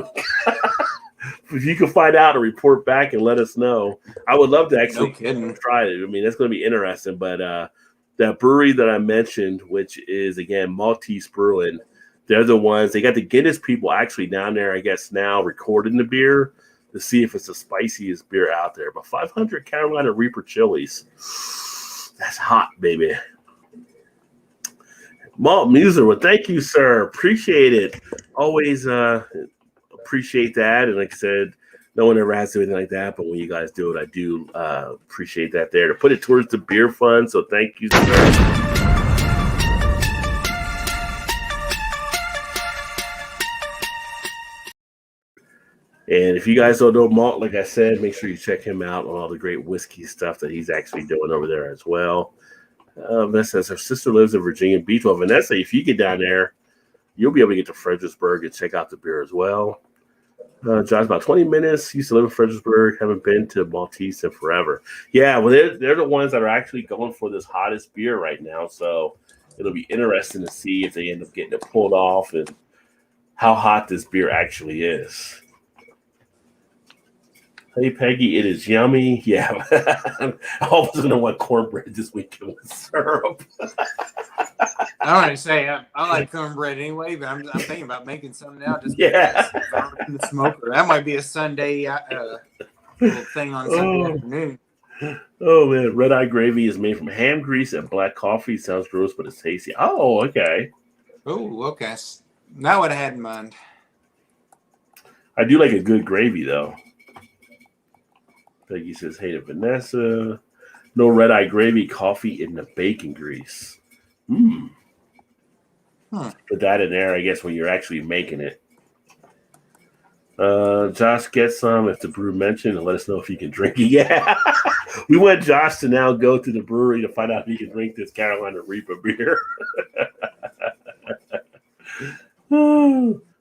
If you can find out and report back and let us know, I would love to actually try it. I mean, that's going to be interesting. But that brewery that I mentioned, which is, again, Maltese Brewing, they're the ones. They got the Guinness people actually down there, I guess, now recording the beer to see if it's the spiciest beer out there. But 500 Carolina Reaper chilies. That's hot, baby. Malt Muser, well, thank you, sir. Appreciate it. Always appreciate that. And like I said, no one ever has to do anything like that. But when you guys do it, I do appreciate that there. To put it towards the beer fund. So thank you, sir. And if you guys don't know Malt, like I said, make sure you check him out on all the great whiskey stuff that he's actually doing over there as well. Vanessa says her sister lives in Virginia Beach. Well, Vanessa, if you get down there, you'll be able to get to Fredericksburg and check out the beer as well. John's about 20 minutes. Used to live in Fredericksburg. Haven't been to Maltese in forever. Yeah, well, they're the ones that are actually going for this hottest beer right now. So it'll be interesting to see if they end up getting it pulled off and how hot this beer actually is. Hey, Peggy, it is yummy. Yeah, I always going to want cornbread this weekend with syrup. I want to say I like cornbread anyway, but I'm thinking about making some now. Just in the smoker. That might be a Sunday little thing on Sunday afternoon. Oh man, red eye gravy is made from ham grease and black coffee. Sounds gross, but it's tasty. Oh, okay. Oh, okay. Not what I had in mind. I do like a good gravy though. Peggy says, hey to Vanessa. No red eye gravy, coffee in the bacon grease. Put that in there, I guess, when you're actually making it. Josh, get some if the brew mentioned and let us know if you can drink it. Yeah. We want Josh to now go to the brewery to find out if he can drink this Carolina Reaper beer.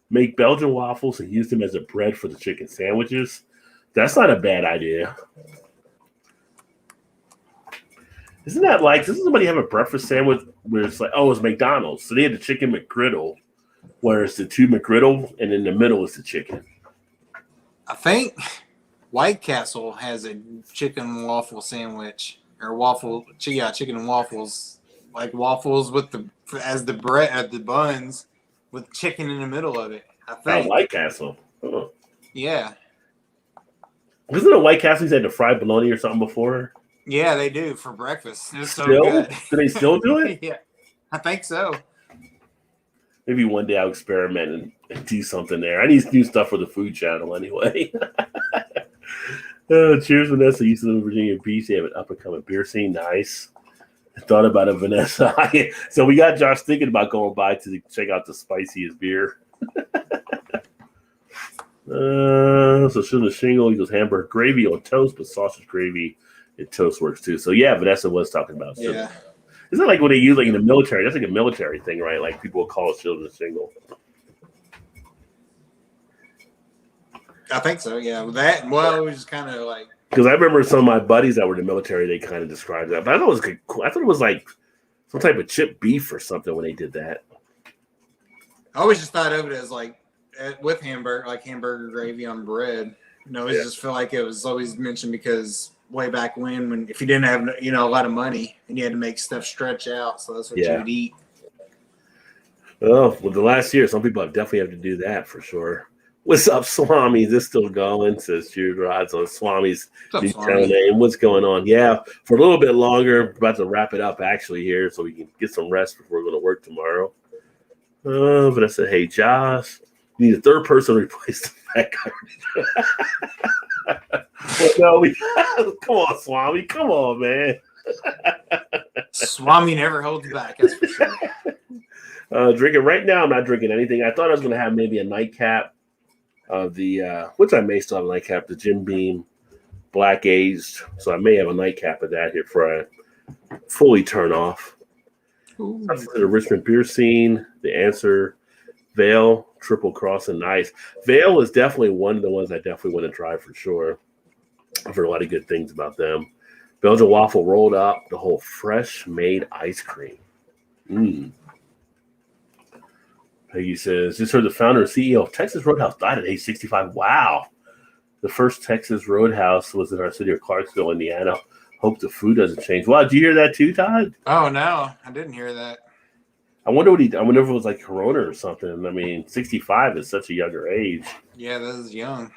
Make Belgian waffles and use them as a bread for the chicken sandwiches. That's not a bad idea. Isn't that like, doesn't somebody have a breakfast sandwich where it's like, oh, it's McDonald's. So they had the chicken McGriddle, where it's the two McGriddle, and in the middle is the chicken. I think White Castle has a chicken waffle sandwich, or chicken and waffles, like waffles with the bread, the buns, with chicken in the middle of it. I think. Oh, White Castle. Oh. Yeah. Wasn't it White Castle's had the fried bologna or something before? Yeah, they do for breakfast. It's so still? good. Do they still do it? Yeah, I think so. Maybe one day I'll experiment and do something there. I need to do stuff for the food channel anyway. Cheers, Vanessa. Used to live in Virginia Beach. They have an up-and-coming beer scene. Nice. I thought about it, Vanessa. So we got Josh thinking about going by to check out the spiciest beer. So sugar shingle equals hamburger gravy on toast, but sausage gravy and toast works too. So yeah, Vanessa was talking about sugar. Yeah. Isn't that like what they use like in the military? That's like a military thing, right? Like people will call it sugar shingle. I think so. Yeah, with that. Well, it was just kind of like because I remember some of my buddies that were in the military. They kind of described that, but I thought it was cool. I thought it was like some type of chip beef or something when they did that. I always just thought of it as like with hamburger, like hamburger gravy on bread. I just feel like it was always mentioned because way back when if you didn't have a lot of money and you had to make stuff stretch out, so that's what you would eat. Well, with the last year, some people definitely have to do that for sure. What's up, Swami? Is this still going? Says Jude Rod. So Swami's new channel name. What's going on? Yeah, for a little bit longer. About to wrap it up actually here, so we can get some rest before we're going to work tomorrow. But I said, hey, Josh, you need a third person to replace the fat guy. Well, no, come on, Swami. Come on, man. Swami never holds back, that's for sure. Drinking right now, I'm not drinking anything. I thought I was going to have maybe a nightcap of the, which I may still have a nightcap, the Jim Beam Black Aged. So I may have a nightcap of that here before I fully turn off. The Richmond beer scene, the answer, Vale, Triple Cross, and Nice. Vale is definitely one of the ones I definitely want to try for sure. I've heard a lot of good things about them. Belgian waffle rolled up, the whole fresh made ice cream. Peggy says, just heard the founder and CEO of Texas Roadhouse died at age 65. Wow. The first Texas Roadhouse was in our city of Clarksville, Indiana. Hope the food doesn't change. Wow, did you hear that too, Todd? Oh, no, I didn't hear that. I wonder if it was like Corona or something. I mean, 65 is such a younger age. Yeah, that is young.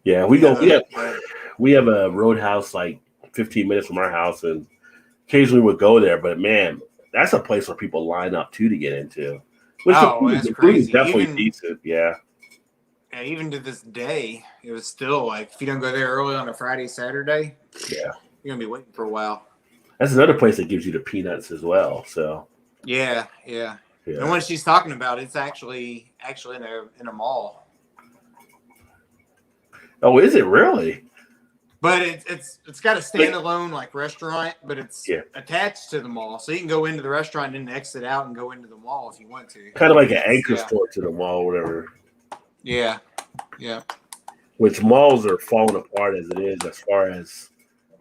Yeah, we have a Roadhouse like 15 minutes from our house, and occasionally we'll go there. But man, that's a place where people line up too to get into. That's crazy. Definitely decent. Yeah. And even to this day, it was still like if you don't go there early on a Friday, Saturday, you're gonna be waiting for a while. That's another place that gives you the peanuts as well. So yeah. And when she's talking about, it's actually in a mall. Oh, is it really? But it's got a standalone like restaurant, but it's attached to the mall, so you can go into the restaurant and then exit out and go into the mall if you want to. Kind of like an anchor store to the mall, or whatever. Yeah. Which malls are falling apart as it is, as far as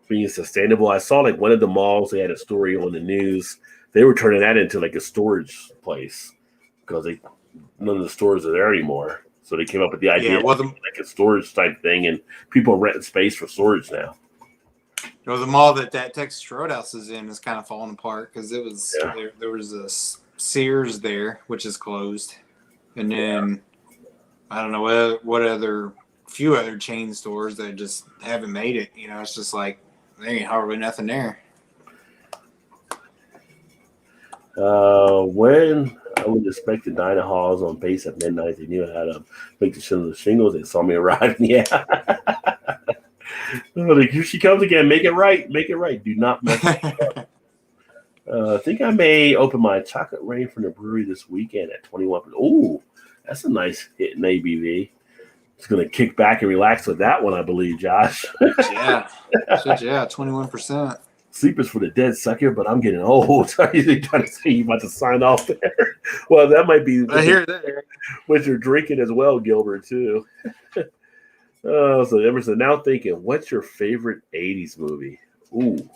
being sustainable. I saw like one of the malls, they had a story on the news. They were turning that into like a storage place because none of the stores are there anymore. So they came up with the idea of like a storage type thing, and people are renting space for storage now. The mall that Texas Roadhouse is in is kind of falling apart because it was there was a Sears there, which is closed, and then I don't know what few other chain stores that just haven't made it. It's just like there ain't hardly nothing there. When I would expect the Dyna Halls on base at midnight, they knew how to make the shingles. They saw me arriving. Yeah. Here she comes again. Make it right. Do not mess it up. I think I may open my chocolate rain from the brewery this weekend at 21%. Ooh, that's a nice hit in ABV. It's going to kick back and relax with that one, I believe, Josh. Yeah. 21%. Sleep is for the dead, sucker, but I'm getting old. Are you trying to say you about to sign off there? Well, that might be what you're drinking as well, Gilbert, too. So Emerson, now thinking, what's your favorite 80s movie? Ooh,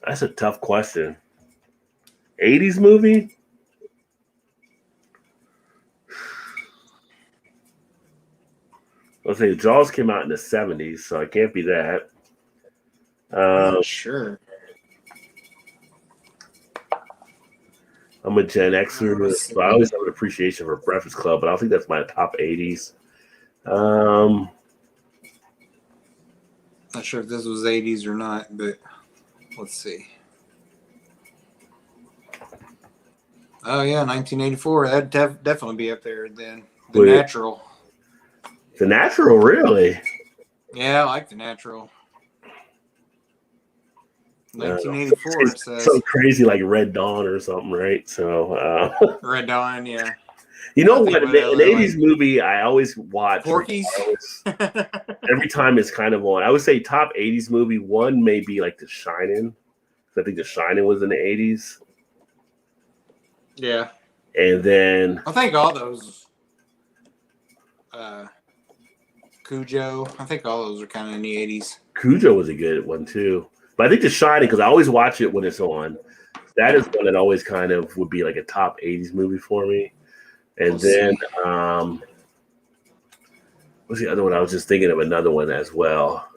that's a tough question. 80s movie? Let's say Jaws came out in the 70s, so it can't be that. Sure. I'm a Gen Xer, so I always have an appreciation for Breakfast Club, but I don't think that's my top 80s. Not sure if this was 80s or not, but let's see. Oh, yeah, 1984. That'd definitely be up there then. The Natural. The Natural, really? Yeah, I like The Natural. 1984 it says. So crazy, like Red Dawn or something, right? So Red Dawn, yeah. You know what? An 80s movie I always watch. Porky's. Every time it's kind of on. I would say top 80s movie. One may be like The Shining. I think The Shining was in the 80s. Yeah. And then I think all those. Cujo. I think all those are kind of in the 80s. Cujo was a good one too. But I think The Shining, because I always watch it when it's on. That is one that always kind of would be like a top 80s movie for me. And then what's the other one? I was just thinking of another one as well.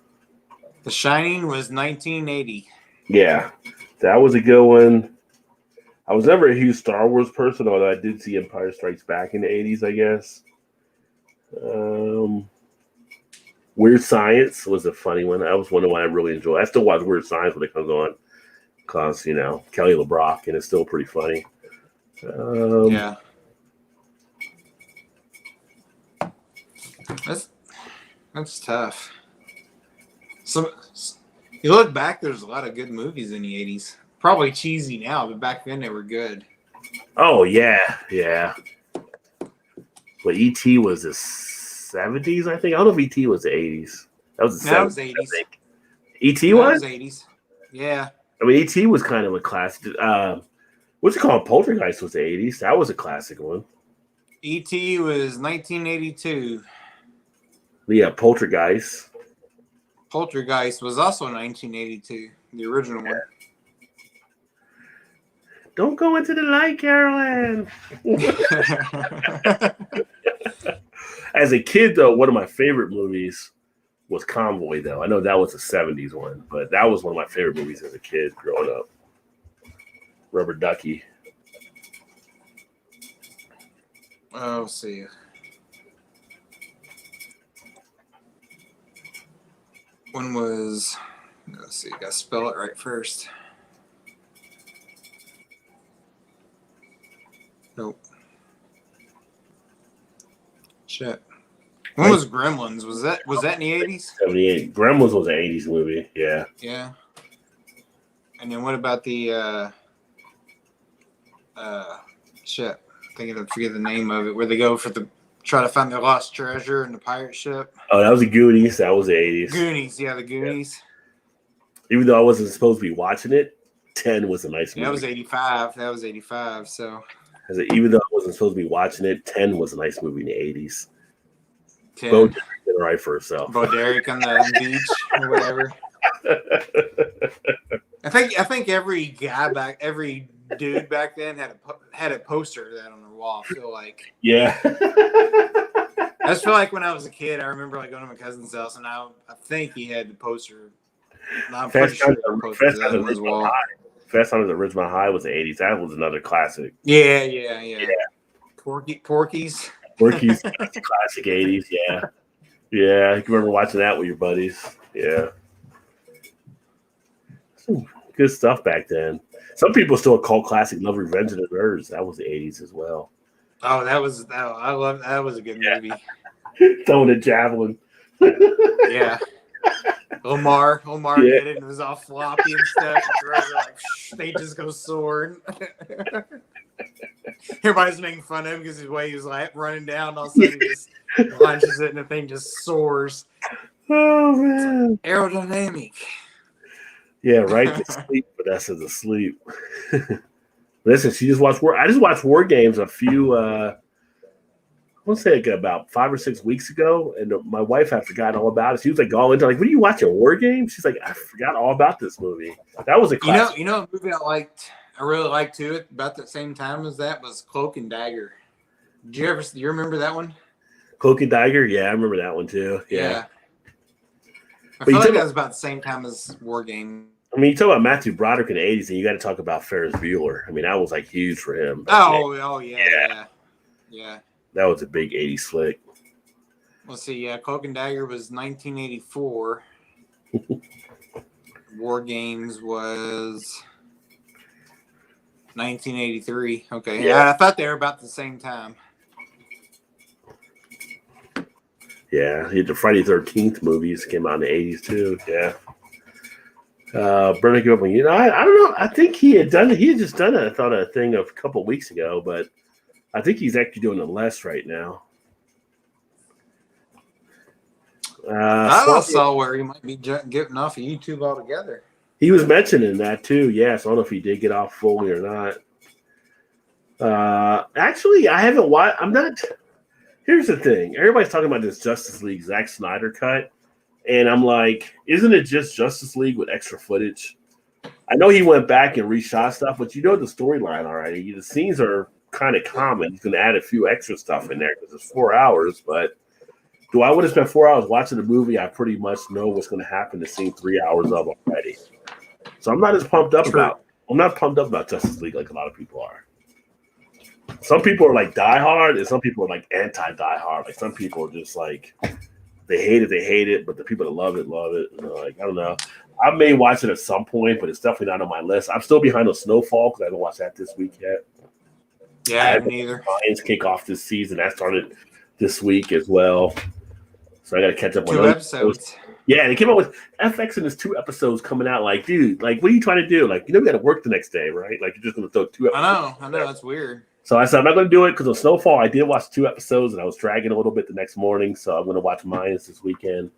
The Shining was 1980. Yeah, that was a good one. I was never a huge Star Wars person, although I did see Empire Strikes Back in the 80s, I guess. Weird Science was a funny one. That was one I really enjoyed. I still watch Weird Science when it comes on because, Kelly LeBrock, and it's still pretty funny. Yeah. That's tough. So you look back, there's a lot of good movies in the 80s. Probably cheesy now, but back then they were good. Oh, yeah. But E.T. was the 70s, I think. I don't know if E.T. was the 80s. That was the 70s. That was 80s. I think. E.T. was? That was 80s. Yeah. I mean, E.T. was kind of a classic. What's it called? Poltergeist was the 80s. That was a classic one. E.T. was 1982. Yeah, Poltergeist. Poltergeist was also 1982, the original one. Don't go into the light, Carolyn. As a kid, though, one of my favorite movies was Convoy, though. I know that was a 70s one, but that was one of my favorite movies as a kid growing up. Rubber Ducky. Oh, let's see. One was, let's see, gotta spell it right first. Nope. Shit. When was Gremlins? Was that in the 80s? 78. Gremlins was an 80s movie. Yeah. Yeah. And then what about the shit? I forget the name of it. Where they go try to find their lost treasure in the pirate ship. Oh, that was the Goonies. That was the 80s. Goonies, yeah, the Goonies. Yeah. Even though I wasn't supposed to be watching it, 10 was a nice movie. That was 85. That was 85. So. Even though I wasn't supposed to be watching it, 10 was a nice movie in the 80s. 10. Bo Derek did it right for herself. Bo Derek on the beach or whatever. I think every dude back then had a poster of that on their wall. I feel like. Yeah. I just feel like when I was a kid, I remember like going to my cousin's house, and I think he had the poster. I'm pretty sure the poster on his wall. Fast Times at Ridgemont High was the 80s. That was another classic. Yeah. Porky's. Porky's classic 80s. Yeah. Yeah. You can remember watching that with your buddies. Yeah. Some good stuff back then. Some people still call classic Love, Revenge, and the Nerds. That was the 80s as well. Oh, that was a good movie. Throwing a javelin. Yeah. Omar did it, and it was all floppy and stuff. And they just go soaring. Everybody's making fun of him because his way he was like running down, all of a sudden he just launches it and the thing just soars. Oh man. Aerodynamic. Yeah, right to sleep, but that's as asleep. Listen, she just watched I just watched War Games a few I want to say like about 5 or 6 weeks ago, and my wife had forgotten all about it. She was like all into like, "What are you watching? War Games?" She's like, "I forgot all about this movie." That was a classic. You know, a movie I really liked too. About the same time as that was Cloak and Dagger. Do you remember that one? Cloak and Dagger, yeah, I remember that one too. Yeah. I feel like that was about the same time as War Game. I mean, you talk about Matthew Broderick in the 80s, and you got to talk about Ferris Bueller. I mean, that was like huge for him. Oh yeah. That was a big 80s flick. Let's see. Yeah, Cloak and Dagger was 1984. War Games was 1983. Okay. Yeah, I thought they were about the same time. Yeah, he had the Friday 13th movies came out in the 80s too. Yeah. Brennan Gilman, I don't know. I think he had done it. He had just done it. I thought a thing a couple of weeks ago, but I think he's actually doing it less right now. I saw where he might be getting off of YouTube altogether. He was mentioning that too. Yes, I don't know if he did get off fully or not. Actually, I haven't watched. Here's the thing. Everybody's talking about this Justice League Zack Snyder cut. And I'm like, isn't it just Justice League with extra footage? I know he went back and reshot stuff, but you know the storyline already. The scenes are kind of common. You can add a few extra stuff in there because it's 4 hours. But do I want to spend 4 hours watching a movie I pretty much know what's going to happen to see 3 hours of already? So I'm not as pumped up about. I'm not pumped up about Justice League like a lot of people are. Some people are like diehard, and some people are like anti-diehard. Like some people are just like they hate it, but the people that love it. You know, like I don't know. I may watch it at some point, but it's definitely not on my list. I'm still behind on Snowfall because I haven't watched that this week yet. Yeah, me neither. Lions kick off this season. That started this week as well. So I got to catch up on 2 episodes. Yeah, they came out with FX and there's 2 episodes coming out. Like, dude, like, what are you trying to do? Like, you know, we got to work the next day, right? Like, you're just going to throw 2 episodes. I know, that's weird. So I said, I'm not going to do it because of Snowfall. I did watch 2 episodes and I was dragging a little bit the next morning. So I'm going to watch Mayans this weekend.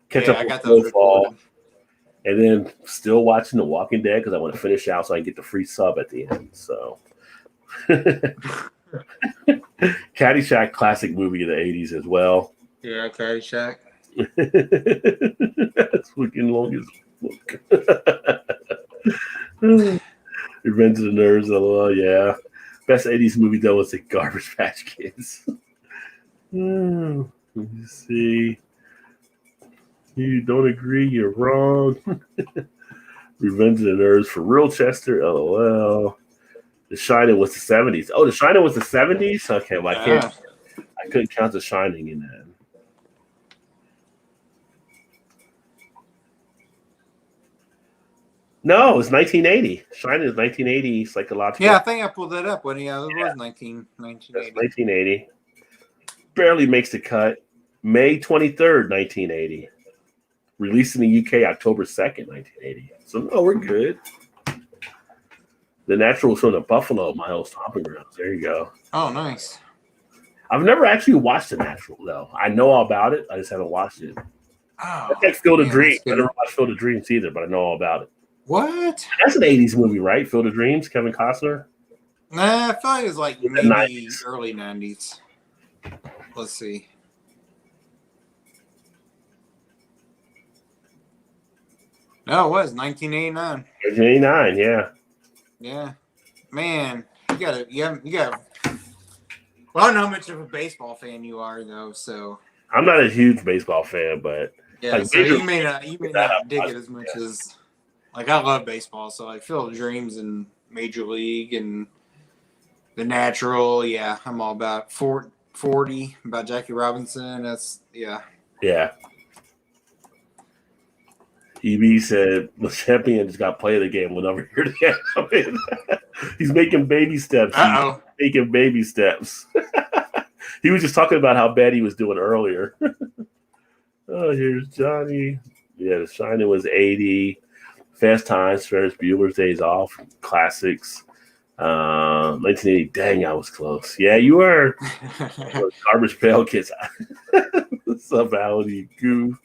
Catch up with Snowfall. And then still watching The Walking Dead because I want to finish out so I can get the free sub at the end. So Caddyshack, classic movie of the 80s as well. Yeah, Caddyshack. That's fucking long as fuck. Revenge of the Nerds, LOL, yeah. Best 80s movie though was the Garbage Patch Kids. Let me see. You don't agree, you're wrong. Revenge of the Nerds for Real Chester, LOL. The Shining was the 70s. Oh, The Shining was the 70s? Okay, well, I couldn't count The Shining in that. No, it's 1980. Shining is 1980 psychological. Yeah, I think I pulled that up when it was 1980. 1980. Barely makes the cut. May 23rd, 1980. Released in the UK October 2nd, 1980. So, no, we're good. The Natural was from the Buffalo, my old stomping grounds. There you go. Oh, nice. I've never actually watched The Natural, though. I know all about it. I just haven't watched it. Oh, That's like Field of Dreams. I never watched Field of Dreams either, but I know all about it. What? That's an 80s movie, right? Field of Dreams, Kevin Costner? Nah, I feel like it was like maybe 90s. Early 90s. Let's see. No, it was 1989. 1989, yeah. Yeah. Man, you gotta. Well, I don't know how much of a baseball fan you are, though, so. I'm not a huge baseball fan, but. Yeah, like, so you may not dig it as much as. Like, I love baseball, so like Field of Dreams and Major League and The Natural, yeah, I'm all about 40, about Jackie Robinson. That's, yeah. Yeah. EB said, the champion just got play of the game. Went over here to He's making baby steps. Uh-oh. He's making baby steps. He was just talking about how bad he was doing earlier. Oh, here's Johnny. Yeah, The Shining was 80. Fast Times, Ferris Bueller's Days Off, classics. 1980, dang, I was close. Yeah, you were. Garbage Pail Kids. What's up, Alan? Goof.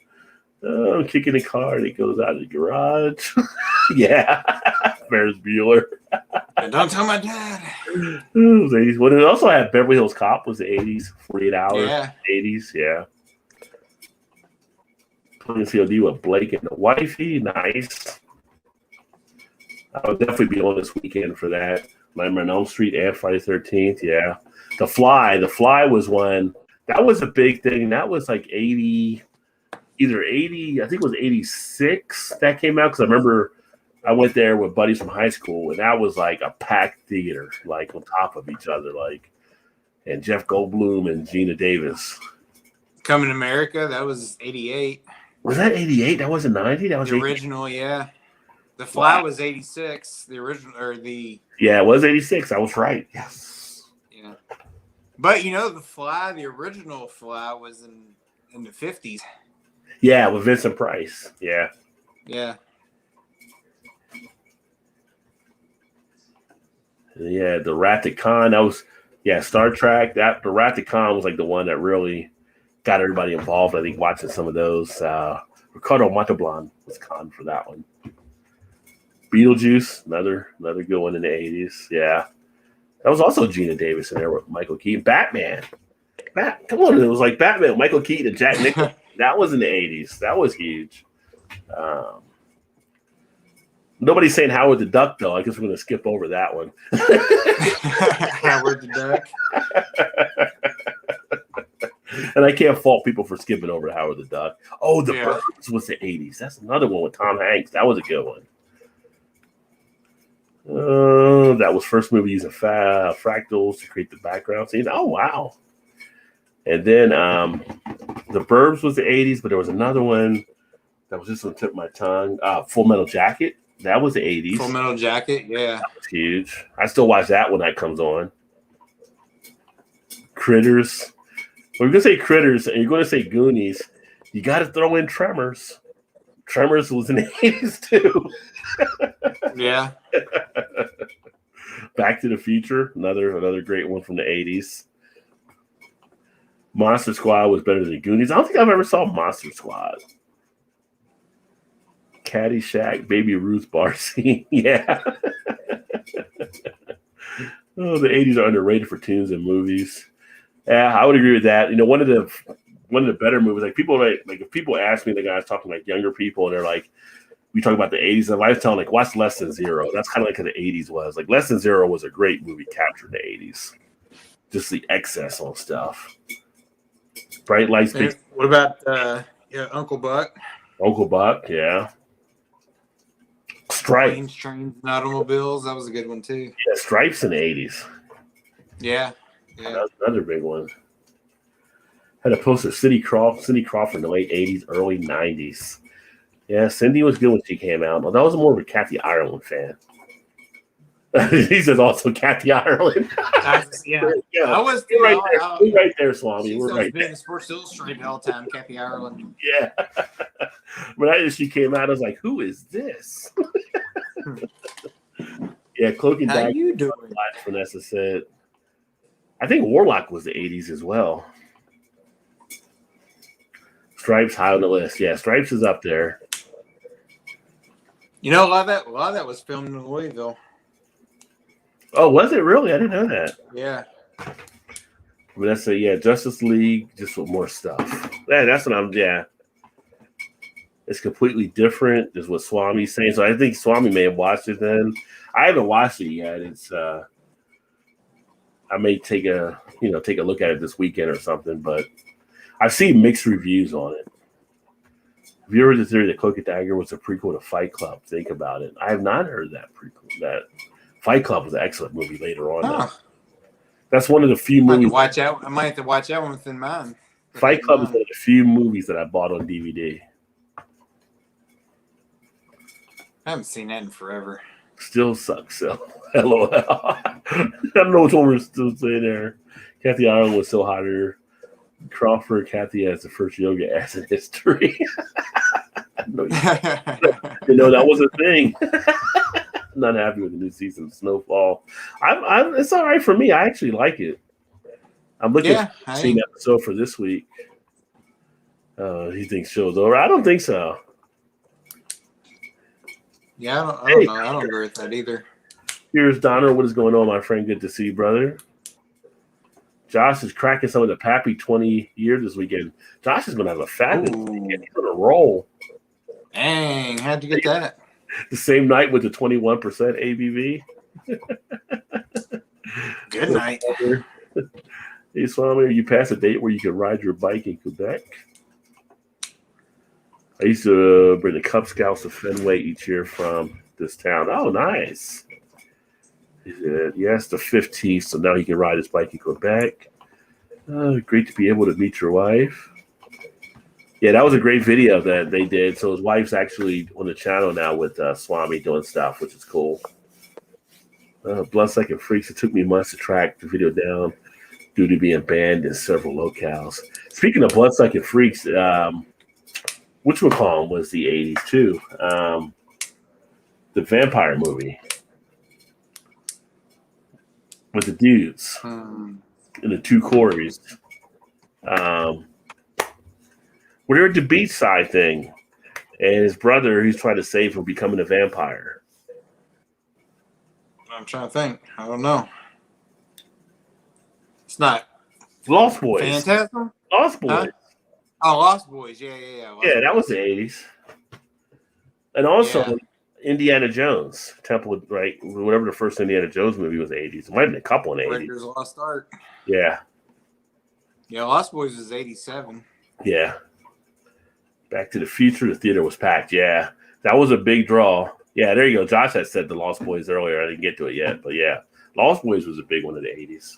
I'm kicking the car and it goes out of the garage. Yeah, Ferris Bueller. And don't tell my dad. It was 80s. Well, it also had Beverly Hills Cop was the 80s, 48 Hours, yeah. 80s, yeah. Playing COD with Blake and the wifey, nice. I would definitely be on this weekend for that. Nightmare on Elm Street and Friday the 13th, yeah. The Fly was one. That was a big thing. That was like 80, either 80, I think it was 86 that came out because I remember I went there with buddies from high school and that was like a packed theater, like on top of each other, like, and Jeff Goldblum and Gina Davis. Coming to America, that was 88. Was that 88? That wasn't 90? That was the original, 88? Yeah. The Fly was 86. The original, or the. Yeah, it was 86. I was right. Yes. Yeah. But, the Fly, the original Fly was in the 50s. Yeah, with Vincent Price. Yeah. Yeah. Yeah, the Wrath of Khan. That was, Star Trek. The Wrath of Khan was like the one that really got everybody involved. I think watching some of those. Ricardo Montalban was Khan for that one. Beetlejuice, another good one in the 80s. Yeah. That was also Gina Davis in there with Michael Keaton. Batman. Come on, it was like Batman, Michael Keaton, and Jack Nicholson. That was in the 80s. That was huge. Nobody's saying Howard the Duck, though. I guess we're going to skip over that one. Howard the Duck. And I can't fault people for skipping over Howard the Duck. Oh, The Yeah. Birds was the 80s. That's another one with Tom Hanks. That was a good one. That was first movie using fractals to create the background scene. Oh, wow. And then The Burbs was the 80s, but there was another one that was just on the tip of my tongue. Full Metal Jacket. That was the 80s. Full Metal Jacket, yeah. That was huge. I still watch that when that comes on. Critters. When you're going to say Critters and you're going to say Goonies, you got to throw in Tremors. Tremors was in the 80s too. Yeah. Back to the Future, another great one from the 80s. Monster Squad was better than Goonies. I don't think I've ever saw Monster Squad. Caddyshack, Baby Ruth bar scene. Yeah. Oh, the 80s are underrated for tunes and movies. Yeah, I would agree with that. You know, one of the better movies, like people like if people ask me, the guys talking like younger people, and they're like, we talk about the 80s, and I was telling like, watch Less Than Zero. That's kind of like how the 80s was. Like Less Than Zero was a great movie captured in the 80s. Just the excess on stuff. Bright Lights. What about Uncle Buck? Uncle Buck, yeah. Stripes. Planes, Trains, and Automobiles. That was a good one too. Yeah, Stripes in the 80s. Yeah. That was another big one. Had a poster of Cindy Crawford in the late 80s, early 90s. Yeah, Cindy was good when she came out. But I was more of a Kathy Ireland fan. He says also Kathy Ireland. Yeah. I was We're right there, Swami. She's We're always right been there. in Sports Illustrated all the time, Kathy Ireland. Yeah. When she came out, I was like, who is this? Yeah, Cloak and How Dagger. you doing? Like Vanessa said. I think Warlock was the 80s as well. Stripes high on the list. Yeah, Stripes is up there. You know, a lot of that was filmed in Louisville. Oh, was it really? I didn't know that. Yeah. Vanessa, yeah, Justice League, just with more stuff. Yeah, that's what it's completely different, is what Swami's saying. So I think Swami may have watched it then. I haven't watched it yet. It's I may take a look at it this weekend or something, but I've seen mixed reviews on it. Have you heard the theory that Cloak and Dagger was a prequel to Fight Club? Think about it. I have not heard that prequel. That Fight Club was an excellent movie later on. Huh. That's one of the few movies. I might have to watch that one within mine. Fight Club is one of the few movies that I bought on DVD. I haven't seen that in forever. Still sucks, so LOL. I don't know which one we're still saying there. Kathy Ireland was so hotter. Crawford, Kathy has the first yoga ass in history. No, that was a thing. I'm not happy with the new season of Snowfall. It's all right for me. I actually like it. I'm looking at the episode for this week. He thinks show's over. I don't think so. Yeah, I don't know. I don't agree with that either. Here's Donner. What is going on, my friend? Good to see you, brother. Josh is cracking some of the Pappy 20 years this weekend. Josh is going to have a fabulous weekend. He's going to roll. Dang, how'd you get that? The same night with the 21% ABV. Good night. Hey, Swami, are you past a date where you can ride your bike in Quebec? I used to bring the Cub Scouts to Fenway each year from this town. Oh, nice. He said, yes, the 15th, so now he can ride his bike in Quebec. Great to be able to meet your wife. Yeah, that was a great video that they did. So his wife's actually on the channel now with Swami doing stuff, which is cool. Bloodsucking Freaks, it took me months to track the video down due to being banned in several locales. Speaking of Bloodsucking Freaks, which one call was the 80s too? The vampire movie with the dudes and the two Corys. Where they're at the beachside thing, and his brother, he's trying to save from becoming a vampire. I'm trying to think. I don't know. It's not Lost Boys. Phantasm? Lost Boys. Huh? Oh, Lost Boys. Yeah. Lost Yeah, that was the 80s. And also Yeah. Indiana Jones, Temple, right? Whatever the first Indiana Jones movie was, the 80s. It might have been a couple in the 80s. Raiders Lost Ark. Yeah. Yeah, Lost Boys was 87. Yeah. Back to the Future, the theater was packed. Yeah. That was a big draw. Yeah, there you go. Josh had said the Lost Boys earlier. I didn't get to it yet, but yeah. Lost Boys was a big one in the 80s.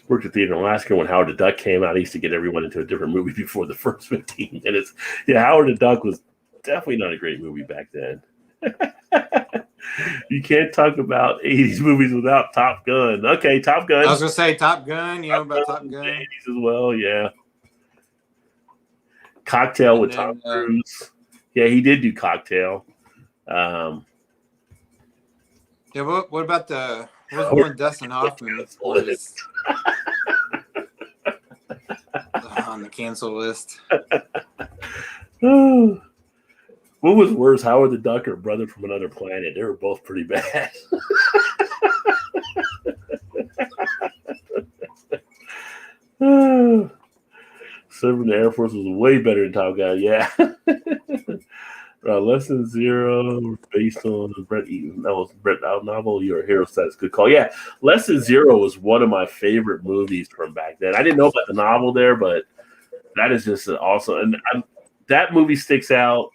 Worked at theater in Alaska when Howard the Duck came out. I used to get everyone into a different movie before the first 15 minutes. Yeah, Howard the Duck was definitely not a great movie back then. You can't talk about 80s movies without Top Gun. Okay, Top Gun. I was going to say Top Gun. You know about Top Gun? 80s as well, yeah. Cocktail And with then, Tom Cruise. Yeah, he did do Cocktail. Yeah, what about the one Dustin Hoffman was on the cancel list? What was worse, Howard the Duck or Brother from Another Planet? They were both pretty bad. Serving the Air Force was way better than Top Gun, yeah. Lesson Zero, based on Brett Eaton. That was Brett Out novel. Your Hero Status. Good call. Yeah, Lesson Zero was one of my favorite movies from back then. I didn't know about the novel there, but that is just awesome. And that movie sticks out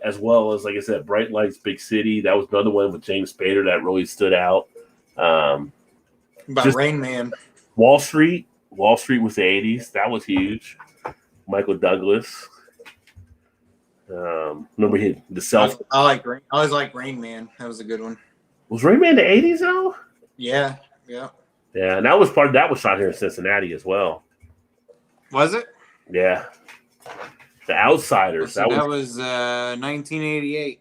as well as, like I said, Bright Lights, Big City. That was another one with James Spader that really stood out. About Rain Man. Wall Street. Wall Street was the 80s. That was huge. Michael Douglas. Remember the self. I always like Rain Man. That was a good one. Was Rain Man the 80s though? Yeah. Yeah, and that was shot here in Cincinnati as well. Was it? Yeah. The Outsiders. So that was 1988.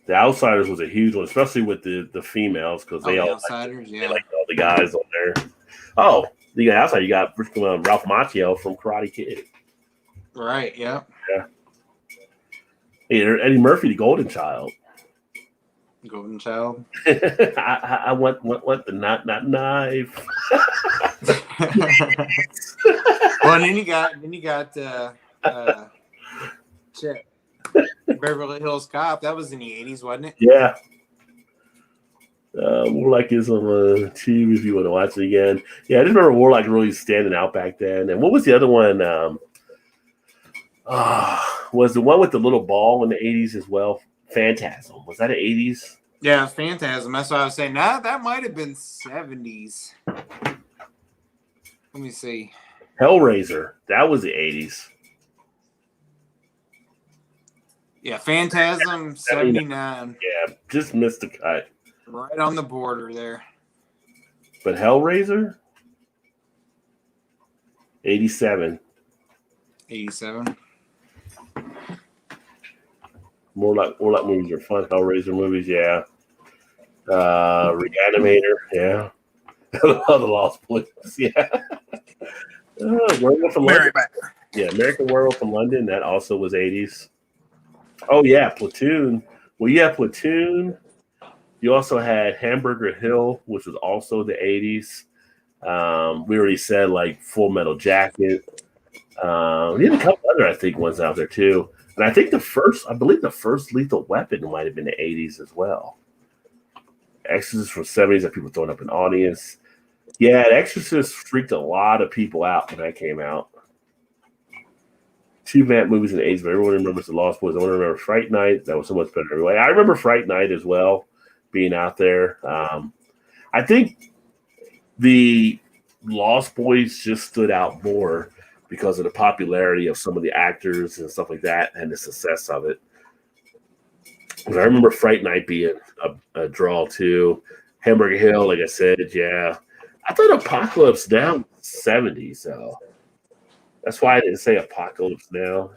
The Outsiders was a huge one, especially with the females, because they all Outsiders, they liked all the guys on there. Oh, you got outside. You got Ralph Macchio from Karate Kid. Right. Yeah. Hey, Eddie Murphy, the Golden Child. Golden Child. I want the not knife. Well, and then you got shit. Beverly Hills Cop. That was in the 80s, wasn't it? Yeah. Warlock is on TV if you want to watch it again. Yeah, I just remember Warlock really standing out back then. And what was the other one? Was the one with the little ball in the 80s as well? Phantasm. Was that an 80s? Yeah, Phantasm. That's what I was saying. Nah, that might have been 70s. Let me see. Hellraiser. That was the 80s. Yeah, Phantasm 79. Yeah, just missed the cut. Right on the border there. But Hellraiser? 87. 87. Warlock movies are fun. Hellraiser movies, yeah. Reanimator, yeah. The Lost Boys, yeah. Werewolf from London. Yeah, American Werewolf from London. That also was 80s. Oh, yeah, Platoon. Well, yeah, Platoon. You also had Hamburger Hill, which was also the 80s. We already said, like, Full Metal Jacket. We had a couple other, I think, ones out there, too. And I think I believe the first Lethal Weapon might have been the 80s as well. Exorcist from 70s that people throwing up in audience. Yeah, The Exorcist freaked a lot of people out when that came out. Two Vamp movies in the 80s, but everyone remembers The Lost Boys. I want to remember Fright Night. That was so much better everywhere. I remember Fright Night as well, being out there. I think the Lost Boys just stood out more because of the popularity of some of the actors and stuff like that and the success of it. And I remember Fright Night being a draw too. Hamburger Hill, like I said, yeah. I thought Apocalypse Now was 70s, so that's why I didn't say Apocalypse Now.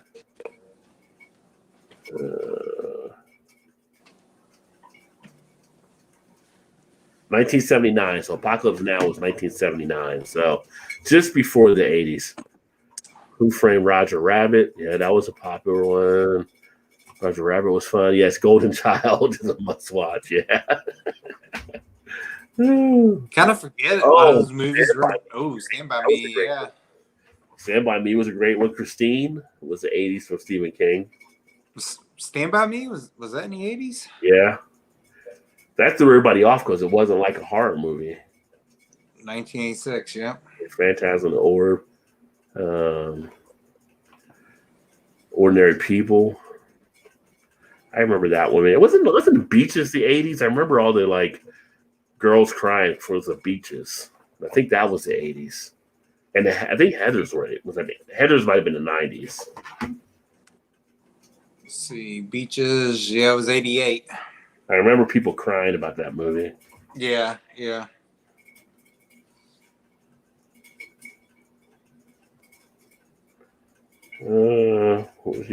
1979, so Apocalypse Now was 1979, so just before the 80s. Who Framed Roger Rabbit? Yeah, that was a popular one. Roger Rabbit was fun. Yes, Golden Child is a must-watch, yeah. Kind of forget a lot of those movies. Stand By Me. Yeah. Stand By Me was a great one. Christine was the 80s from Stephen King. Stand By Me was that in the 80s? Yeah. That threw everybody off because it wasn't like a horror movie. 1986, yeah. Phantasm, the Orb, Ordinary People. I remember that one. Man. It wasn't the Beaches the 80s. I remember all the like girls crying for the Beaches. I think that was the 80s. And I think Heathers Heathers might have been the 90s. Let's see, Beaches, yeah, it was 88. I remember people crying about that movie. Yeah. Here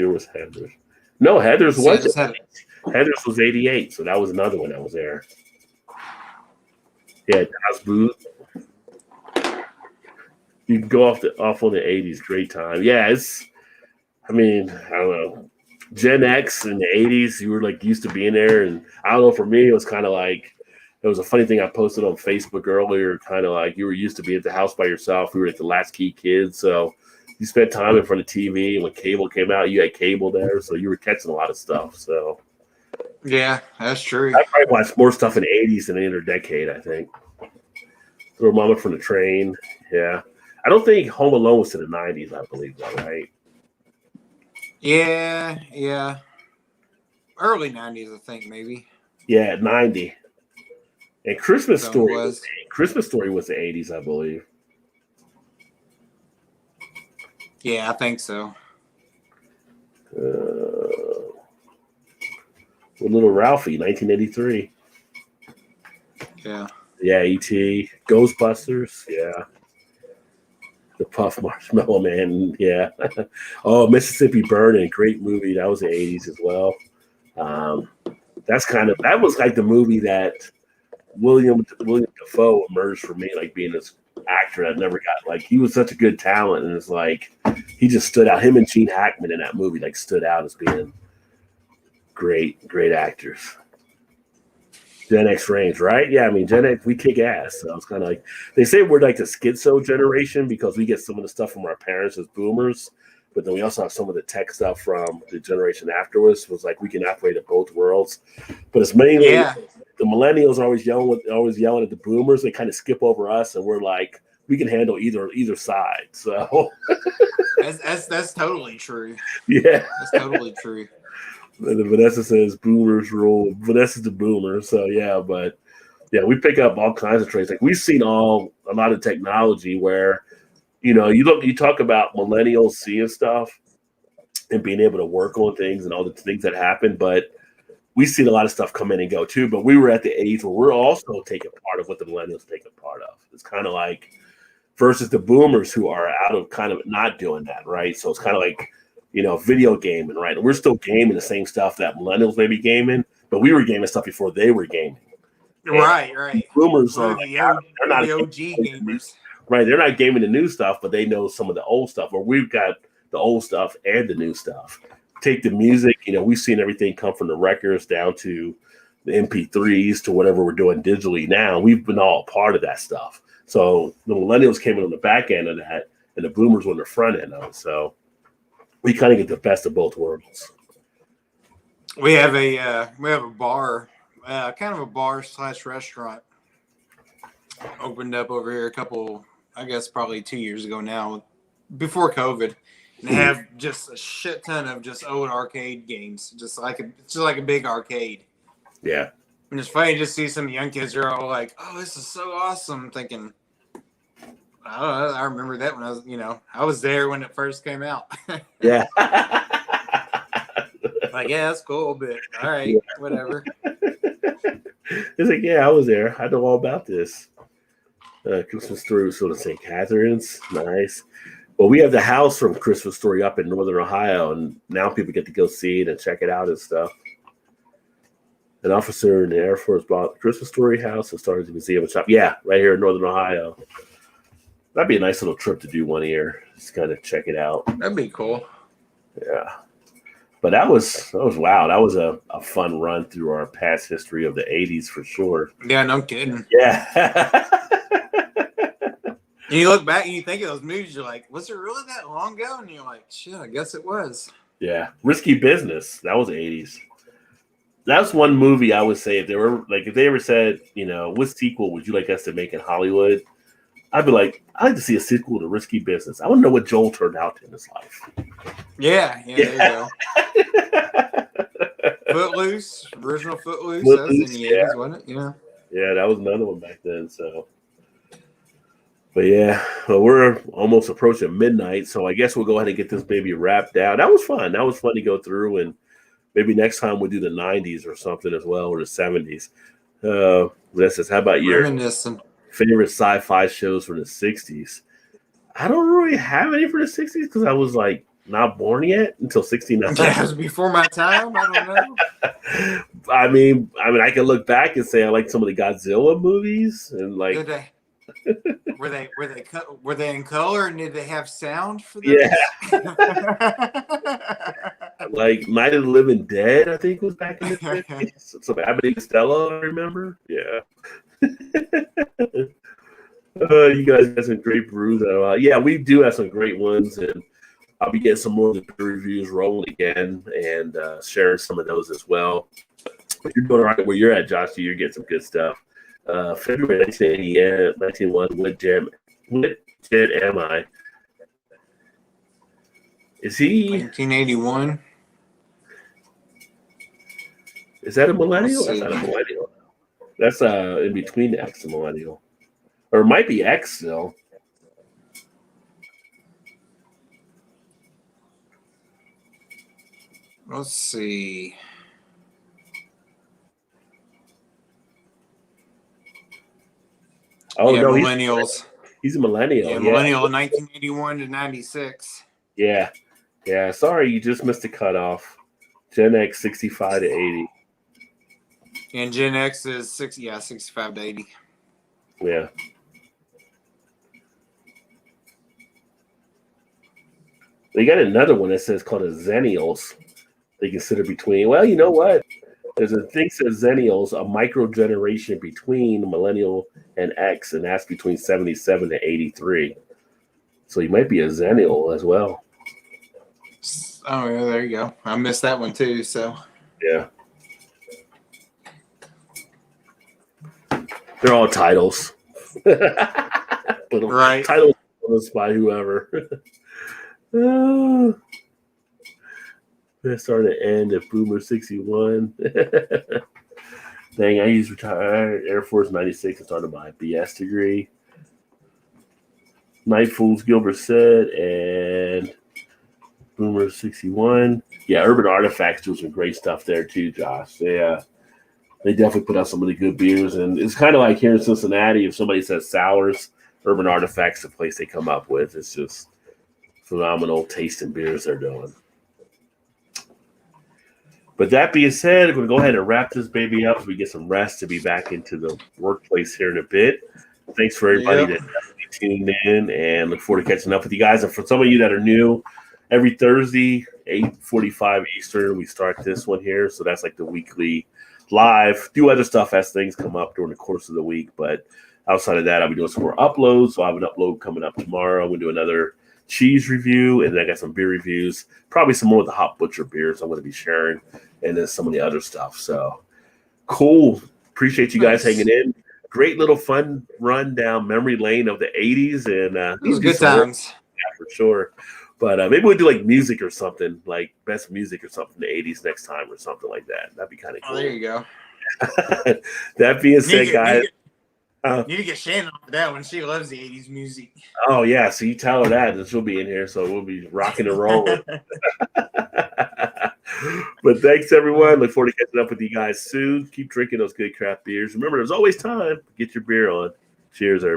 was Heathers. No, Heathers was 88, so that was another one that was there. Yeah, Das Booth. You can go off on the 80s, great time. Yeah, I don't know. Gen X in the 80s, you were like used to being there, and I don't know, for me it was kind of like, it was a funny thing I posted on Facebook earlier, kind of like you were used to being at the house by yourself. We were like the latchkey kids, so you spent time in front of TV, and when cable came out, you had cable there, so you were catching a lot of stuff. So yeah, that's true. I probably watched more stuff in the 80s than any other decade, I think. Throw Mama from the Train, yeah. I don't think Home Alone was to the 90s, I believe, though, right? Yeah. Early 90s, I think, maybe. Yeah, 90. And Christmas Story was the 80s, I believe. Yeah, I think so. Little Ralphie, 1983. Yeah. Yeah, E.T. Ghostbusters, yeah. The Puff Marshmallow Man, yeah. Oh, Mississippi Burning, great movie. That was the 80s as well. That was like the movie that William Dafoe emerged for me, like being this actor that never got, like, he was such a good talent, and it's like he just stood out. Him and Gene Hackman in that movie like stood out as being great actors. Gen X range, right? Yeah, I mean, Gen X, we kick ass. So it's kind of like, they say we're like the schizo generation because we get some of the stuff from our parents as boomers, but then we also have some of the tech stuff from the generation afterwards. It was like we can operate at both worlds. But it's mainly the millennials are always yelling at the boomers. They kind of skip over us, and we're like, we can handle either side. So that's totally true. Yeah, that's totally true. Vanessa says boomers rule. Vanessa's the boomer, so yeah. But yeah, we pick up all kinds of traits. Like we've seen a lot of technology where, you talk about millennials seeing stuff and being able to work on things and all the things that happen, but we've seen a lot of stuff come in and go too. But we were at the age where we're also taking part of what the millennials taking part of. It's kind of like versus the boomers who are out of kind of not doing that, right? So it's kind of like, video gaming, right? We're still gaming the same stuff that millennials may be gaming, but we were gaming stuff before they were gaming. Right. Boomers are they're not the OG gamers. Right, they're not gaming the new stuff, but they know some of the old stuff. Or we've got the old stuff and the new stuff. Take the music, we've seen everything come from the records down to the MP3s to whatever we're doing digitally now. We've been all part of that stuff. So the millennials came in on the back end of that, and the boomers on the front end of it. So we kind of get the best of both worlds. We have a bar, kind of a bar/restaurant opened up over here a couple, I guess probably 2 years ago now, before COVID. And they have just a shit ton of just old arcade games, just like a big arcade. Yeah. And it's funny to see some young kids are all like, "Oh, this is so awesome!" Thinking, I don't know. I remember that when I was there when it first came out. Yeah. Like, yeah, that's cool, but all right, whatever. It's like, yeah, I was there. I know all about this. Christmas Story was sort of St. Catherine's. Nice. Well, we have the house from Christmas Story up in Northern Ohio, and now people get to go see it and check it out and stuff. An officer in the Air Force bought the Christmas Story house and started the museum and shop. Yeah, right here in Northern Ohio. That'd be a nice little trip to do one year. Just kind of check it out. That'd be cool. Yeah. But that was wow. That was a a fun run through our past history of the 80s for sure. Yeah, no kidding. Yeah. And you look back and you think of those movies, you're like, was it really that long ago? And you're like, shit, I guess it was. Yeah. Risky Business. That was the 80s. That's one movie I would say if they ever said, what sequel would you like us to make in Hollywood? I'd be like, I'd like to see a sequel to Risky Business. I want to know what Joel turned out in his life. Yeah, there you go. Footloose, original Footloose. That was in the 80s, wasn't it? Yeah. Yeah, that was another one back then. So, but yeah, well, we're almost approaching midnight, so I guess we'll go ahead and get this baby wrapped down. That was fun. That was fun to go through, and maybe next time we'll do the 90s or something as well, or the 70s. This is, how about your favorite sci-fi shows from the 60s? I don't really have any for the 60s because I was like not born yet until 69. Yeah, it was before my time. I don't know. I mean, I can look back and say I like some of the Godzilla movies and like. Were they in color and did they have sound for those? Yeah. Like Night of the Living Dead, I think was back in the 50s. Some Abbott and Costello, I remember. Yeah. You guys got some great brews. Yeah, we do have some great ones, and I'll be getting some more of the beer reviews rolling again and sharing some of those as well. But you're doing all right where you're at, Josh. You're getting some good stuff. February 1981, what Jet am I? Is he 1981? Is that a millennial? That's not a millennial. That's in between X and millennial. Or it might be X still. Let's see. Oh, yeah, no, millennials. He's a millennial. Yeah, millennial, 1981 to 96. Yeah. Yeah, sorry, you just missed the cutoff. Gen X, 65 to 80. And Gen X is 65 to 80. Yeah. They got another one that says called a Zennials. They consider between. Well, you know what? There's a thing that says Zennials, a micro generation between millennial and X, and that's between 77 to 83. So you might be a Zennial as well. Oh, yeah, there you go. I missed that one too. So yeah, they're all titles. Right. Titles by whoever. That started to end at Boomer 61. Dang, I used retired Air Force 96 and started my BS degree. Night Fools, Gilbert said, and Boomer 61. Yeah, Urban Artifacts do some great stuff there too, Josh. They definitely put out some really good beers, and it's kind of like here in Cincinnati, if somebody says sours, Urban Artifacts the place they come up with. It's just phenomenal tasting beers they're doing. But that being said, we're going to go ahead and wrap this baby up so we get some rest to be back into the workplace here in a bit. Thanks for everybody that tuned in, and look forward to catching up with you guys. And for some of you that are new, every Thursday, 8:45 Eastern, we start this one here. So that's like the weekly live. Do other stuff as things come up during the course of the week. But outside of that, I'll be doing some more uploads. So I have an upload coming up tomorrow. I'm going to do another cheese review, and then I got some beer reviews, probably some more of the Hot Butcher beers I'm going to be sharing, and then some of the other stuff. So cool. Appreciate you guys hanging in. Great little fun run down memory lane of the 80s, and these good times. Yeah, for sure. But maybe we'll do like music or something, like best music or something in the 80s next time or something like that. That'd be kind of cool. Oh, there you go. That being said, guys. Need to get Shannon on that one. She loves the 80s music. Oh, yeah. So you tell her that, and she'll be in here. So we'll be rocking and rolling. But thanks, everyone. Look forward to catching up with you guys soon. Keep drinking those good craft beers. Remember, there's always time to get your beer on. Cheers, everybody.